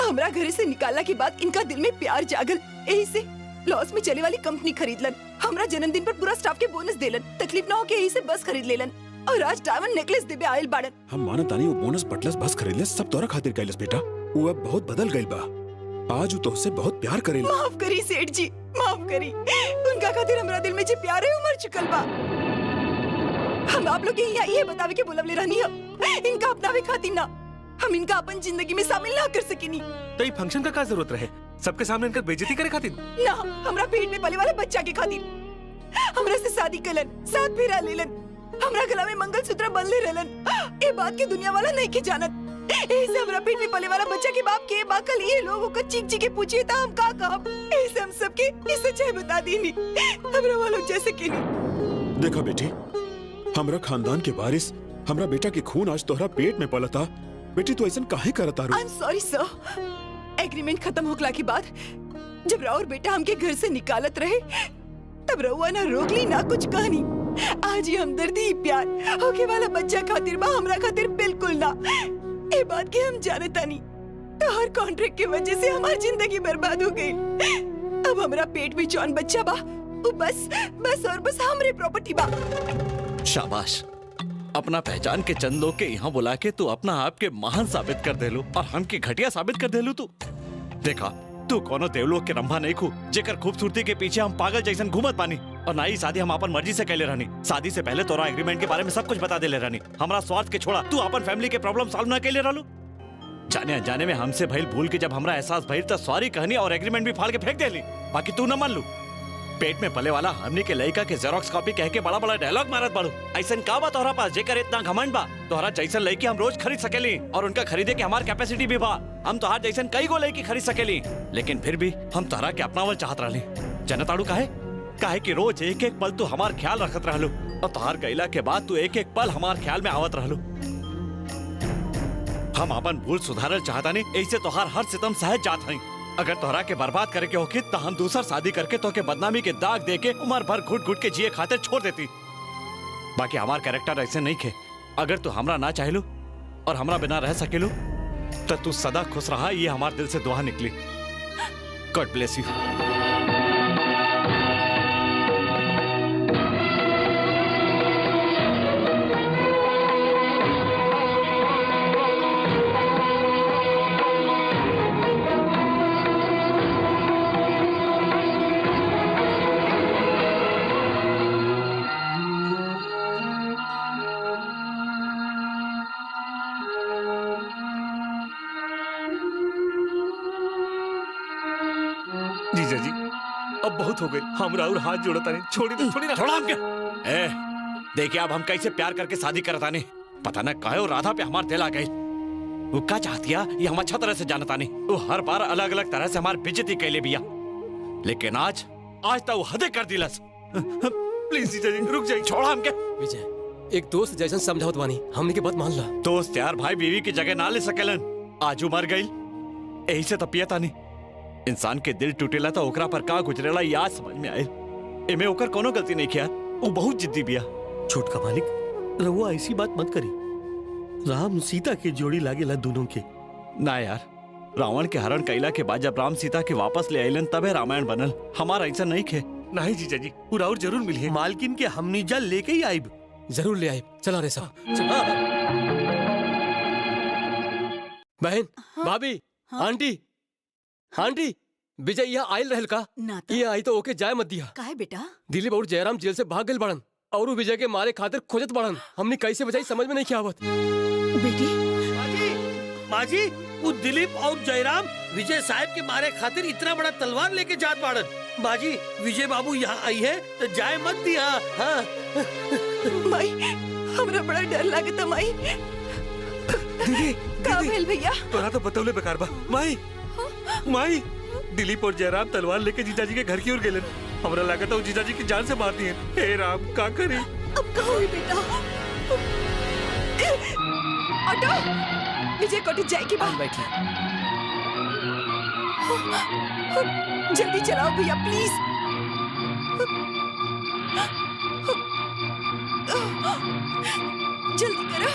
हमरा घरे से निकाला के बाद इनका दिल में प्यार जागल, यही से लॉस में चले वाली कंपनी खरीद लन। हमरा जन्मदिन पर पूरा स्टाफ के बोनस देलन, तकलीफ ना हो के यही से बस खरीद लेलन। और आज डायमंड नेकलेस देबे आयल बाड़न। हम मानत तानी वो बोनस बटलस बस खरीदले सब तोरा खातिर कैलस बेटा। वो अब बहुत बदल गइल बा। आज वो तोहसे बहुत प्यार करेला। माफ करी सेठ जी, माफ करी। उनका खातिर हमरा दिल में जे प्यार है उमर चुकल बा। हम आप लोग यहाँ ये बतावे के बुलवले रहनी है, इनका अपनावे खातिर ना। हम इनका अपन जिंदगी में शामिल ना कर सकेनी। तो ये फंक्शन का क्या जरूरत रहे? सबके सामने इनका बेइज्जती करे खातिर? ना, हमरा पेट में पले वाला बच्चा के खातिर। हमरा से शादी कलन, साथ फेरा लेलन, हमरा गला में मंगलसूत्र बंधले रहलन। ये बात की दुनिया वाला नहीं के जानत। ऐसे हमरा पेट में पले वाला बच्चा के बाप के बाकल ये लोगों को चीख चीख के पूछिए था हम का कहब। ऐसे हम सबके इस सच्चाई बता दीनी। हमरा वालों जैसे के नहीं। देखा बेटी, हमरा खानदान के वारिस, हमरा बेटा के खून आज तोहरा पेट में पलता। बेटी तू ऐसा काहे करता रू? I am sorry sir. Agreement खत्म होखला के बाद जब राउर बेटा हमके घर से निकालत रहे तब रउआ ना रोक ली ना कुछ कहनी। आज ही हमदर्दी प्यार होके वाला बच्चा खातिर बा, हमरा खातिर बिल्कुल ना। ए बात के हम जानता नहीं। तो हर कॉन्ट्रैक्ट की वजह से हमारी जिंदगी बर्बाद हो गई। अब हमरा पेट में जौन बच्चा बा वो बस बस और बस हमरे प्रॉपर्टी बा। शाबाश, अपना पहचान के चंद लोग के यहाँ बुला के तू अपना आप के महान साबित कर दे लो और हम की घटिया साबित कर दे लो। तू देखा, तू कोनो देवलोक के रंभा नहीं खू जेकर खूबसूरती के पीछे हम पागल जैसन घूमत पानी। और ना ही शादी हम अपन मर्जी से कैले रहनी। शादी से पहले तोरा एग्रीमेंट के बारे में सब कुछ बता दे ले रहनी। हमारा स्वार्थ के छोड़ा तू अपन फैमिली के प्रॉब्लम सॉल्व ना कैले रहलू। जाने अनजाने में हमसे भइल भूल के जब हमरा एहसास भइल तो सॉरी कहनी और एग्रीमेंट भी फाड़ के फेंक देली। बाकी तू न मान लू। पेट में पले वाला हमनी के लड़का के जेरोक्स कॉपी कह के बड़ा बड़ा डायलॉग मारत बाड़ू। ऐसन का बा तोहरा पास जेकर इतना घमंड बा? तोहरा जैसन लड़की हम रोज खरीद सकेली और उनका खरीदे के हमार कैपेसिटी भी बा। हम तोहार जैसन कई गो लड़की खरीद सकेली, लेकिन फिर भी हम तोहरा के अपनावल चाहत रहली। जनताड़ू काहे? काहे कि रोज एक एक पल तू हमार ख्याल रखत रहलू और तोहार गईला के बाद तू एक एक पल हमार ख्याल में आवत रहलू। हम अपन भूल सुधारल चाहता नहीं, ऐसे तोहार हर सितम सहज जात हई। अगर तोहरा के बर्बाद करे के होखी तो हम दूसर शादी करके तो के बदनामी के दाग दे के उम्र भर घुट घुट के जिए खातिर छोड़ देती। बाकी हमार कैरेक्टर ऐसे नहीं खे। अगर तू हमरा ना चाहेलू और हमरा बिना रह सकेलू तो तू सदा खुश रहा, ये हमारे दिल से दुआ निकली। God bless you. जीजा जी, अब बहुत हो गई। हमरा और हाथ जोड़ता नहीं। छोड़ी ना। छोड़ा हमके। ए, देखिए अब हम कैसे प्यार करके शादी करता नहीं। पता न काहे राधा पे हमार दिल आ गई। वो क्या चाहतिया ये हम अच्छा तरह से जानता नहीं। वो हर बार अलग अलग तरह से हमार बेइज्जती कैले बिया, लेकिन आज तो वो हदे कर दिलस। प्लीज जीजा जी रुक जाइए। छोड़ा हमके। विजय, एक दोस्त जैसन समझावत बानी, हमने के बात मान ला। दोस्त यार भाई बीवी की जगह ना ले सकेलन। आजू मर गई, यही से तपियता नहीं। इंसान के दिल टूटेला तो ओकरा पर का गुजरेला याद समझ में आए। एमे ओकर कोनो गलती नहीं किया, वो बहुत जिद्दी बिया। छोटका मालिक, रहुआ ऐसी बात मत करी। राम सीता की जोड़ी लागेला दोनों के। ना यार, रावण के हरण कैला के बाद जब राम सीता के वापस ले आइलन तबे रामायण बनल। हमारा ऐसा नहीं खे। नहीं जीजा जी, पूरा और जरूर मिली। मालकिन के हमनी जल लेके ही आइब। जरूर ले आइब। चला रे सब। बहन, भाभी, आंटी, आंटी, विजय यहाँ आयल रहल का? ये आई तो ओके जाय मत दिया। काहे बेटा? दिलीप और जयराम जेल से भाग गए बड़न और वो विजय के मारे खातिर खोजत बड़न। हमने कैसे बचाई समझ में नहीं क्या आवत। बेटी, माँ जी, वो दिलीप और जयराम विजय साहब के मारे खातिर इतना बड़ा तलवार लेके जात बाड़न। बाजी, विजय बाबू यहाँ आई है तो जाए मत दिया। हाँ। माई, हमरा बड़ा डर लागता माई। का भेल भैया? तोरा तो बतौले बेकार बा। माई, दिलीप और जयराम तलवार लेके जीजाजी के घर की ओर गेलन। हमरा लागत है जीजाजी की जान से मार दिए। हे राम, का करी? अब कहाँ हुई बेटा? ऑटो, विजय कॉटेज जाए की बात। बैठिए। जल्दी चलाओ भैया प्लीज। जल्दी करो।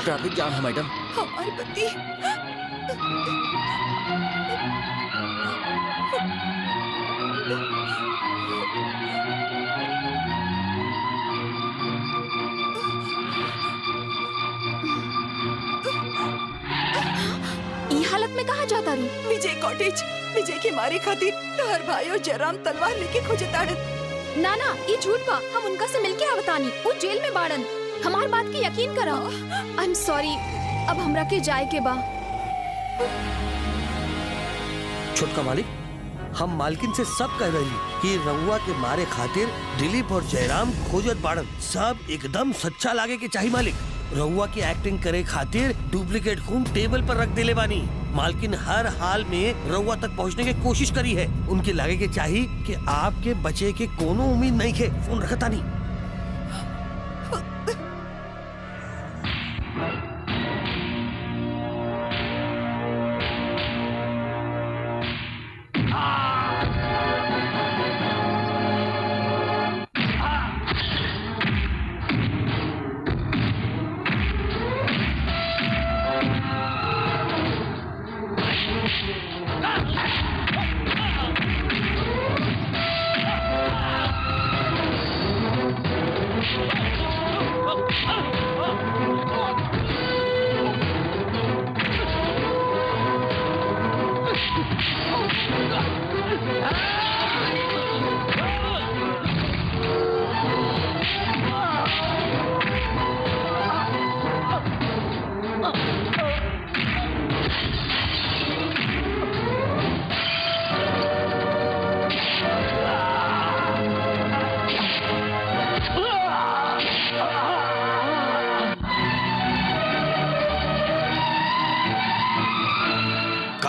ट्रैफिक जाम है मैडम। हमारे पति ई हालत में कहाँ जाता रू? विजय कॉटेज। विजय के मारे खातिर तोहर भाई और जयराम तलवार लेके खोजे ताड़न। ना ना, ये झूठ बा। हम उनका से मिलके आवतानी। वो जेल में बाड़न। हमार बात की यकीन करा। आई एम सॉरी, अब हमरा के जाए के बा। छोटका मालिक, हम मालकिन से सब कह रही कि रउआ के मारे खातिर दिलीप और जयराम खोजत बाड़न। सब एकदम सच्चा लागे के चाहिए मालिक। रउआ की एक्टिंग करे खातिर डुप्लीकेट खून टेबल पर रख देले बानी। मालकिन हर हाल में रउआ तक पहुंचने की कोशिश करी है। उनके लागे के चाहिए कि आपके बचे के कोनो उम्मीद नहीं है। फोन रखता नहीं।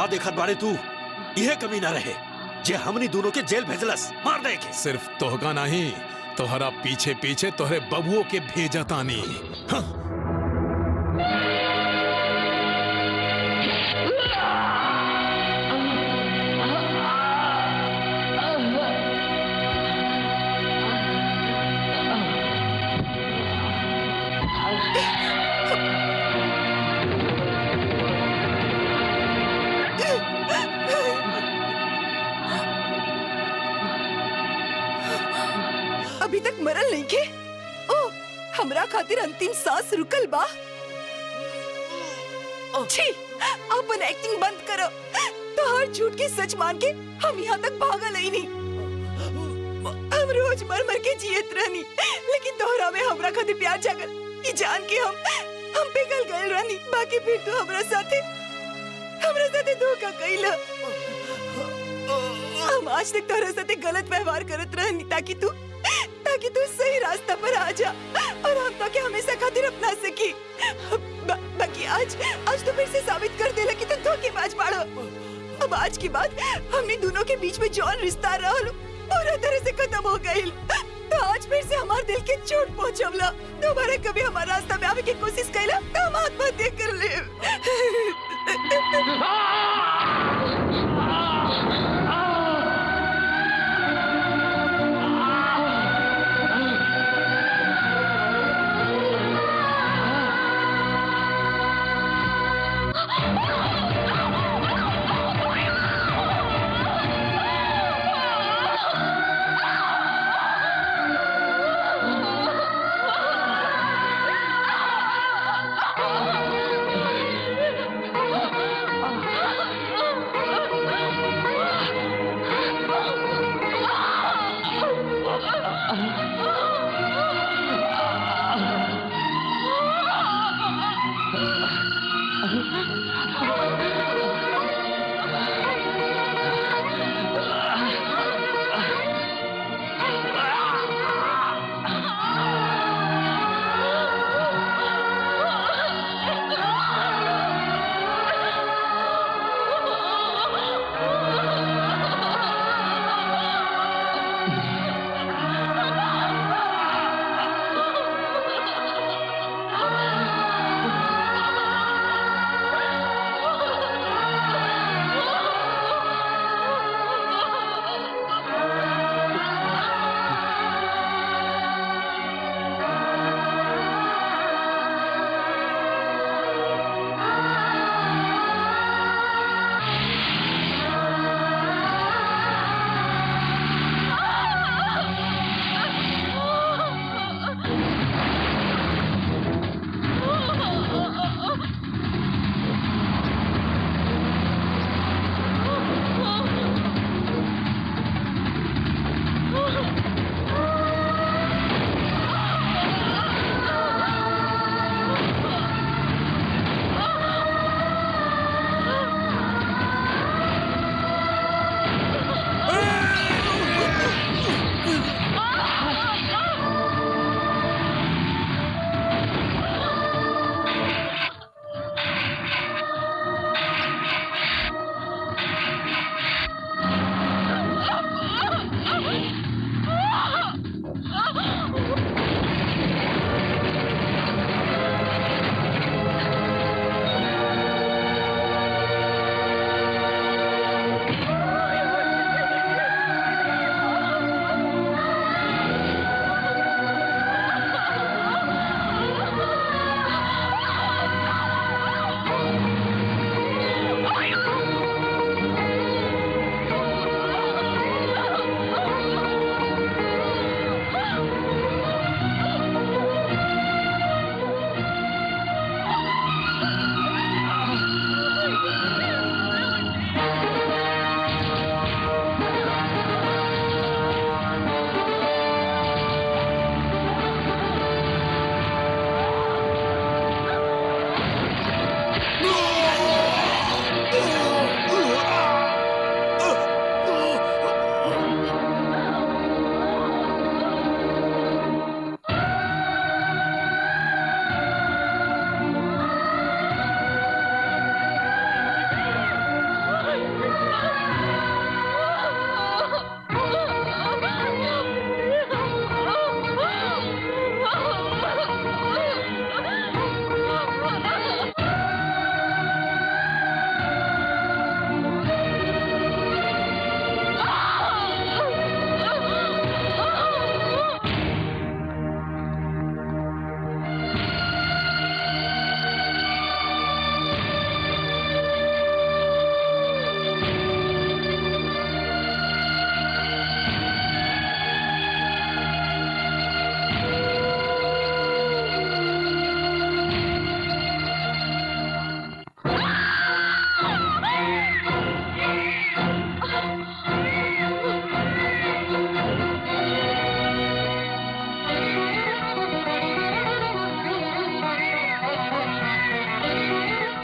देखत बाड़े तू, यह कमी ना रहे जे हमनी दोनों के जेल भेजलस। मार दे के। सिर्फ तोहगा नहीं, तोहरा पीछे पीछे तोहरे बबुओं के भेजा तानी। हाँ। अभी तक मरल नहीं के? ओ, हमरा खातिर अंतिम सांस रुकल बा। छी, अपन एक्टिंग बंद करो। तो हर झूठ के सच मान के हम यहाँ तक भागल ही नहीं। हम रोज मर मर के जियत रहनी, लेकिन तोहरा में हमरा खातिर प्यार जागल। ये जान के हम पिघल गए रहनी। बाकी फिर तो हमरा साथे धोखा कइला। हम आज तक तोहरा साथे गलत व्यवहार करत रहनी ताकि तू सही रास्ता पर आ जा और हम तो के हमेशा खातिर अपना सकी। बाकी आज तो फिर से साबित कर देला कि तू धोखेबाज बाड़ो। अब आज के बाद हमने दोनों के बीच में जौन रिश्ता रहल पूरा तरह से खत्म हो गइल। तो आज फिर से हमार दिल के चोट पहुंचवला। दोबारा कभी हमारा रास्ता में आवे की कोशिश कइला तो हम आत्महत्या कर लेब।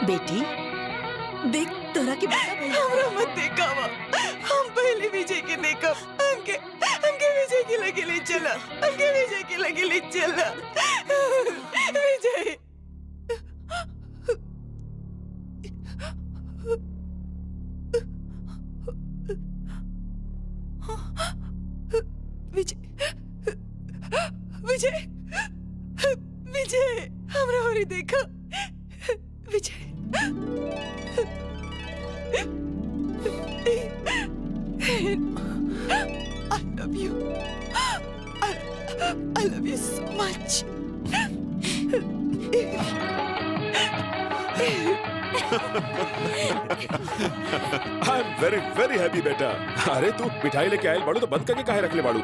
बेटी देख तोरा के बेटा भैया हमरा मत देखावा। हम पहले विजय के देखब। हमके विजय के लगे ले चला। हमके विजय के लगे ले चला। विजय विजय विजय विजय हमरा होरी देखा। विजय I love you. I love you so much. I am very very happy बेटा। अरे तू मिठाई लेके आयल बाड़ू तो बंद करके काहे रख ले बाड़ू?